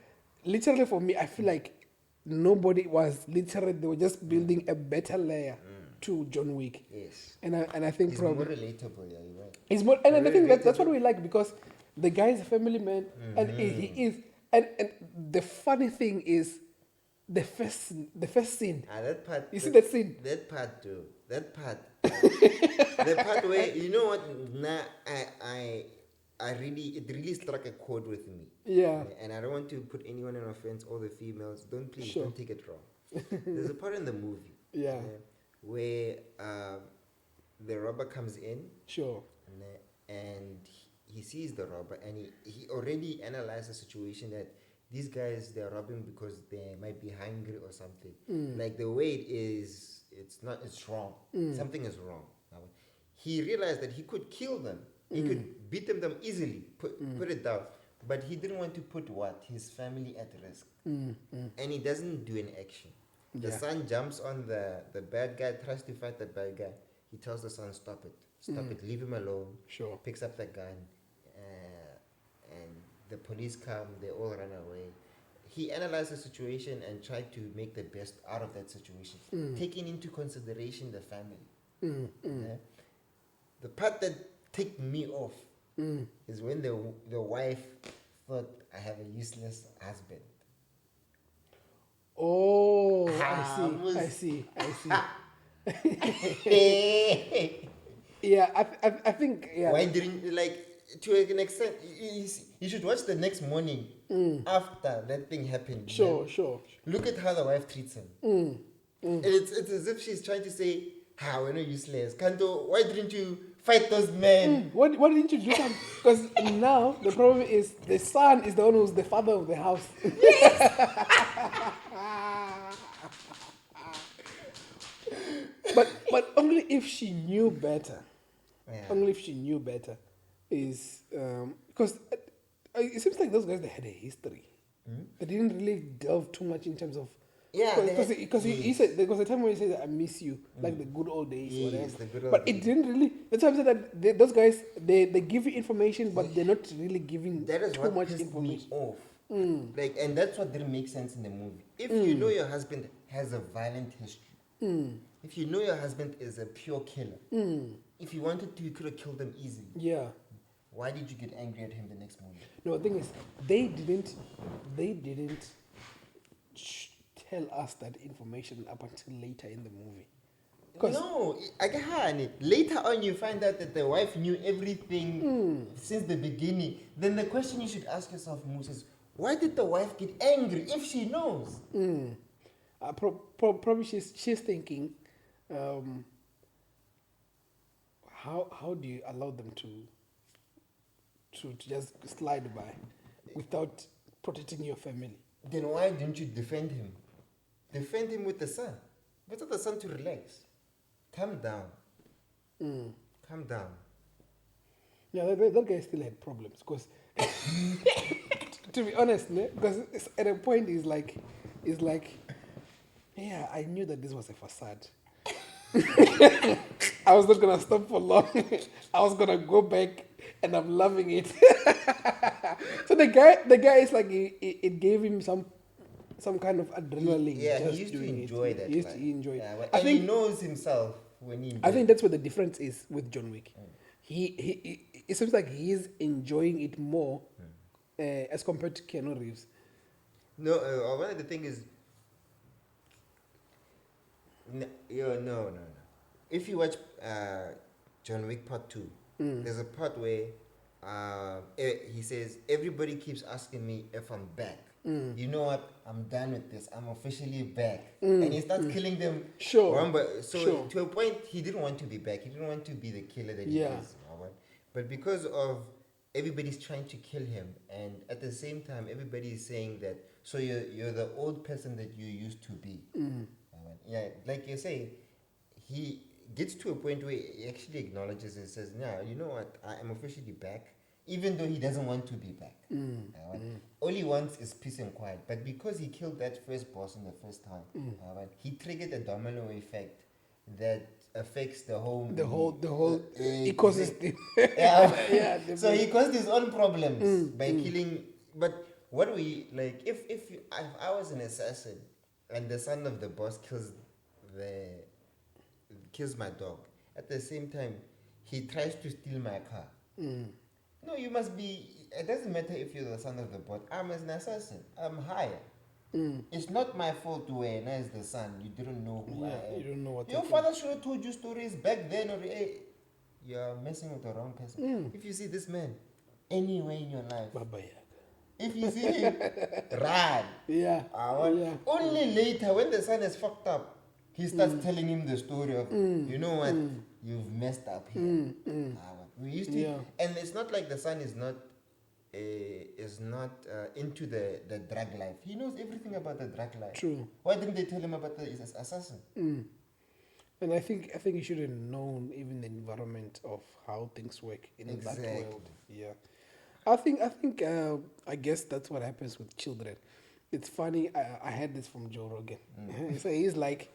literally for me, I feel like nobody was literally. They were just building a better layer to John Wick. Yes. And I think He's probably more relatable, yeah, you're right. he's more. And I think that's what relatable. we like, because the guy is a family man, and he is. And the funny thing is, the first scene. That part. You see that scene? That part, too. That part. The part where, you know what? Nah, it really struck a chord with me. Yeah. And I don't want to put anyone in offense, all the females. Don't Sure. take it wrong. There's a part in the movie. Yeah. Where the robber comes in. Sure. And he sees the robber, and he already analyzed the situation that these guys, they're robbing because they might be hungry or something. Like the way it is, it's wrong. Something is wrong. He realized that he could kill them. He could beat them easily, put it down. But he didn't want to put his family at risk. And he doesn't do any action. The son jumps on the bad guy, tries to fight the bad guy. He tells the son, stop it, leave him alone. Sure. Picks up the gun, and the police come, they all run away. He analyzed the situation and tried to make the best out of that situation, taking into consideration the family. Yeah? The part that ticked me off is when the wife thought, I have a useless husband. Oh, was- I see. Yeah, I think, yeah. Why didn't, like, to an extent, you should watch the next morning after that thing happened. Sure. Look at how the wife treats him. And it's as if she's trying to say, we're not useless. Kanto, why didn't you fight those men? What didn't you do something? Because now the problem is the son is the one who's the father of the house. but only if she knew better. Yeah. Only if she knew better is because it seems like those guys, they had a history. They didn't really delve too much in terms of. Yeah, because he said there was a time when he said, I miss you, like the good old days, Yes, whatever. the good old But days. it didn't really. That's why I said that those guys, they give you information, but they're not really giving That is too what much pissed information. me off. Like, and that's what didn't make sense in the movie. If you know your husband has a violent history, if you know your husband is a pure killer, if you wanted to, you could have killed them easily. Yeah. Why did you get angry at him the next morning? No, the thing is, they didn't tell us that information up until later in the movie. No, later on you find out that the wife knew everything since the beginning. Then the question you should ask yourself, Moose, is why did the wife get angry if she knows? Probably she's thinking, how do you allow them to just slide by without protecting your family? Then why didn't you defend him? Defend him with the son. But tell the son to relax. Calm down. Calm down. Yeah, that guy still had problems because, to be honest, because at a point he's like, yeah, I knew that this was a facade. I was not gonna stop for long. I was gonna go back, and I'm loving it. So the guy is like, it gave him some kind of adrenaline. Yeah, just he used to doing enjoy it. that. He used to enjoy Yeah, it. but he knows himself when he. I think that's where the difference is with John Wick. He it seems like he's enjoying it more as compared to Keanu Reeves. No, one of the thing is. No. If you watch John Wick Part 2, there's a part where he says, everybody keeps asking me if I'm back. you know what, I'm done with this, I'm officially back. And he starts killing them. Sure. Remember, so Sure. to a point, he didn't want to be back. He didn't want to be the killer that he Yeah. is. You know what? But because of everybody's trying to kill him, and at the same time, everybody is saying that, so you're the old person that you used to be. Yeah, like you say, he gets to a point where he actually acknowledges and says, "No, you know what? I am officially back," even though he doesn't want to be back. All he wants is peace and quiet. But because he killed that first boss in the first time, he triggered a domino effect that affects the whole ecosystem. Yeah. So he caused his own problems by killing. But what we like, if I was an assassin and the son of the boss kills my dog, at the same time he tries to steal my car. No, you must be. It doesn't matter if you're the son of the boss. I'm an assassin. I'm higher. It's not my fault when as the son you didn't know who I am. You don't know what Your father should have told you stories back then, or hey, you're messing with the wrong person. If you see this man anywhere in your life, Baba Yaga. if you see him, run. Yeah. Only later, when the son is fucked up, he starts telling him the story of, you know what, you've messed up here. We used to, and it's not like the son is not into the drug life. He knows everything about the drug life. True. Why didn't they tell him about the assassin? And I think you should have known even the environment of how things work in that world. Yeah. I guess that's what happens with children. It's funny. I had this from Joe Rogan. So he's like,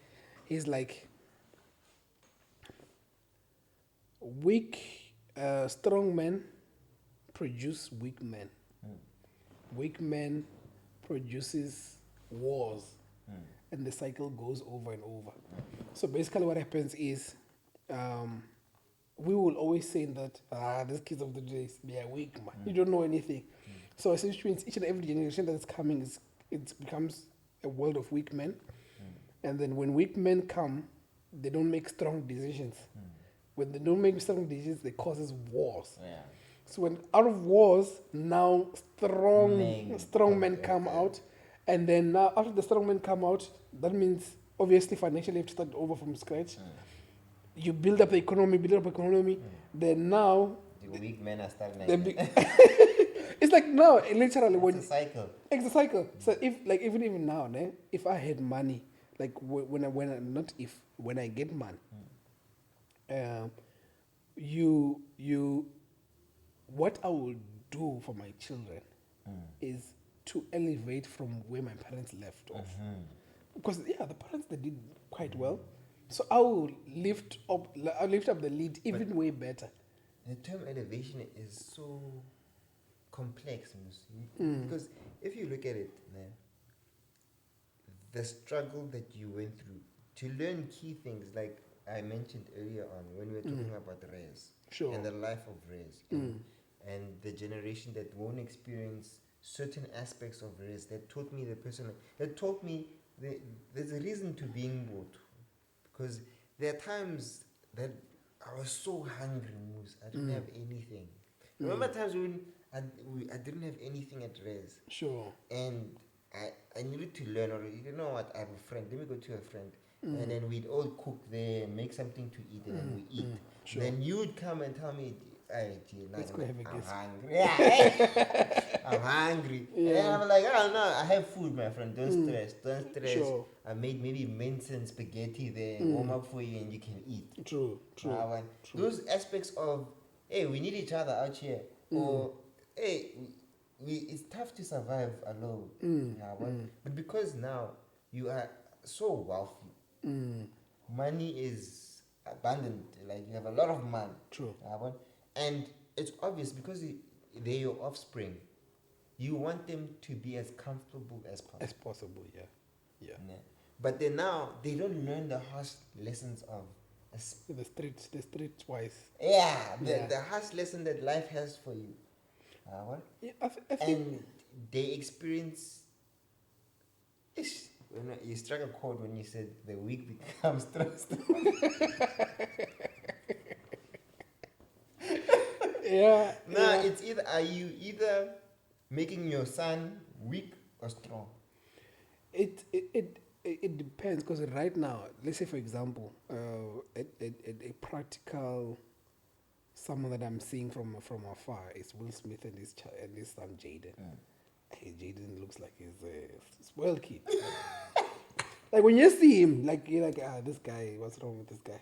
weak, strong men produce weak men. Weak men produces wars, and the cycle goes over and over. So basically, what happens is, we will always say that these kids of the days, they are weak, man. You don't know anything. So essentially, each and every generation that is coming it becomes a world of weak men. And then when weak men come, they don't make strong decisions. When they don't make strong decisions, they causes wars. So when out of wars, now strong men come out. And then now after the strong men come out, that means obviously financially you have to start over from scratch. You build up the economy. Then now the weak men are starting. It's like now, literally, it's a cycle. It's a cycle. So if like even now, if I had money, like when I get money, what I will do for my children is to elevate from where my parents left off. Because the parents, they did quite well. So I will lift up the lead even way better. The term elevation is so complex, because if you look at it, the struggle that you went through to learn key things, like I mentioned earlier on when we were talking about Rez and the life of Rez, and the generation that won't experience certain aspects of Rez, that taught me there's a reason to being bored, because there are times that I was so hungry, Moose. I didn't have anything. Remember times when I didn't have anything at Rez. Sure. And I needed to learn already. You know what? I have a friend. Let me go to a friend. And then we'd all cook there, make something to eat, and then we eat. Sure. Then you would come and tell me, Let's go have a guess. hungry. Yeah, I'm hungry. Yeah. And I'm like, oh no, I have food, my friend. Don't stress. Sure. I made maybe mince and spaghetti there, warm up for you, and you can eat. True. Those aspects of, hey, we need each other out here. Or, hey, it's tough to survive alone. But because now you are so wealthy, money is abundant. Like you have a lot of money. True. And it's obvious because they're your offspring. You want them to be as comfortable as possible. Yeah. But then now they don't learn the harsh lessons of the street wise. The harsh lesson that life has for you. I think and they experience. You struck a chord when you said the weak becomes trust. Yeah. It's either are you either making your son weak or strong? It depends, because right now, let's say for example, a practical someone that I'm seeing from afar is Will Smith and his son Jaden. Hey, Jaden looks like he's a spoiled kid. Like when you see him, like you're like, this guy, what's wrong with this guy?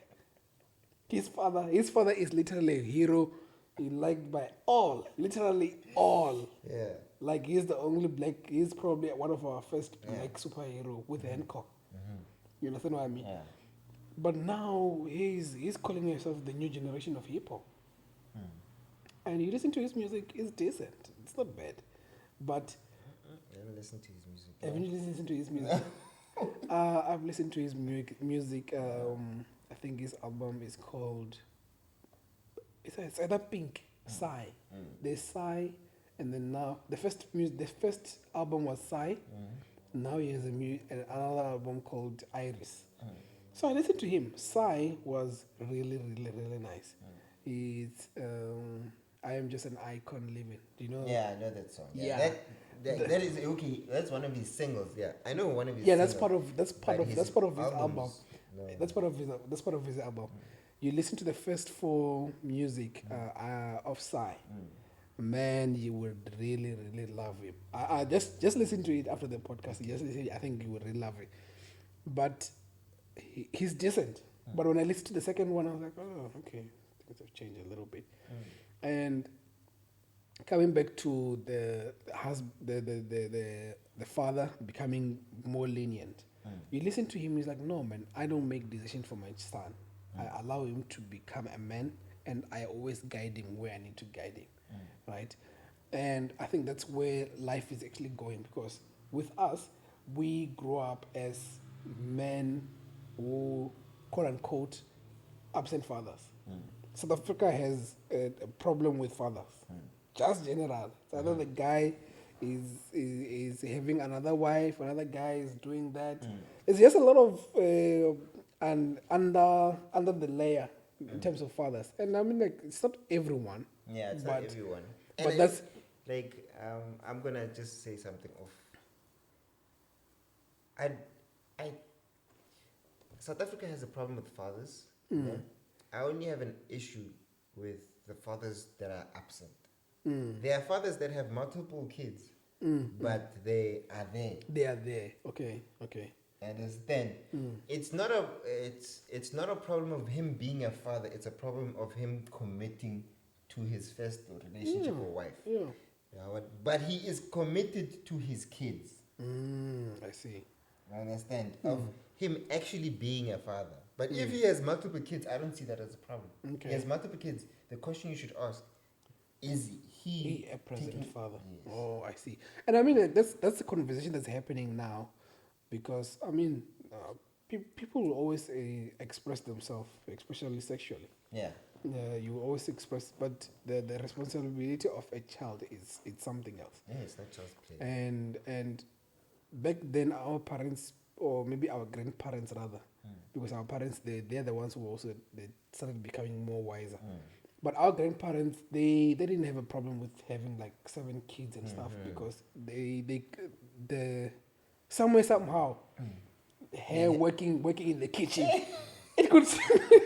His father is literally a hero. He liked by all, literally all. Yeah. Like he's the only black. He's probably one of our first black superhero with Hancock. You understand what I mean? Yeah. But now he's calling himself the new generation of hip hop. And you listen to his music, it's decent. It's not bad. But I haven't listened to his music. haven't you listened to his music? I've listened to his music. I think his album is called. It's either Pink, Psy. There's Psy, and then now the first album was Psy. Now he has another album called Iris. So I listened to him. Psy was really, really, really nice. It's I am just an icon living. Do you know? Yeah, I know that song. Yeah. That is okay. That's one of his singles. Yeah, I know one of his. Yeah, singles, that's part of his album. No. That's part of his album. You listen to the first 4 music of Psy. Man, you would really, really love him. I just listen to it after the podcast. Just listen, I think you would really love it. But he's decent. But when I listened to the second one, I was like, oh, okay, things have changed a little bit. And coming back to the father becoming more lenient. You listen to him, he's like, no, man, I don't make decisions for my son. I allow him to become a man, and I always guide him where I need to guide him, right? And I think that's where life is actually going, because with us, we grow up as men who, quote unquote, absent fathers. South Africa has a problem with fathers, just general. So either the guy is having another wife, another guy is doing that. It's just a lot of and under the layer in terms of fathers. And I mean, like, it's not everyone. Yeah, it's not everyone. But that's like I'm gonna just say something off. South Africa has a problem with fathers. Yeah? I only have an issue with the fathers that are absent. There are fathers that have multiple kids, but they are there. They are there. Okay. Understand? It's not a problem of him being a father. It's a problem of him committing to his first relationship or wife. Yeah. But he is committed to his kids. I see. Understand? Of him actually being a father. But if he has multiple kids, I don't see that as a problem. Okay. He has multiple kids. The question you should ask, is he a present father? Yes. Oh, I see. And I mean, that's the conversation that's happening now, because I mean, people will always express themselves, especially sexually. Yeah. You always express, but the responsibility of a child is something else. Yeah, it's not child's play. And back then, our parents, or maybe our grandparents rather, because our parents, they're the ones who also they started becoming more wiser. But our grandparents, they didn't have a problem with having like 7 kids and stuff, because they somehow hair working in the kitchen, it could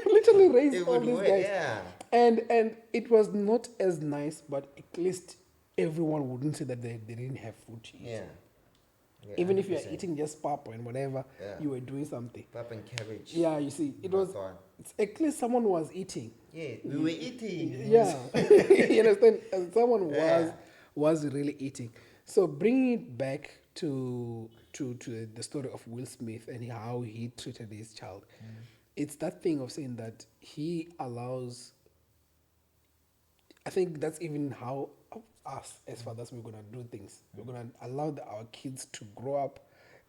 literally raise all these guys. Yeah. And it was not as nice, but at least everyone wouldn't say that they didn't have food to eat. Yeah. Even if you are 100%. eating just pap and whatever, you were doing something. Pap and cabbage. Yeah, you see, it's at least someone was eating. Yeah, we were eating. Yeah, you understand? And someone was really eating. So bringing it back to the story of Will Smith and how he treated his child, it's that thing of saying that he allows. I think that's even how us as fathers we're gonna do things. We're gonna allow our kids to grow up,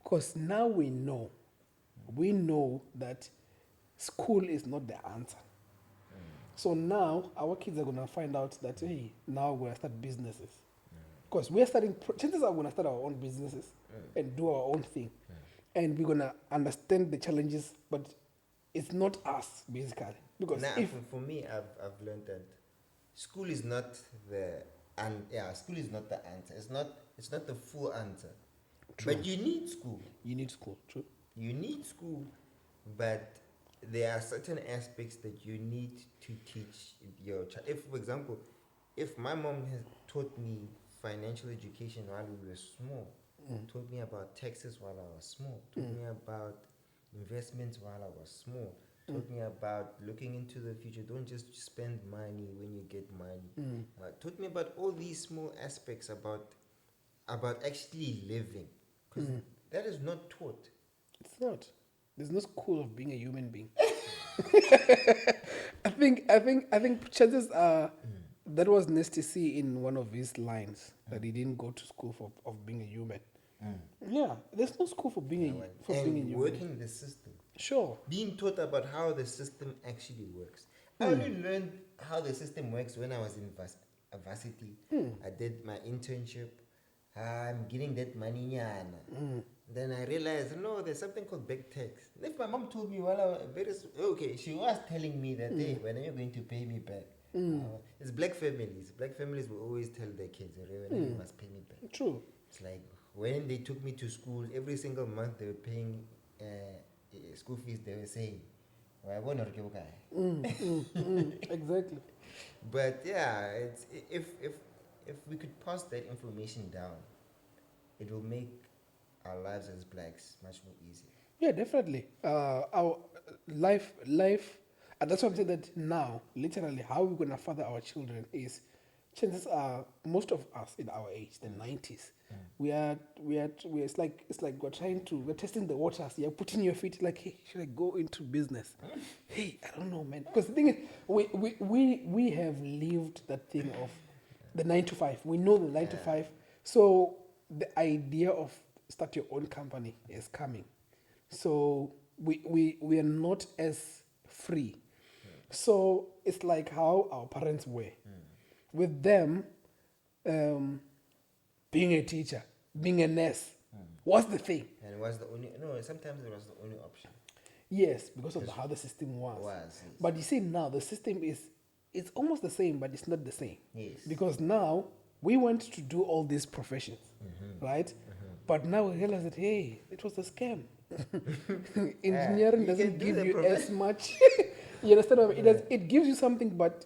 because now we know that school is not the answer. So now our kids are gonna find out that, hey, now we're gonna start businesses, because we're starting. Chances are we're gonna start our own businesses and do our own thing, and we're gonna understand the challenges, but it's not us basically. Because for me, I've learned that school is not the school is not the answer. It's not the full answer. True. But you need school. You need school. True. You need school, but there are certain aspects that you need to teach your child. If, for example, if my mom has taught me financial education while we were small, taught me about taxes while I was small, taught me about investments while I was small, taught me about looking into the future. Don't just spend money when you get money. Taught me about all these small aspects about actually living, because that is not taught. It's not. There's no school of being a human being. I think chances are that was nice to see in one of his lines that he didn't go to school of being a human. Yeah, there's no school for being a human. Working the system. Sure. Being taught about how the system actually works. I only learned how the system works when I was in varsity. I did my internship. I'm getting that money. Then I realized, no, there's something called back tax. If my mom told me while I was she was telling me that, hey, when are you going to pay me back? It's black families. Black families will always tell their kids, when you must pay me back. True. It's like when they took me to school, every single month they were paying school fees. They were saying, "Well, I won't Exactly. But yeah, it's if we could pass that information down, it will make our lives as blacks much more easier. Yeah, definitely. Our life, and that's why I'm saying that now, literally, how we're gonna father our children is, chances are most of us in our age, the 90s, it's like we're testing the waters. You're putting your feet like, hey, should I go into business? Hey, I don't know, man. Because the thing is, we have lived that thing of the 9 to 5. We know the 9 to 5. So the idea of start your own company is coming. So we are not as free. So it's like how our parents were. With them, being a teacher, being a nurse, was the thing. And it was the only, sometimes it was the only option. Yes, because of how the system was. Yes. But you see now, the system it's almost the same, but it's not the same. Yes. Because now, we want to do all these professions, right? But now we realize that, hey, it was a scam. Engineering doesn't give you as much. You understand what I mean? It gives you something, but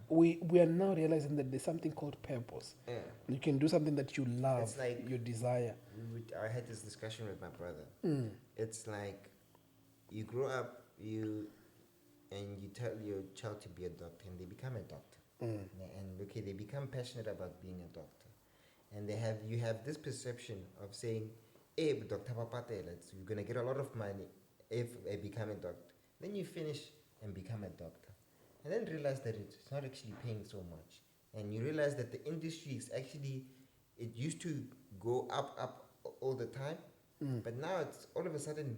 we are now realizing that there's something called purpose. Yeah. You can do something that you love, It's like you desire. I had this discussion with my brother. It's like you grow up, and you tell your child to be a doctor, and they become a doctor. And they become passionate about being a doctor, and you have this perception of saying, hey, Dr. Papatela, you're gonna get a lot of money if I become a doctor. Then you finish and become a doctor, and then realize that it's not actually paying so much, and you realize that the industry is actually, it used to go up all the time, but now it's all of a sudden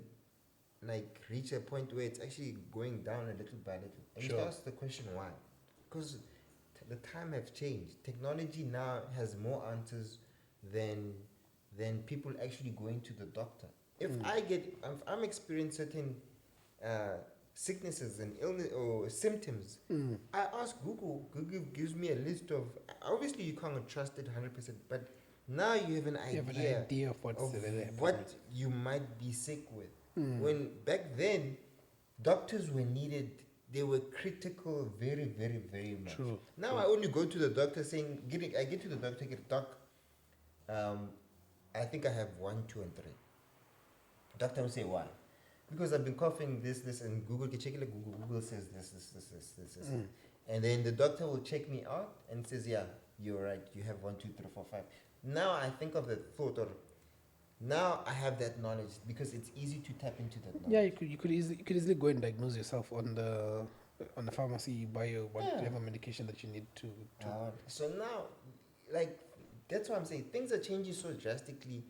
like reach a point where it's actually going down a little by little. And you ask the question why? Because the time have changed. Technology now has more answers than people actually going to the doctor. If I'm experiencing certain sicknesses and illness or symptoms, I ask Google. Google gives me a list of. Obviously, you can't trust it 100%, but now you have an idea of what you might be sick with. When back then, doctors were needed. They were critical, very, very, very much. True. Now I only go to the doctor saying, I get to the doctor, doc, I think I have 1, 2, and 3. Doctor will say why? Because I've been coughing this, and Google can check it. Like Google says this. And then the doctor will check me out and says, yeah, you're right. You have 1, 2, 3, 4, 5. Now I think of the thought, or now I have that knowledge because it's easy to tap into that knowledge. Yeah, you could easily go and diagnose yourself on the pharmacy. You buy whatever medication that you need to. So now, like, that's what I'm saying. Things are changing so drastically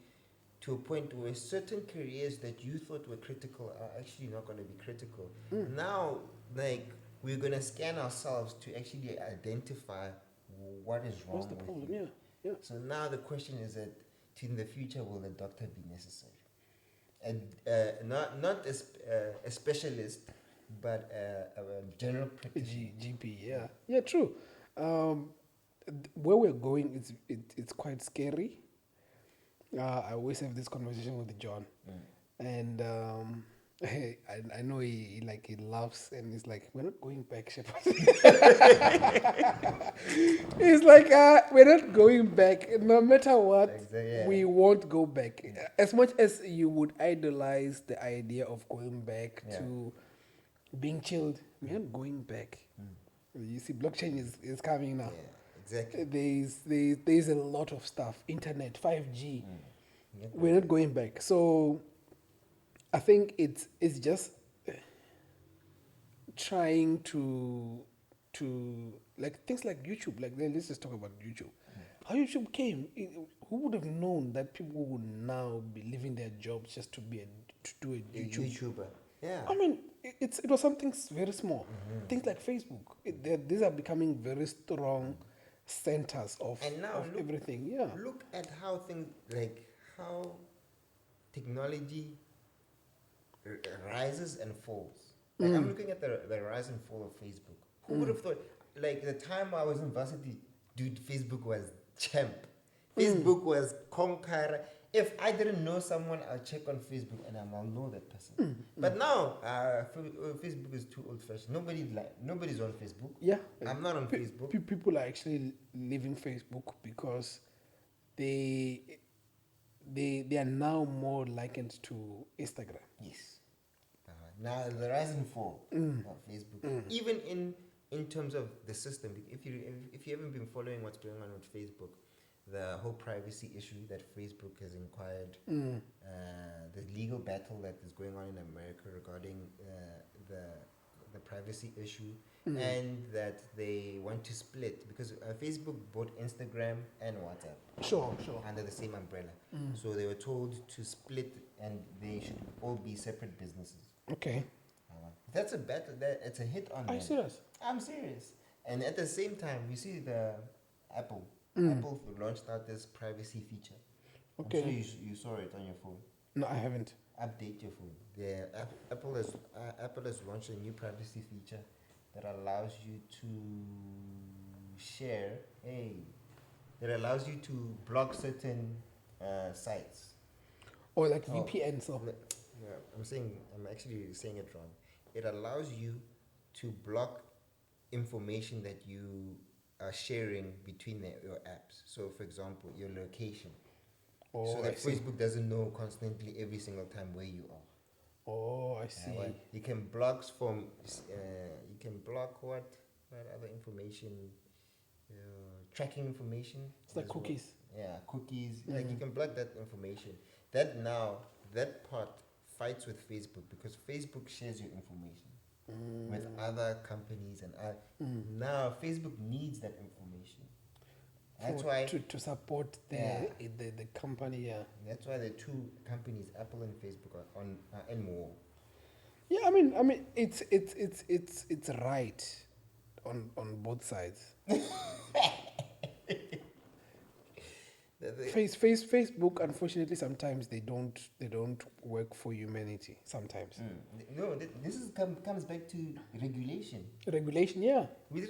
to a point where certain careers that you thought were critical are actually not going to be critical. Now, like, we're going to scan ourselves to actually identify what is wrong. What's the problem? Yeah. So now the question is that in the future, will the doctor be necessary? And not a specialist, but a general practitioner. GP, yeah, true. Where we're going, it's quite scary. I always have this conversation with John, and I know he laughs and he's like, "We're not going back, Shepherd." He's like, "We're not going back. No matter what, Exactly, yeah. we won't go back." As much as you would idolize the idea of going back Yeah. to being chilled, we're not going back. You see, blockchain is coming now. Yeah, exactly. There's a lot of stuff. Internet, 5G. Yep. We're not going back. So I think it's just trying to like things like YouTube. Like let's just talk about YouTube. How YouTube came. Who would have known that people would now be leaving their jobs just to do a A YouTube? YouTuber. Yeah. I mean, it was something very small. Things like Facebook. These are becoming very strong centers of, And now of look- everything. Yeah. Look at how things like how technology rises and falls. Like I'm looking at the rise and fall of Facebook. Who would have thought? Like the time I was in varsity, dude, Facebook was champ. Facebook was conqueror. If I didn't know someone, I'll check on Facebook and I'll know that person. But now, Facebook is too old-fashioned. Nobody's on Facebook. Yeah. I'm not on Facebook. People are actually leaving Facebook because they are now more likened to Instagram. Yes. Now the rise and fall of Facebook, even in terms of the system. If you haven't been following what's going on with Facebook, the whole privacy issue that Facebook has inquired, the legal battle that is going on in America regarding the privacy issue, and that they want to split because Facebook bought Instagram and WhatsApp Sure. under the same umbrella. So they were told to split and they should all be separate businesses. Okay. That's a battle. It's a hit on Are you them. serious? I'm serious. And at the same time, you see the Apple. Apple launched out this privacy feature. Okay. I'm sure you saw it on your phone. No, I haven't. Update your phone. Apple has launched a new privacy feature that allows you to share. That allows you to block certain sites. Or like VPN. So. Yeah, I'm actually saying it wrong. It allows you to block information that you are sharing between your apps. So, for example, your location. Oh, So I that see. Facebook doesn't know constantly every single time where you are. Oh, I see. You can block you can block what other information, tracking information. It's like as well. cookies. Yeah, cookies. Like you can block that information. That part fights with Facebook because Facebook shares your information with other companies and now Facebook needs that information. That's why to support the company. Yeah. That's why the two companies, Apple and Facebook, are on and more. Yeah, I mean, it's right on both sides. Facebook, unfortunately, sometimes they don't work for humanity. Sometimes No, comes back to regulation. regulation, yeah, We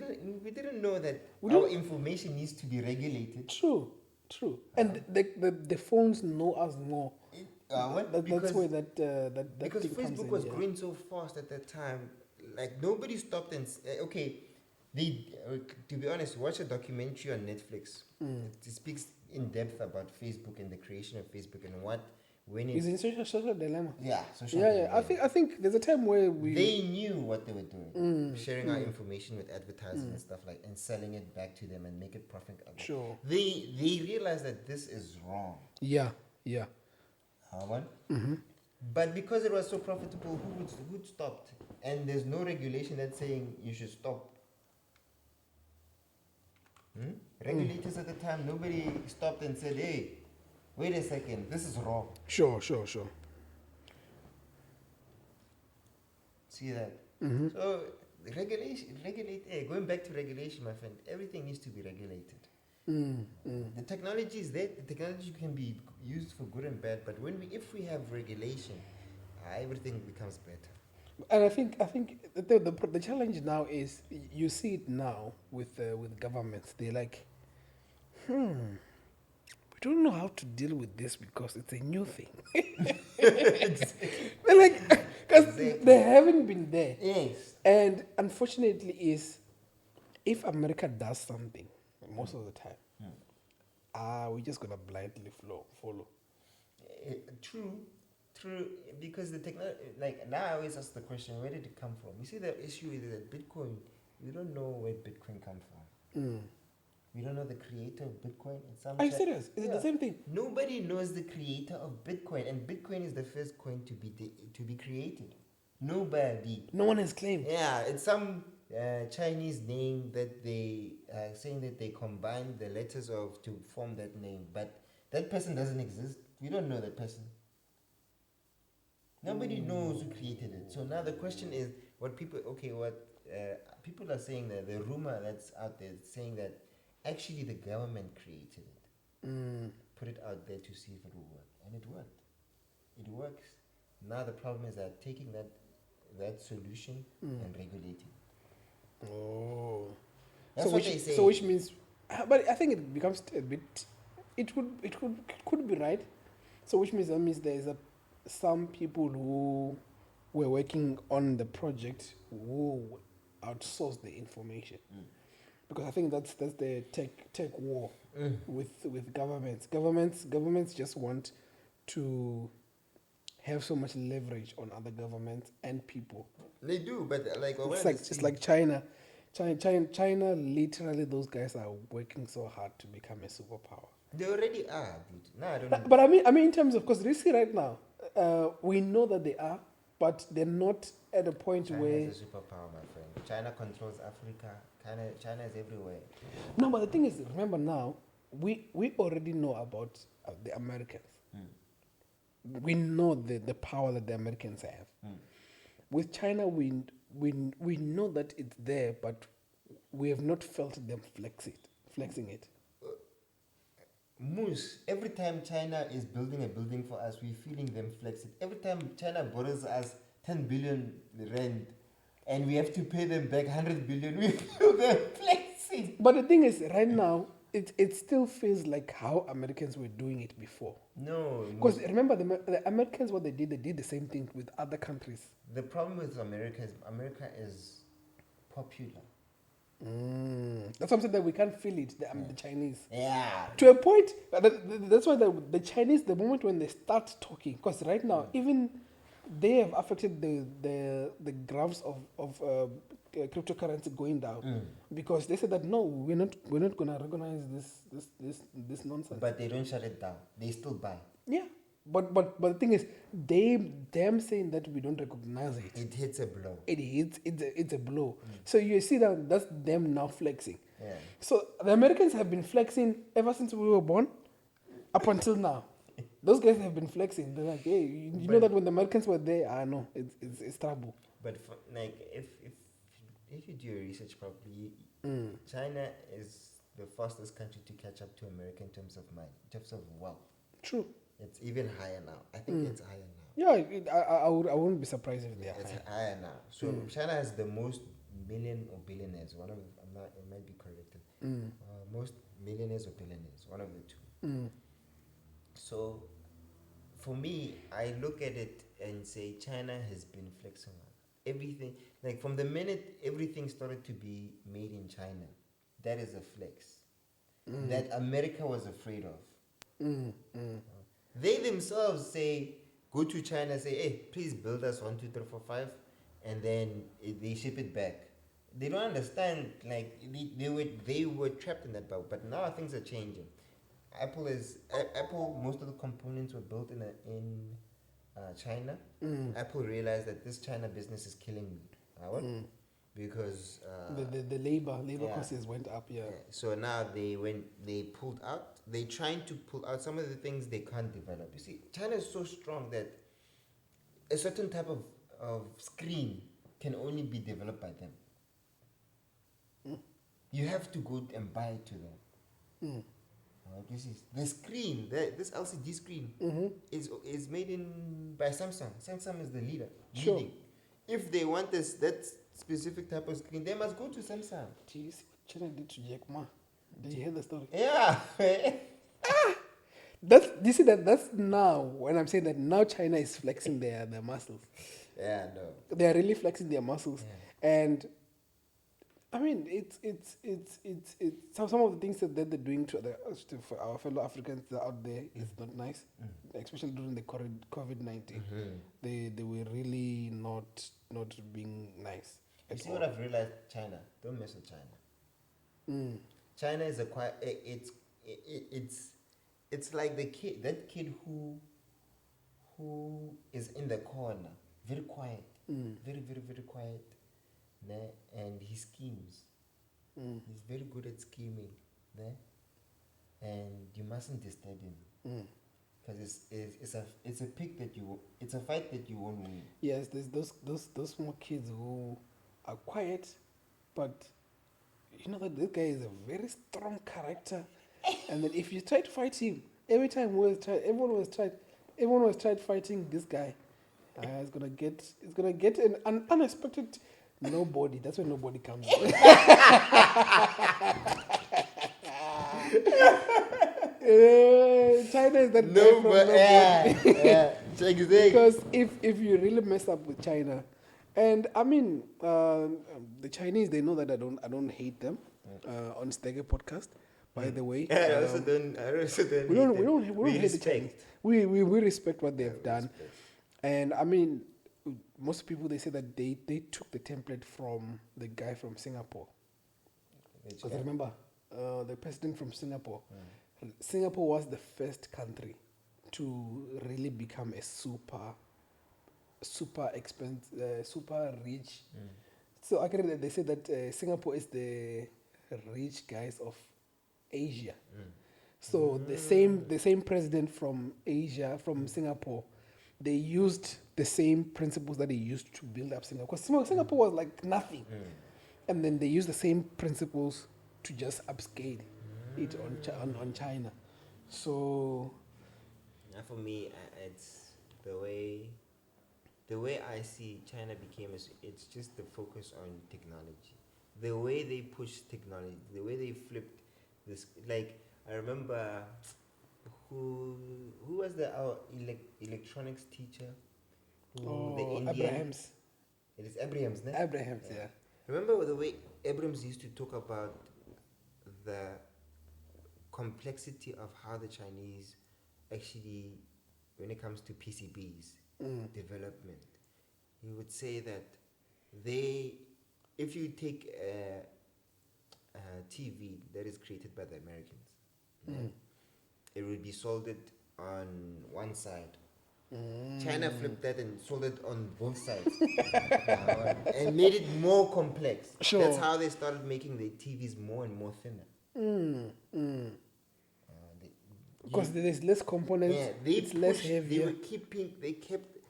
didn't know that We our don't- information needs to be regulated. true, and the phones know us more. That's why that because thing comes Facebook in, was yeah. growing so fast at that time, like nobody stopped and to be honest, watch a documentary on Netflix. It speaks in depth about Facebook and the creation of Facebook and when It's it in social dilemma. social Yeah. media. I think there's a time where They knew what they were doing, sharing our information with advertising and stuff and selling it back to them and make it profit. Sure. They realized that this is wrong. Yeah. But because it was so profitable, who stopped? And there's no regulation that's saying you should stop. Regulators at the time, nobody stopped and said, "Hey, wait a second, this is wrong." Sure. See that? So going back to regulation, my friend, everything needs to be regulated. The technology is there. The technology can be used for good and bad, but if we have regulation, everything becomes better. And I think the challenge now is you see it now with governments. They're like, we don't know how to deal with this because it's a new thing. They're like, because they haven't been there. Yes. And unfortunately, if America does something, most of the time, we're just gonna blindly follow. True, because the technology, like now I always ask the question, where did it come from? You see the issue is that Bitcoin, we don't know where Bitcoin comes from. We don't know the creator of Bitcoin. Are you serious? Is it the same thing? Nobody knows the creator of Bitcoin, and Bitcoin is the first coin to be created. Nobody. No one has claimed. Yeah, it's some Chinese name that they saying that they combined the letters to form that name, but that person doesn't exist. We don't know that person. Nobody knows who created it. So now the question is, what people are saying, that the rumor that's out there saying that actually the government created it, put it out there to see if it will work, and it worked. It works. Now the problem is that taking that solution and regulating. Oh, That's what they say. So which means, but I think it becomes a bit. It could be right. So which means there's some people who were working on the project who outsourced the information, because I think that's the tech war with governments. Governments just want to have so much leverage on other governments and people. They do, but It's like China. China, literally, those guys are working so hard to become a superpower. They already are, dude. No, I don't know. But I mean, in terms of, because you see right now, we know that they are, but they're not at a point China where. is a superpower, my friend. China controls Africa. China is everywhere. No, but the thing is, remember now, we already know about the Americans. We know the power that the Americans have. With China, we know that it's there, but we have not felt them flexing it. Moose, every time China is building a building for us, we're feeling them flex it. Every time China borrows us 10 billion rand and we have to pay them back 100 billion, we feel them flexing. But the thing is, right now, it still feels like how Americans were doing it before. No. Because remember, the Americans, what they did the same thing with other countries. The problem with America is popular. That's something that we can't feel it, the Chinese. Yeah. To a point, that's why the Chinese, the moment when they start talking, because right now, even they have affected the graphs of cryptocurrency going down, because they said that no, we're not going to recognize this nonsense. But they don't shut it down. They still buy. Yeah, but the thing is, them saying that we don't recognize it. It hits a blow. It's a blow. So you see that's them now flexing. Yeah. So the Americans have been flexing ever since we were born, up until now. Those guys have been flexing. They're like, hey, you know that when the Americans were there, I know it's trouble. But if you do your research properly, China is the fastest country to catch up to America in terms of money, in terms of wealth. True. It's even higher now. I think it's higher now. Yeah, I wouldn't be surprised if they are It's higher. higher now. So China has the most million or billionaires. One of them, I might be corrected. Most millionaires or billionaires. One of the two. So, for me, I look at it and say China has been flexing on everything. Like from the minute everything started to be made in China, that is a flex that America was afraid of. They themselves say, go to China, say, hey, please build us 1, 2, 3, 4, 5, and then they ship it back. They don't understand. Like they were trapped in that bubble, but now things are changing. Apple. Most of the components were built in China. Apple realized that this China business is killing me. Because the labor costs went up. Yeah. So now they pulled out. They're trying to pull out some of the things they can't develop. You see, China is so strong that a certain type of screen can only be developed by them. You have to go and buy it to them. This is the screen. This LCD screen is made by Samsung. Samsung is the leader. Sure. Leading. If they want that specific type of screen, they must go to Samsung. Do you see what China did to Jack Ma? Did you hear the story? Yeah. you see that's now when I'm saying that now China is flexing their muscles. Yeah, no. They are really flexing their muscles, Yeah. and I mean it's some of the things that they're doing for our fellow Africans that are out there is not nice, especially during the COVID-19. They were really not being nice. You At see all. what I've realized? China. Don't mess with China. China is it's like that kid who is in the corner, very quiet, very quiet, ne? And he schemes. He's very good at scheming, ne? And you mustn't disturb him because it's a it's a fight that you won't win. Yes, there's those small kids who are quiet, but you know that this guy is a very strong character, and then if you try to fight him, everyone was tried fighting this guy. It's gonna get an unexpected nobody. That's when nobody comes. China is that guy No, from but nobody. yeah. Check this thing. Because if you really mess up with China, and I mean the Chinese, they know that I don't hate them on Stege podcast. By the way, I also don't we don't hate the respect. Chinese. We respect what they've done, and I mean most people they say that they took the template from the guy from Singapore. Because remember the president from Singapore. Singapore was the first country to really become a super rich. So actually, they say that Singapore is the rich guys of Asia. So the same president from Asia, from Singapore, they used the same principles that they used to build up Singapore. Because Singapore was like nothing, and then they used the same principles to just upscale it on China. So For me, it's the way I see China became it's just the focus on technology. The way they push technology, the way they flipped this. Like I remember, who was our electronics teacher? The Indian. Abrahams. It is Abrahams, ne? Abrahams, yeah. Remember the way Abrams used to talk about the complexity of how the Chinese actually, when it comes to PCBs development, he would say that if you take a TV that is created by the Americans, it would be soldered on one side. China flipped that and sold it on both sides and made it more complex. Sure. That's how they started making the TVs more and more thinner. Because there's less components, it's less heavier.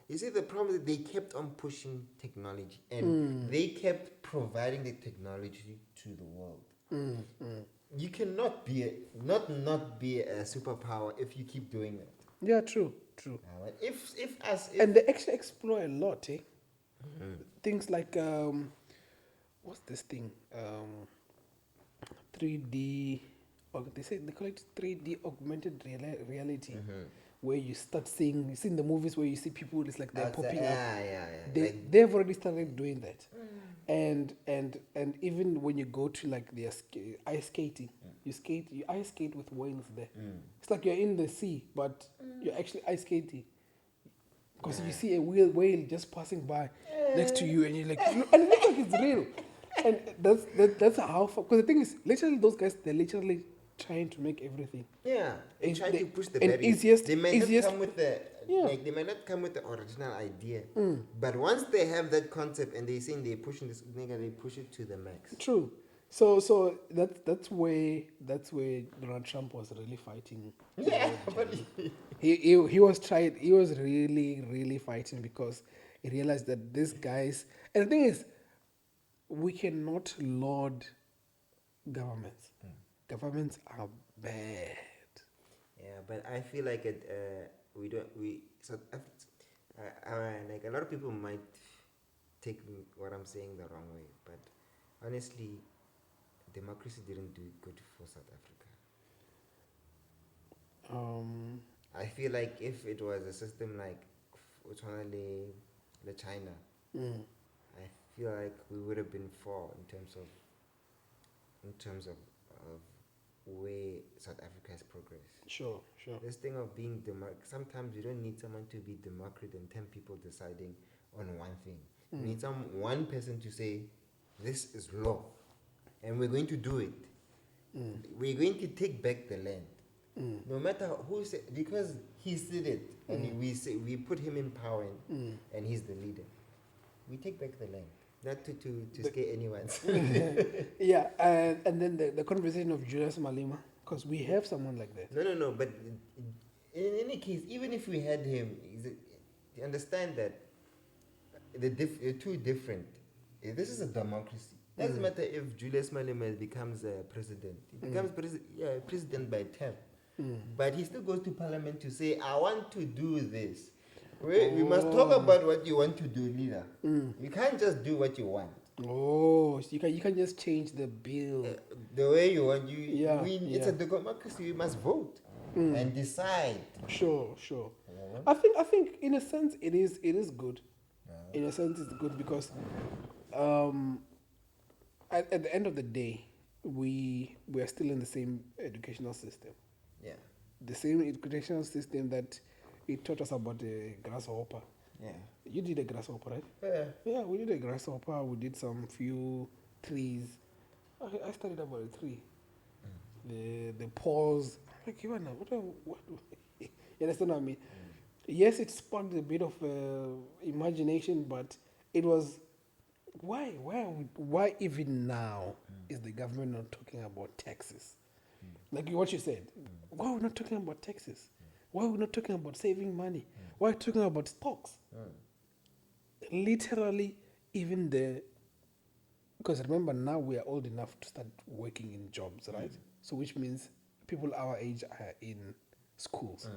You see, the problem is they kept on pushing technology and they kept providing the technology to the world. You cannot be not be a superpower if you keep doing that. Yeah, true. And they actually explore a lot, eh? Things like what's this thing? 3D. They call it 3D augmented reality, where you start seeing in the movies where you see people, it's like they're popping up. They've already started doing that, and even when you go to like the ice skating, you ice skate with whales there. It's like you're in the sea, but you're actually ice skating. Because you see a whale just passing by next to you, and you're like, and it looks like it's real. And that's how far. Because the thing is, literally, those guys, they're literally trying to make everything. Yeah, they try to push the and barrier. They might not come with they might not come with the original idea, but once they have that concept and they're saying they're pushing this, they push it to the max. True. So that's where Donald Trump was really fighting. Yeah, but he was really fighting because he realized that these guys, and the thing is, we cannot laud governments. Governments are bad. Yeah, but I feel like like a lot of people might take what I'm saying the wrong way, but honestly, democracy didn't do good for South I feel like if it was a system like the China, I feel like we would have been far in terms of where South Africa has progressed. Sure. This thing of being sometimes you don't need someone to be democratic and 10 people deciding on one thing. You need one person to say, this is law, and we're going to do it. We're going to take back the land. No matter who said, because he said it, and we put him in power, and he's the leader. We take back the land. Not to scare anyone. Yeah, and then the conversation of Julius Malema, because we have someone like that. No, but in any case, even if we had him, you understand that they're two different. This is a democracy. Doesn't matter if Julius Malema becomes president. He becomes president by term. But he still goes to parliament to say, I want to do this. We must talk about what you want to do, leader. You can't just do what you want. Oh, so you can just change the bill the way you want. It's a democracy. We must vote and decide. Sure. I think in a sense it is good. In a sense, it's good because at the end of the day, we are still in the same educational system. Yeah. The same educational system that it taught us about the grasshopper. Yeah. You did a grasshopper, right? Yeah. Yeah, we did a grasshopper. We did some few trees. I studied about a tree. The paws. Like, you know, what? You understand what I mean? Yes, it sparked a bit of imagination, but it was why even now is the government not talking about taxes? Like what you said, why are we not talking about taxes? Why are we not talking about saving money? Why are we talking about stocks? Literally, even because remember now we are old enough to start working in jobs, right? So which means people our age are in schools.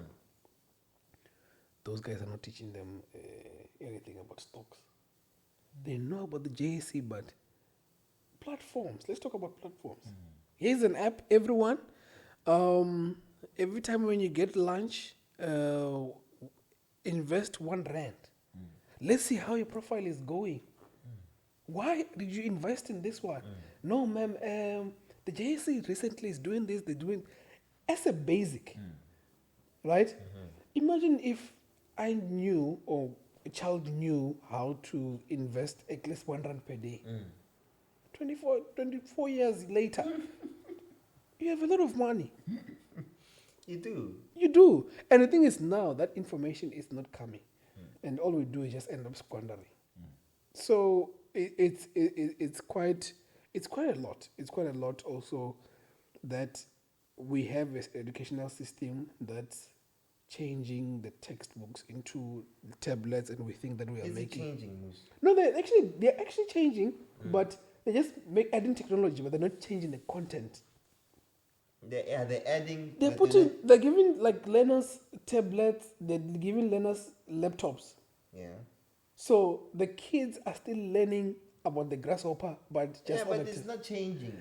Those guys are not teaching them anything about stocks. They know about the JSC, but platforms. Let's talk about platforms. Here's an app, everyone. Every time when you get lunch, invest R1. Let's see how your profile is going. Why did you invest in this one? No, ma'am. The JSC recently is doing this. They're doing as a basic, right? Imagine if I knew or a child knew how to invest at least R1 per day. 24 years later, you have a lot of money. You do. You do. And the thing is now that information is not coming. And all we do is just end up squandering. So it's quite a lot. It's quite a lot also that we have this educational system that's changing the textbooks into tablets, and we think that we are making. Is it changing, Moose? No, they're actually changing, but they just adding technology, but they're not changing the content. They're adding. They're giving like learners tablets. They're giving learners laptops. Yeah. So the kids are still learning about the grasshopper, but just but it's not changing.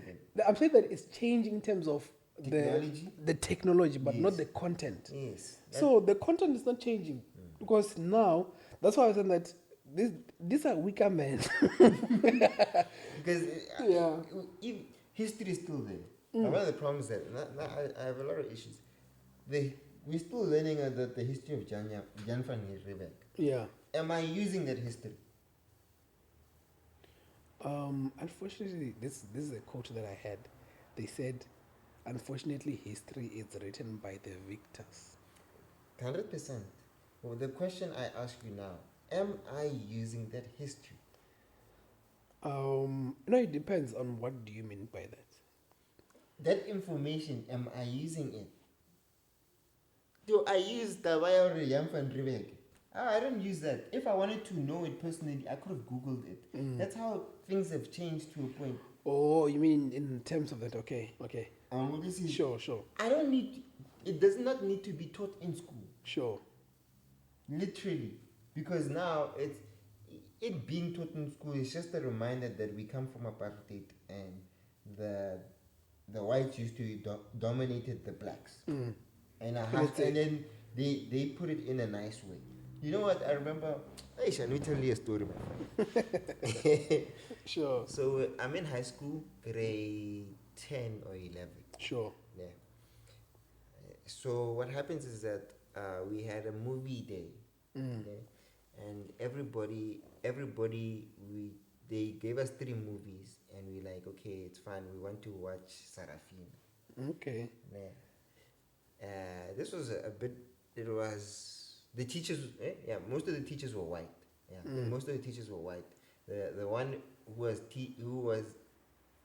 I'm saying that it's changing in terms of technology. The technology, but not the content. Yes. So the content is not changing because now that's why I said that these are weaker men. Because history is still there. One of the problems that I have a lot of issues. We're still learning the history of Jan van Riebeeck. Yeah. Am I using that history? Unfortunately, this is a quote that I had. They said, "Unfortunately, history is written by the victors." 100%. Well, the question I ask you now: am I using that history? No, it depends on what do you mean by that. That information, am I using it? Do I use the bio Jan van Riebeeck? I don't use that. If I wanted to know it personally, I could have Googled it. That's how things have changed to a point. Oh, you mean in terms of that? Okay. This is, Sure. I don't need. It does not need to be taught in school. Sure. Literally, because now it being taught in school is just a reminder that we come from apartheid and the whites used to dominated the blacks. and then they put it in a nice way. You know what? I remember. Hey, shall we tell you a story, my friend? Sure. So I'm in high school, grade 10 or 11. Sure. Yeah. So what happens is that we had a movie day, okay? And they gave us 3 movies, and we like, okay, it's fine. We want to watch Sarafina. Okay. Yeah. This was a bit. It was the teachers. Yeah, most of the teachers were white. Yeah, most of the teachers were white. The one who was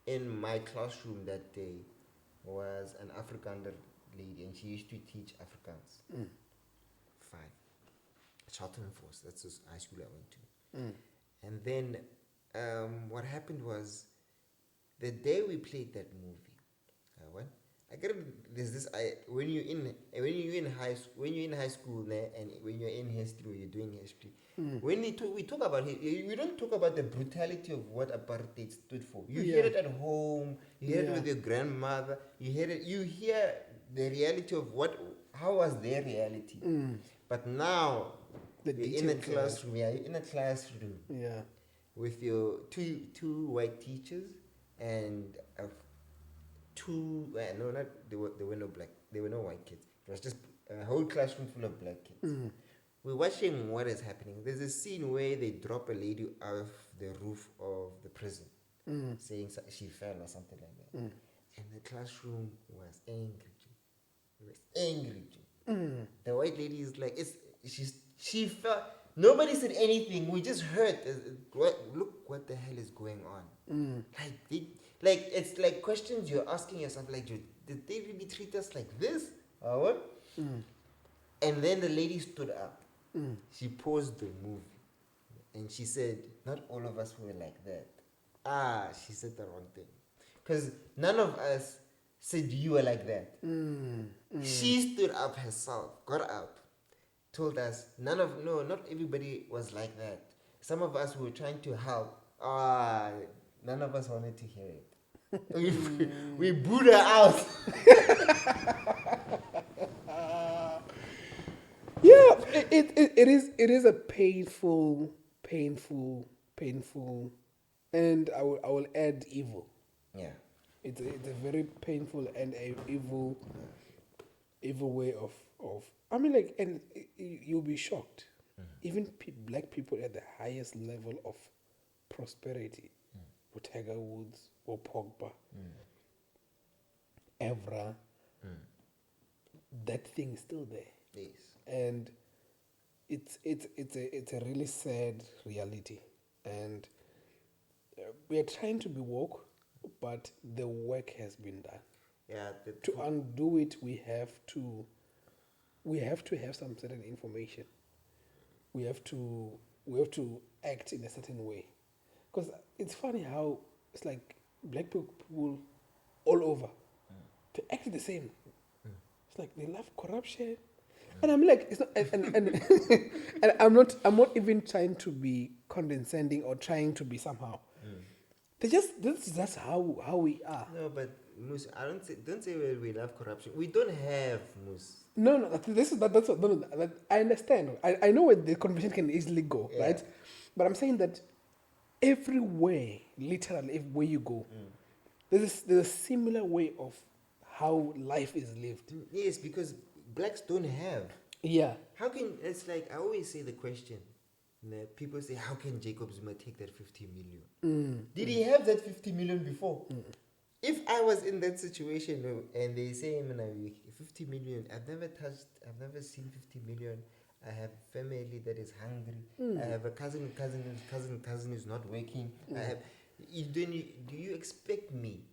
in my classroom that day was an Afrikaner lady, and she used to teach Afrikaans. Fine. Charlton Force. That's the high school I went to. And then what happened was the day we played that movie. There's this. When you're in high school, and when you're in history, or you're doing history. When we talk about it, we don't talk about the brutality of what apartheid stood for. You hear it at home. You hear it with your grandmother. You hear it. You hear the reality of how was their reality. But now you're in a classroom. Yeah, you're in a classroom. Yeah. With your two white teachers and there were no white kids. It was just a whole classroom full of black kids. We're watching what is happening. There's a scene where they drop a lady off the roof of the prison, saying she fell or something like that. And the classroom was angry. It was angry. The white lady is like, she fell. Nobody said anything. We just heard. Look what the hell is going on. It's like questions you're asking yourself. Like, did they really treat us like this? Or what? And then the lady stood up. She paused the movie, and she said, "Not all of us were like that." She said the wrong thing, because none of us said you were like that. She stood up herself, got up, told us not everybody was like that. Some of us were trying to help. None of us wanted to hear it. We booed her out. Yeah, it is a painful, and I will add evil. Yeah. It's a very painful and a evil way of. I mean, like, and you'll be shocked. Even black people at the highest level of prosperity, or Tiger Woods, or Pogba, Evra, that thing is still there. Yes. And it's a really sad reality, and we are trying to be woke, but the work has been done. Yeah. To undo it, we have to have some certain information. We have to act in a certain way, because it's funny how it's like black people all over, they act the same. It's like they love corruption. And I'm like, it's not, and I'm not even trying to be condescending or trying to be somehow. This is just how we are. No, but Mus, don't say we love corruption. We don't have Mus. No, that's what, no, I understand. I know where the conversation can easily go, right? But I'm saying that everywhere, literally everywhere you go, there's a similar way of how life is lived. Yes, because blacks don't have. Yeah. How can, it's like, I always say the question, people say, how can Jacob Zuma take that 50 million? Did he have that 50 million before? If I was in that situation and they say, 50 million, I've never seen 50 million. I have family that is hungry. I have a cousin who's not working. Do you expect me?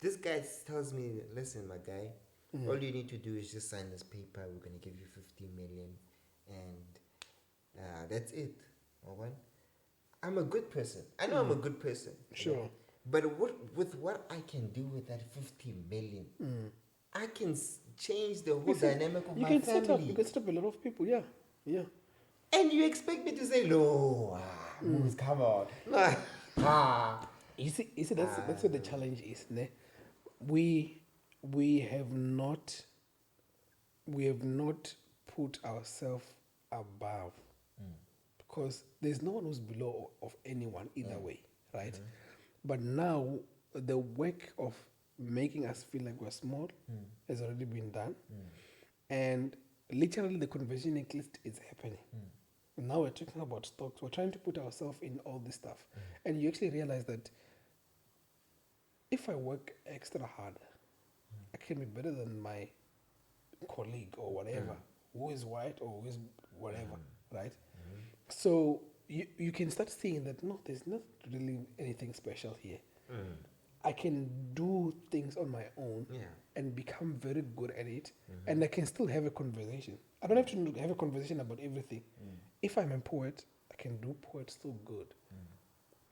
This guy tells me, listen, my guy, all you need to do is just sign this paper. We're going to give you 50 million. And that's it. I'm a good person. I know I'm a good person. Sure. But with what I can do with that 50 million, I can change the whole dynamic of my family. You can set up a lot of people, yeah. And you expect me to say, no, Moose, come on. You see, that's what the challenge is. Ne? We have not we have not put ourselves above, because there's no one who's below of anyone either way, right? But now the work of making us feel like we're small has already been done, and literally the conversation at least is happening. Now we're talking about stocks. We're trying to put ourselves in all this stuff, and you actually realize that if I work extra hard, I can be better than my colleague or whatever, who is white or who is whatever, right? So you can start seeing that no, there's not really anything special here. I can do things on my own and become very good at it, and I can still have a conversation. I don't have to have a conversation about everything. If I'm a poet, I can do poets so good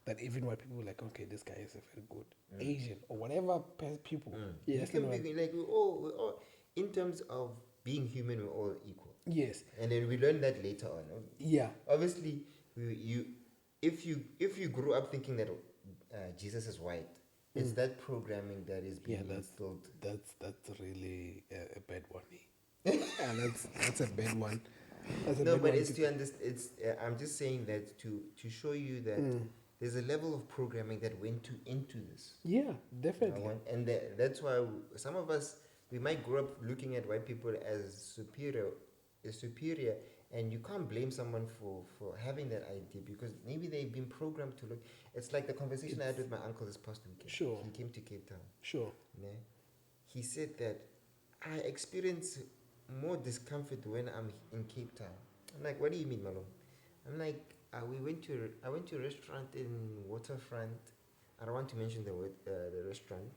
that even white people are like, okay, this guy is a very good Asian or whatever people. Yes, You can be like we're all, in terms of being human, we're all equal. yes, And then we learned that later on. yeah, Obviously, if you grew up thinking that Jesus is white, it's that programming that is being instilled. that's really a bad one. And that's a bad one. That's a No, bad but one it's to understand. It's I'm just saying that to show you that there's a level of programming that went into this. yeah, definitely. And that's why some of us, we might grow up looking at white people as superior, and you can't blame someone for having that idea, because maybe they've been programmed to look. It's like the conversation I had with my uncle this past weekend. Sure. He came to Cape Town. Sure. Yeah. He said that I experience more discomfort when I'm in Cape Town. I'm like, what do you mean, Malone? I'm like, I went to a restaurant in Waterfront. I don't want to mention the restaurant.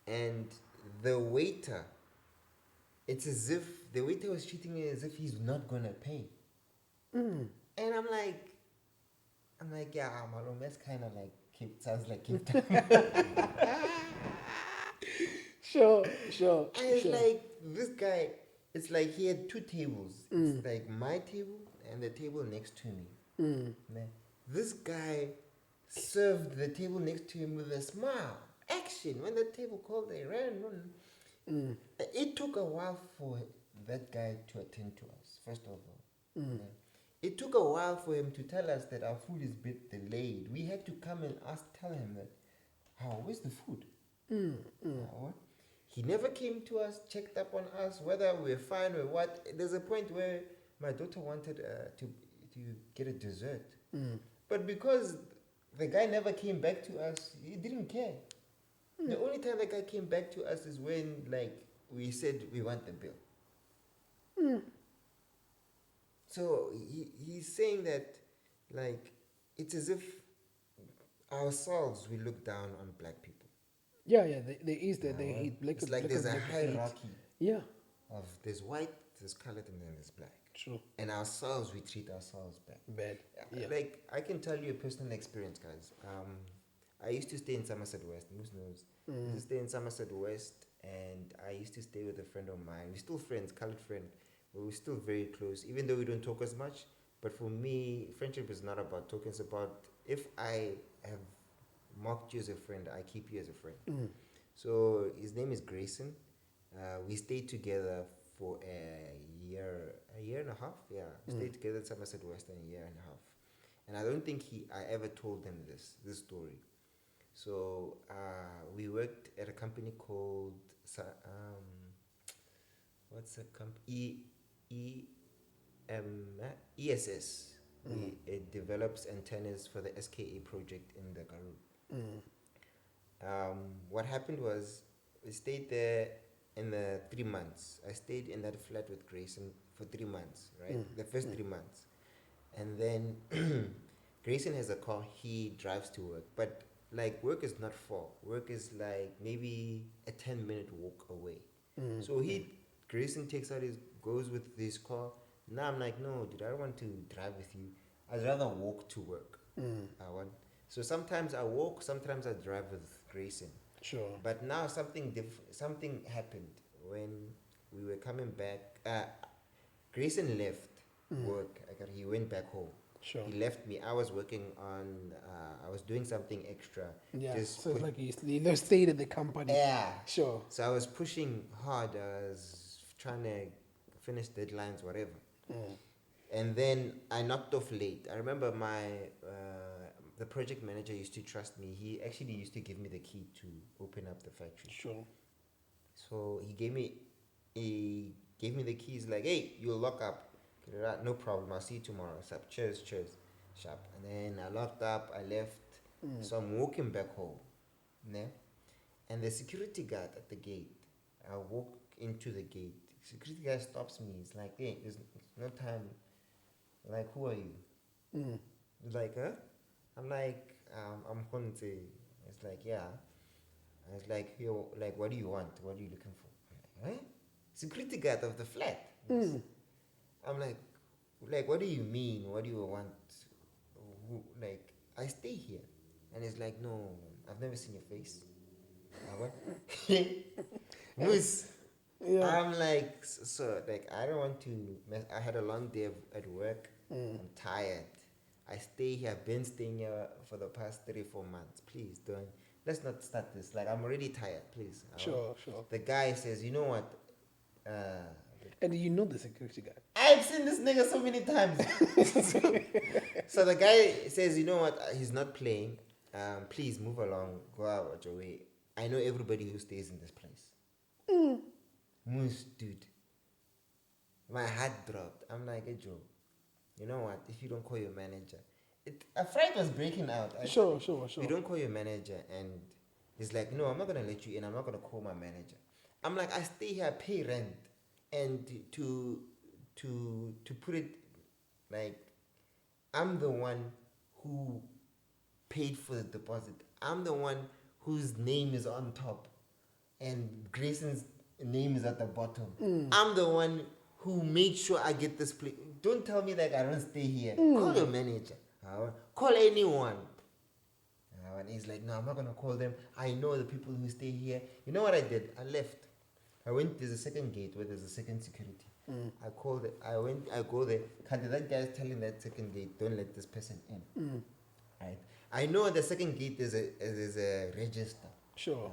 And the waiter, it's as if the waiter was treating me as if he's not gonna pay. And I'm like, yeah, Malone, that's kind of like sounds like Cape Town. Sure. And it's like this guy, it's like he had two tables. It's like my table and the table next to me. Man, this guy served the table next to him with a smile. Action. When the table called, they ran on. It took a while for that guy to attend to us, first of all. Yeah. It took a while for him to tell us that our food is a bit delayed. We had to come and tell him that, where's the food? What? He never came to us, checked up on us, whether we were fine or what. There's a point where my daughter wanted to get a dessert. But because the guy never came back to us, he didn't care. The only time the guy came back to us is when, like, we said we want the bill. So he's saying that, like, it's as if ourselves, we look down on black people. Yeah, there is that. It's like there's a hierarchy. Yeah. Of there's white, there's colored, and then there's black. True. And ourselves, we treat ourselves Bad. Yeah. Like, I can tell you a personal experience, guys. I used to stay in Somerset West. Moose knows. I used to stay in Somerset West, and I used to stay with a friend of mine. We're still friends, colored friend. But we're still very close, even though we don't talk as much. But for me, friendship is not about talking. It's about, if I have marked you as a friend, I keep you as a friend. So his name is Grayson. We stayed together for a year and a half. Yeah, we stayed together at Somerset West a year and a half. And I don't think I ever told him this story. So we worked at a company called what's the company? ESS. It develops antennas for the SKA project in the Karoo. What happened was, we stayed there in the 3 months. I stayed in that flat with Grayson for 3 months, right? The first 3 months. And then Grayson has a car, he drives to work. But like, work is not far. Work is like maybe a 10-minute walk away. So Grayson goes with his car. Now I'm like, no, dude, I don't want to drive with you. I'd rather walk to work. So sometimes I walk, sometimes I drive with Grayson. Sure. But now something happened when we were coming back. Grayson left work. He went back home. Sure. He left me. I was working on. I was doing something extra. Yeah. So it's like you stayed at the company. Yeah. Sure. So I was pushing hard. I was trying to finish deadlines, whatever. And then I knocked off late. I remember the project manager used to trust me. He actually used to give me the key to open up the factory. Sure. So he gave me the keys, like, hey, you'll lock up. No problem. I'll see you tomorrow. So, cheers. Sharp. And then I locked up. I left. So I'm walking back home. Ne? And the security guard at the gate, I walk into the gate. Security guy stops me. It's like, hey, there's no time. Like, who are you? He's like, huh? I'm like, I'm Honte. It's like, yeah. I was like, yo, like, what do you want? What are you looking for? Huh? Security guard of the flat. I'm like, what do you mean? What do you want? Like, I stay here. And he's like, no, I've never seen your face. Moose. Yeah. I'm like, so, like, I don't want to mess. I had a long day at work. I'm tired. I stay here. I've been staying here for the past 3-4 months. Please don't. Let's not start this. Like, I'm already tired. Please. Sure. The guy says, you know what? And you know the security guard. I've seen this nigga so many times. So the guy says, you know what? He's not playing. Please move along. Go out your way. I know everybody who stays in this place. Moose, dude. My heart dropped. I'm like, hey, Joe, you know what? If you don't call your manager. A fight was breaking out. Sure. You don't call your manager. And he's like, no, I'm not going to let you in. I'm not going to call my manager. I'm like, I stay here, I pay rent. And to put it like, I'm the one who paid for the deposit. I'm the one whose name is on top. And Grayson's name is at the bottom. I'm the one who made sure I get this place. Don't tell me that I don't stay here. Call your manager. Call anyone. And he's like, no, I'm not going to call them. I know the people who stay here. You know what I did? I left. There's a second gate where there's a second security. I go there. That guy is telling that second gate, don't let this person in. Right? I know the second gate is a register. Sure.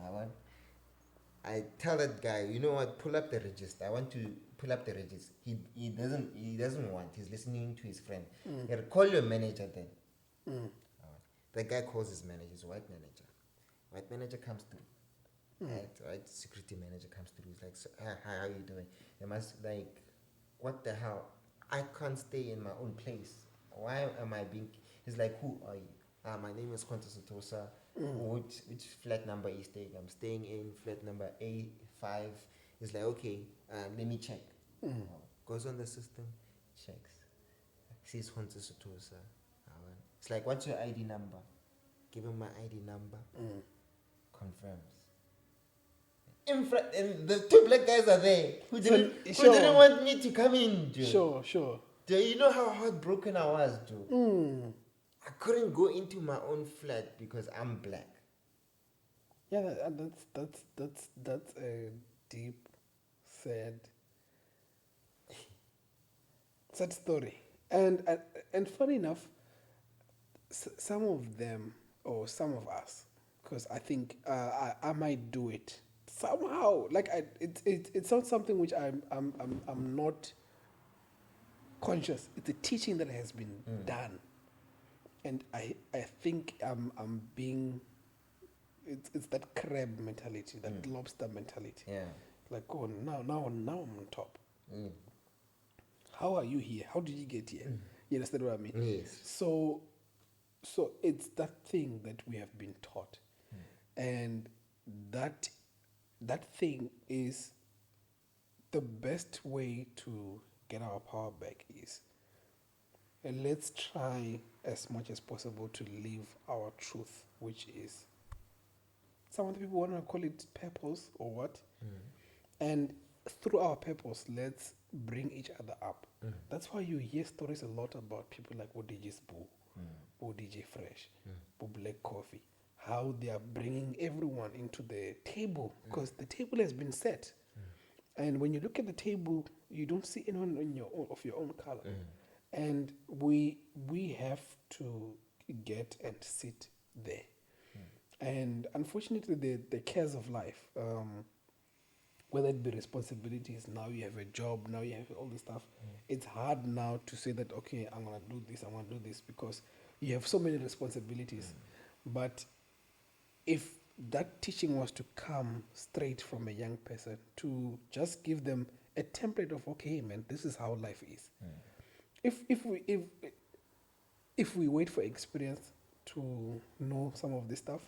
I tell that guy, you know what, pull up the register. I want to pull up the register. He doesn't want. He's listening to his friend. Call your manager then. The guy calls his manager, his white manager. White manager comes through. Right? Security manager comes through. He's like, so, how are you doing? They must, like, what the hell? I can't stay in my own place. Why am I being... He's like, who are you? My name is Sethosa. Which flat number are you staying? I'm staying in flat number A5. He's like, okay, let me check. Goes on the system, checks. Sees Sethosa. It's like, what's your ID number? Give him my ID number. Confirms. And the two black guys are there who didn't want me to come in, Joe. Sure. Do you know how heartbroken I was, Joe? I couldn't go into my own flat because I'm black. Yeah, that's a deep, sad story. And funny enough, some of them or some of us, because I think I might do it somehow. Like it's not something which I'm not conscious. It's a teaching that has been done. And I think I'm being, it's that crab mentality, that lobster mentality. Yeah. Like, oh, now I'm on top. How are you here? How did you get here? You understand what I mean? Yes. So it's that thing that we have been taught, and that thing is the best way to get our power back is. And let's try as much as possible to live our truth, which is, some of the people want to call it purpose or what. And through our purpose, let's bring each other up. That's why you hear stories a lot about people like ODJ Spoo, ODJ Fresh, Black Coffee, how they are bringing everyone into the table, because the table has been set. And when you look at the table, you don't see anyone of your own color. And we have to get and sit there. And unfortunately, the cares of life, whether it be responsibilities. Now you have a job. Now you have all this stuff. It's hard now to say that okay, I'm gonna do this. I'm gonna do this because you have so many responsibilities. But if that teaching was to come straight from a young person, to just give them a template of okay, man, this is how life is. If we wait for experience to know some of this stuff,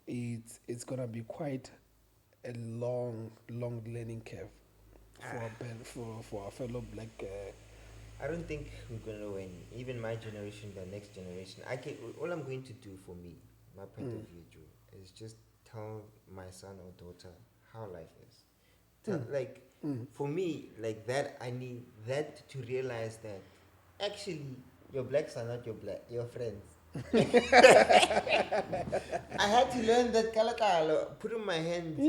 it's gonna be quite a long learning curve for our fellow black. I don't think we're gonna know when. Even my generation, the next generation. All I'm going to do for me, my point of view, Joe, is just tell my son or daughter how life is. For me, like that, I need that to realize that actually your blacks are not your friends. I had to learn that kalakalo, putting my hand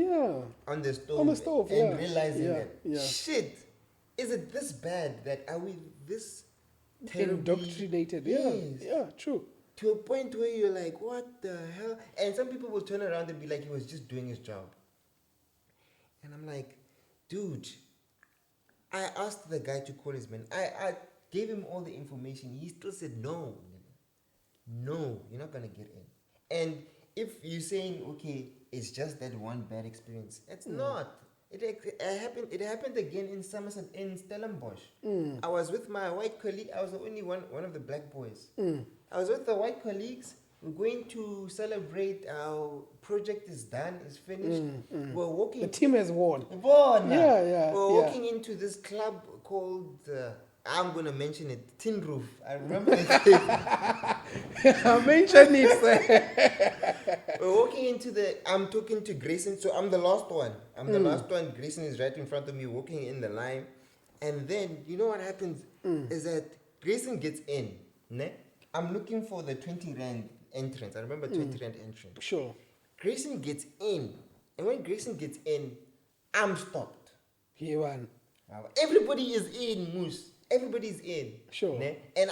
on the stove, and realizing that shit, is it this bad that are we this terribly Indoctrinated? Yes. Yeah, true. To a point where you're like, what the hell? And some people will turn around and be like, he was just doing his job. And I'm like, dude, I asked the guy to call his man. I gave him all the information. He still said no. No, you're not gonna get in. And if you're saying, okay, it's just that one bad experience, it's not. It happened again in Somerset, in Stellenbosch. I was with my white colleague. I was the only one of the black boys. I was with the white colleagues. We're going to celebrate our project is done, is finished. We're walking. The team has won. We're walking into this club called. I'm gonna mention it. Tin Roof. I remember it. Mention it. We're walking into I'm talking to Grayson, so I'm the last one. I'm the last one. Grayson is right in front of me, walking in the line. And then, you know what happens? Is that Grayson gets in. Ne? I'm looking for the 20 Rand entrance. I remember 20 Rand entrance. Sure. Grayson gets in. And when Grayson gets in, I'm stopped. He won. Everybody is in, Moose. Everybody's in. Sure. Ne? And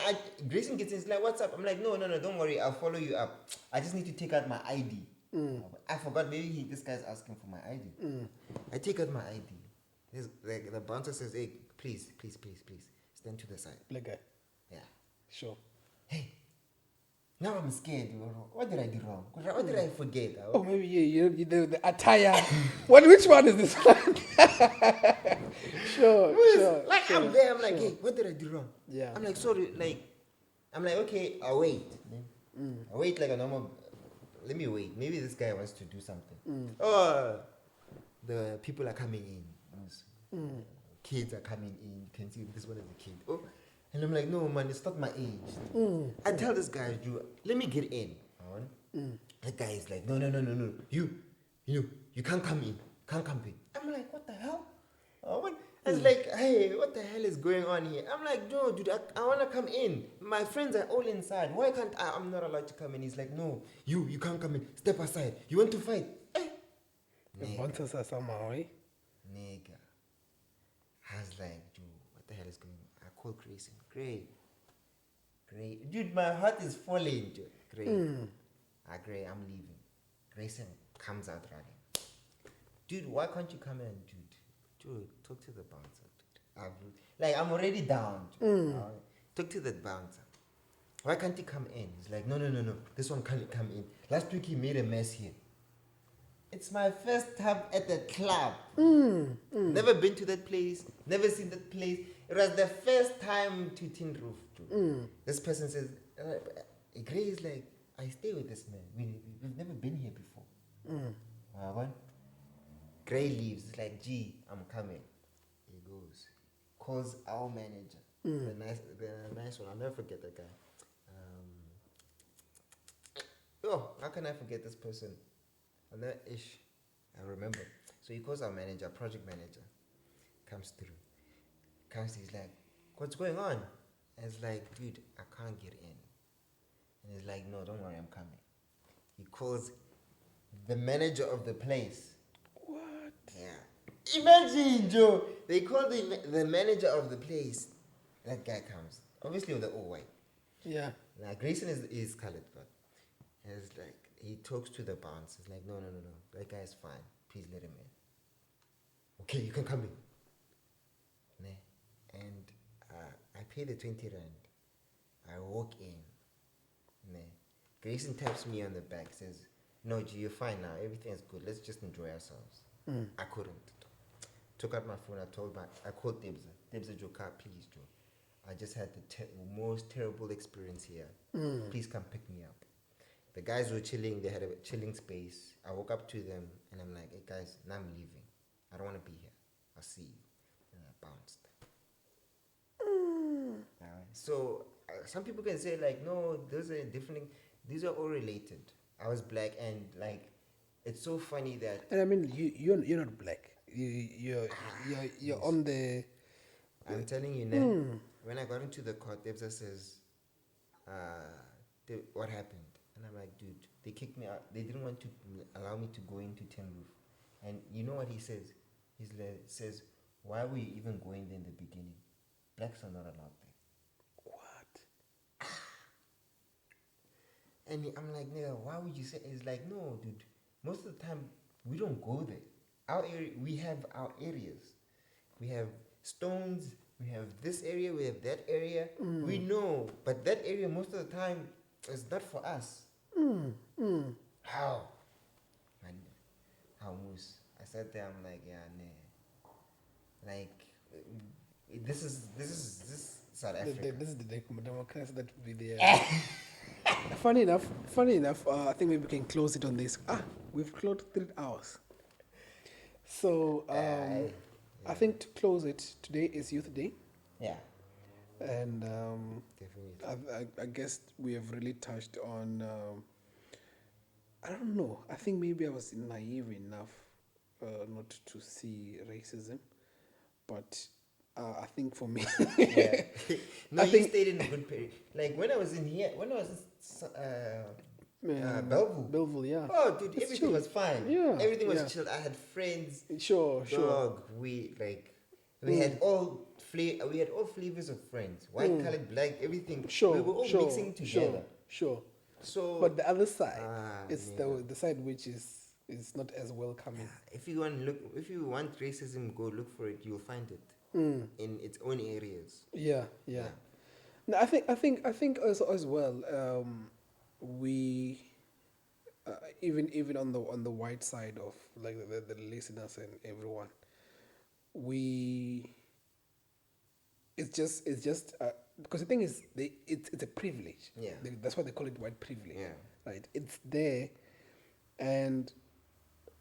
Grayson gets in, he's like, what's up? I'm like, no, don't worry, I'll follow you up. I just need to take out my ID. I forgot, maybe this guy's asking for my ID. I take out my ID. The bouncer says, hey, please, stand to the side. Black guy. Yeah. Sure. Hey, now I'm scared. What did I do wrong? What did I forget? Oh, maybe the attire. Which one is this one? Sure. I'm there. I'm like, hey, what did I do wrong? Yeah. I'm like, sorry. I'm like, okay, I'll wait. I'll wait like a normal. Let me wait. Maybe this guy wants to do something. Oh, the people are coming in. Kids are coming in. You can see this one is a kid. Oh, and I'm like, no, man, it's not my age. I tell this guy, let me get in. That guy is like, no. You can't come in. Can't come in. I'm like, what the hell? I was like, hey, what the hell is going on here? I'm like, no, dude, I want to come in. My friends are all inside. Why can't I'm not allowed to come in. He's like, no, you can't come in. Step aside. You want to fight? The bouncers are somehow, eh? Nigga. I was like, dude, what the hell is going on? I called Grayson. Great. Dude, my heart is falling, dude. Great. Gray, I'm leaving. Grayson comes out running. Dude, why can't you come in, dude? Dude, talk to the bouncer. Dude. I'm already down. Talk to the bouncer. Why can't he come in? He's like, no. This one can't come in. Last week he made a mess here. It's my first time at the club. Never been to that place. Never seen that place. It was the first time to Tin Roof. This person says, Gray is like, I stay with this man. We've never been here before. What? Gray leaves. It's like, gee, I'm coming. He goes. Calls our manager. The nice one. I'll never forget that guy. How can I forget this person? I remember. So he calls our manager, project manager. Comes through. He's like, what's going on? And it's like, dude, I can't get in. And he's like, no, don't worry, I'm coming. He calls the manager of the place. What? Yeah. Imagine, Joe. They call the manager of the place. That guy comes. Obviously, with the all white. Yeah. Now, Grayson is colored, but it's like, he talks to the bounce. He's like, no. That guy is fine. Please let him in. okay, you can come in. Ne? And I pay the 20 rand. I walk in. Ne? Grayson taps me on the back, says, no, G, you're fine now. Everything's good. Let's just enjoy ourselves. I couldn't. Took out my phone. I called Debza. Debza, Joe, car, please, Joe. I just had the most terrible experience here. Please come pick me up. The guys were chilling. They had a chilling space. I woke up to them and I'm like, hey guys, now I'm leaving. I don't want to be here. I'll see you. And I bounced. So some people can say like, no, those are different. These are all related. I was black and like, it's so funny that. And I mean, you're not black. You're on the. I'm telling you now. When I got into the court, Debza says, what happened? And I'm like, dude, they kicked me out. They didn't want to allow me to go into Tin Roof. And you know what he says? He says, why were you even going there in the beginning? Blacks are not allowed there. What? And I'm like, nigga, why would you say? He's like, no, dude. Most of the time, we don't go there. Our area, we have our areas. We have stones. We have this area. We have that area. We know, but that area most of the time is not for us. How? Man, how moose? I sat there. I'm like, yeah, nah. Like, this is South Africa. This is the democracy that will be there. Funny enough, I think maybe we can close it on this. We've closed 3 hours. So, I think to close it, today is Youth Day. Yeah. And Definitely. I guess we have really touched on, I don't know, I think maybe I was naive enough not to see racism, but I think for me... Yeah. No, you stayed in a good period. Like when I was in Belleville. Yeah. Oh, dude, It's everything chill. was fine. Yeah, Everything was yeah. chill. I had friends. Sure. Dog. We had all flavors of friends. White, colored, black, everything. Sure. We were all mixing together. Sure. So, But the other side, it's yeah. the side which is not as welcoming. if you want racism, go look for it. You'll find it in its own areas. Yeah. No, I think as well. We even on the white side of like the listeners and everyone, it's just because the thing is it's a privilege. Yeah. That's why they call it white privilege. Yeah. Right. It's there, and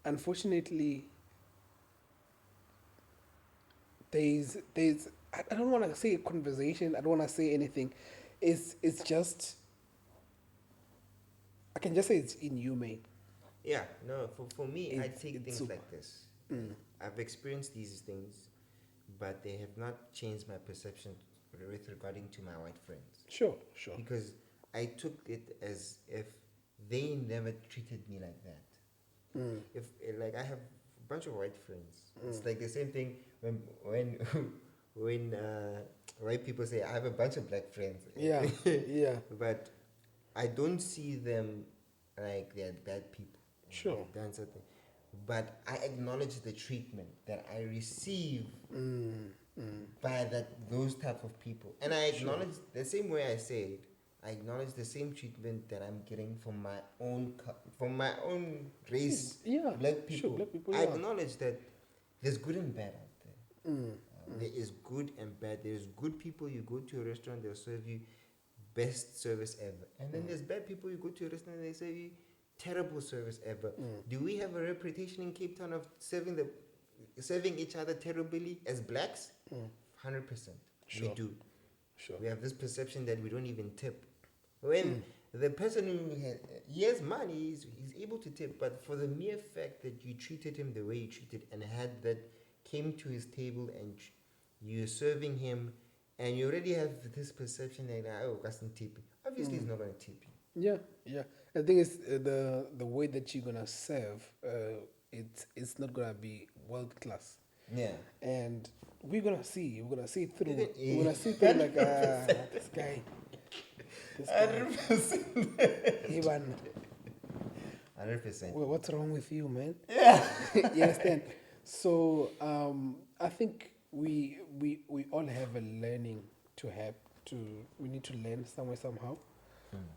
unfortunately, there's I don't want to say a conversation. I don't want to say anything. It's just. I can just say it's inhumane. Yeah, no, for me, I It's- take it's things super. like this. I've experienced these things, but they have not changed my perception with regarding to my white friends. Sure. Because I took it as if they never treated me like that. If like I have a bunch of white friends, it's like the same thing when when white people say I have a bunch of black friends. Yeah. But I don't see them like they're bad people. Sure. They've done something. But I acknowledge the treatment that I receive by those type of people. And I acknowledge the same way I said, I acknowledge the same treatment that I'm getting from my own race, Yeah, black people. sure, black people, I yeah. acknowledge that there's good and bad out there. There is good and bad. There's good people, you go to a restaurant, they'll serve you best service ever. And then there's bad people, you go to a restaurant and they serve you terrible service ever. Do we have a reputation in Cape Town of serving each other terribly as blacks? 100%. We Sure. do. Sure. We have this perception that we don't even tip. When the person he has money, he's able to tip, but for the mere fact that you treated him the way you treated and came to his table and you're serving him, and you already have this perception that, oh, doesn't tip. Obviously, he's not going to tip you. Yeah. The thing is, the way that you're gonna serve, it's not gonna be world class. Yeah. And we're gonna see it through. Yeah. We're gonna see through like this guy. 100%. Ivan, 100%. what's wrong with you, man? Yeah. You understand? So I think we all have a learning to have to. We need to learn somewhere somehow.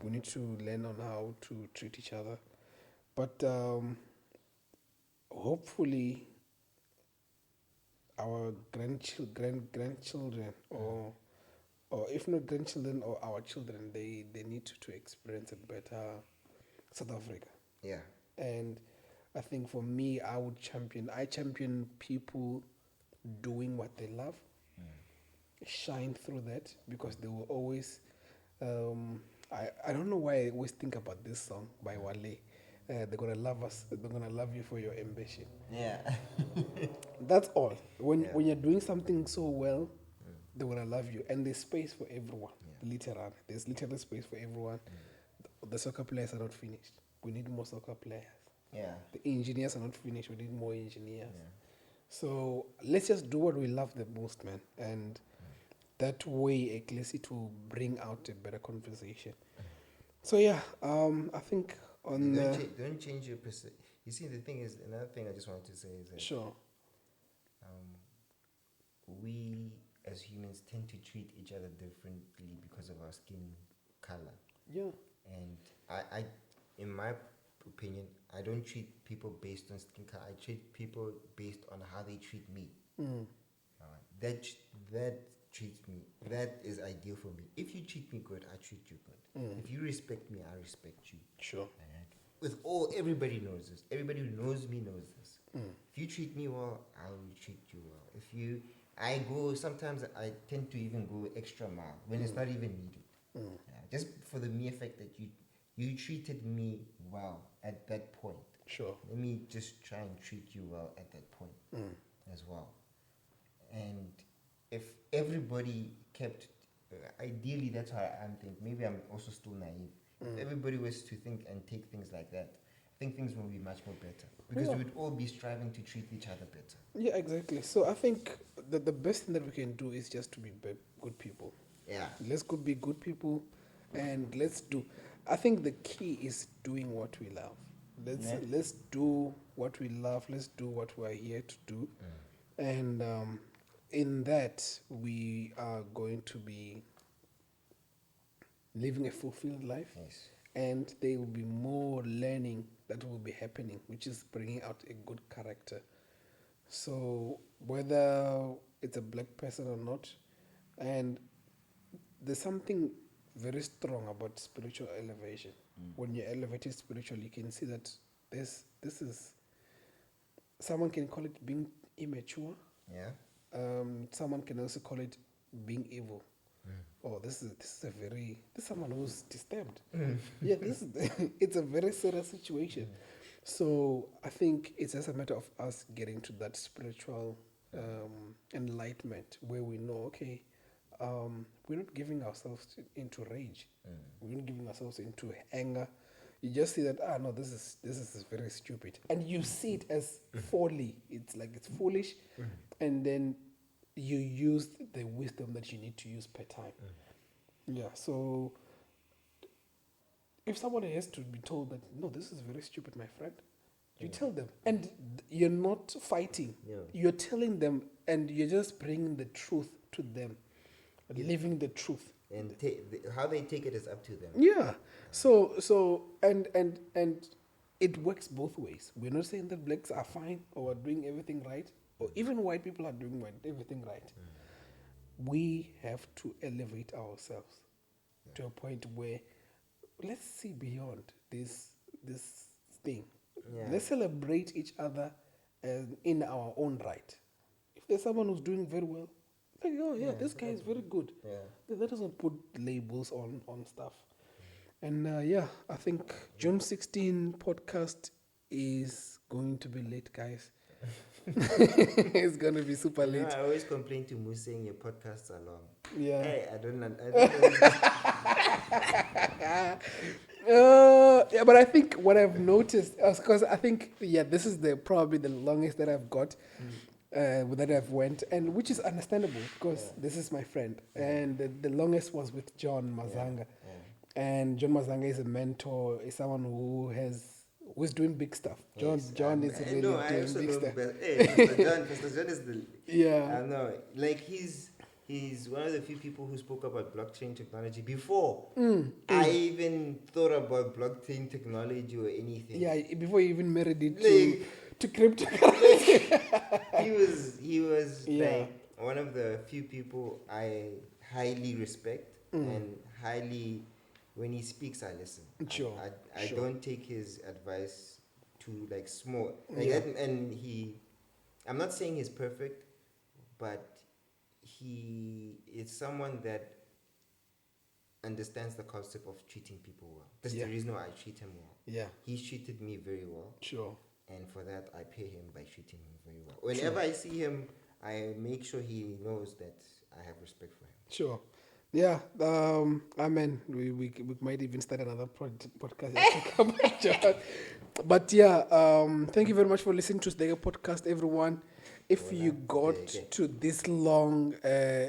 We need to learn on how to treat each other, but hopefully our grandchildren or if not grandchildren or our children, they need to experience a better South Africa. Yeah. And I think for me, I champion people doing what they love, shine through that, because they will always, I don't know why I always think about this song by Wale. They're gonna love us. They're gonna love you for your ambition. Yeah. That's all. When Yeah. when you're doing something so well, they're gonna love you, and there's space for everyone. Literally, there's literally space for everyone. The soccer players are not finished. We need more soccer players. Yeah. The engineers are not finished. We need more engineers. So let's just do what we love the most, man, and that way, at least it will bring out a better conversation. So yeah, I think on Don't change your perception. You see, the thing is, another thing I just wanted to say is that sure, we as humans tend to treat each other differently because of our skin color. yeah, And I in my opinion, I don't treat people based on skin color. I treat people based on how they treat me. That treats me. That is ideal for me. If you treat me good, I treat you good. If you respect me, I respect you. sure, Alright? Everybody knows this. Everybody who knows me knows this. If you treat me well, I will treat you well. Sometimes I tend to even go extra mile when it's not even needed. Yeah, just for the mere fact that you treated me well at that point. sure, Let me just try and treat you well at that point as well. And if everybody kept, ideally that's how I'm thinking. Maybe I'm also still naive. If everybody was to think and take things like that, I think things will be much more better, because we would all be striving to treat each other better. yeah, exactly. So I think that the best thing that we can do is just to be good people. Yeah. Let's go be good people, and let's do. I think the key is doing what we love. Let's do what we love. Let's do what we are here to do, and in that we are going to be living a fulfilled life. Yes. And there will be more learning that will be happening, which is bringing out a good character. So whether it's a black person or not, and there's something very strong about spiritual elevation. When you're elevated spiritually, you can see that this is, someone can call it being immature. Yeah. Someone can also call it being evil. Oh, this is someone who's disturbed. Yeah, it's a very serious situation. So I think it's just a matter of us getting to that spiritual enlightenment where we know, okay, we're not giving ourselves into rage. We're not giving ourselves into anger. You just see that, no, this is very stupid, and you see it as folly. It's like it's foolish, and then you use the wisdom that you need to use per time. Yeah, so if someone has to be told that, no, this is very stupid, my friend, you tell them. And you're not fighting. Yeah. You're telling them, and you're just bringing the truth to them, living the truth. And how they take it is up to them. Yeah. So and it works both ways. We're not saying that blacks are fine or are doing everything right, or even white people are doing everything right. We have to elevate ourselves to a point where let's see beyond this thing. Yeah. Let's celebrate each other in our own right. If there's someone who's doing very well, like, oh yeah, this guy is very good. Yeah. That doesn't put labels on stuff. And I think June 16 podcast is going to be late, guys. It's going to be super late. I always complain to Moose saying your podcasts are long. Yeah. Hey, I don't know. Yeah, but I think what I've noticed, because I think, this is probably the longest that I've got, that I've went, and which is understandable because this is my friend. And the longest was with John Mazanga. And John Mazanga is a mentor, is someone who who's doing big stuff. John Yes, John is I really know. I doing also big know. stuff. Hey, Mr. John is the. Yeah. I know. Like he's one of the few people who spoke about blockchain technology before I even thought about blockchain technology or anything. Yeah, before you even married it Like, to cryptocurrency. he was Yeah. like one of the few people I highly respect and highly, when he speaks I listen. Sure, I sure. don't take his advice too like small. Like Yeah. and I'm not saying he's perfect, but he is someone that understands the concept of treating people well. That's Yeah. the reason why I treat him well. Yeah, He's treated me very well. sure. And for that, I pay him by treating him very well. Whenever I see him, I make sure he knows that I have respect for him. Sure. Yeah, I mean, we might even start another podcast. About John. But yeah, thank you very much for listening to the podcast, everyone. If you got to this long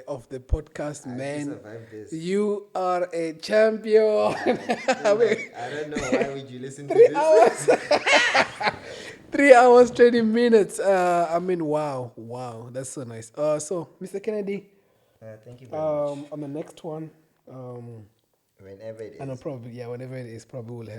of the podcast, man, survived this. you are a champion. I don't know why would you listen to 3 this. hours. 3 hours, 20 minutes. I mean, wow, that's so nice. So, Mr. Kennedy, Thank you very much. on the next one, Whenever it is. I know probably whenever it is, probably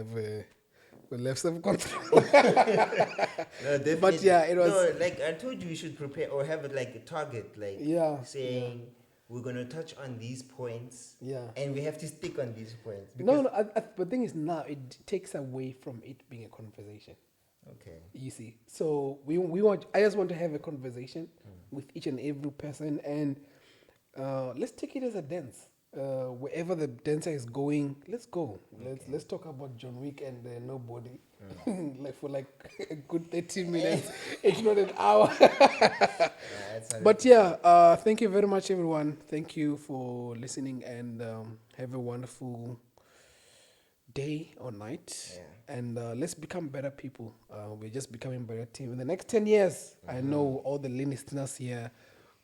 we'll have some control. No, definitely. But yeah, it was. No, like I told you, we should prepare or have it like a target, like saying we're gonna touch on these points. Yeah. And we have to stick on these points. No. But the thing is, now it takes away from it being a conversation. Okay. You see, so we want. I just want to have a conversation with each and every person, and let's take it as a dance. Wherever the dancer is going, let's go. Let's talk about John Wick and nobody, like for like a good 30 minutes, if not an hour. But yeah, thank you very much, everyone. Thank you for listening, and have a wonderful day or night. Yeah. And let's become better people. We're just becoming a better team. In the next 10 years, I know all the listeners here,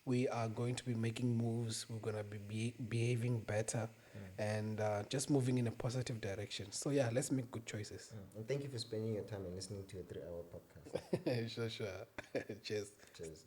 we are going to be making moves. We're going to be behaving better and just moving in a positive direction. So yeah, let's make good choices. And thank you for spending your time and listening to a 3-hour podcast. Sure. Cheers. Cheers.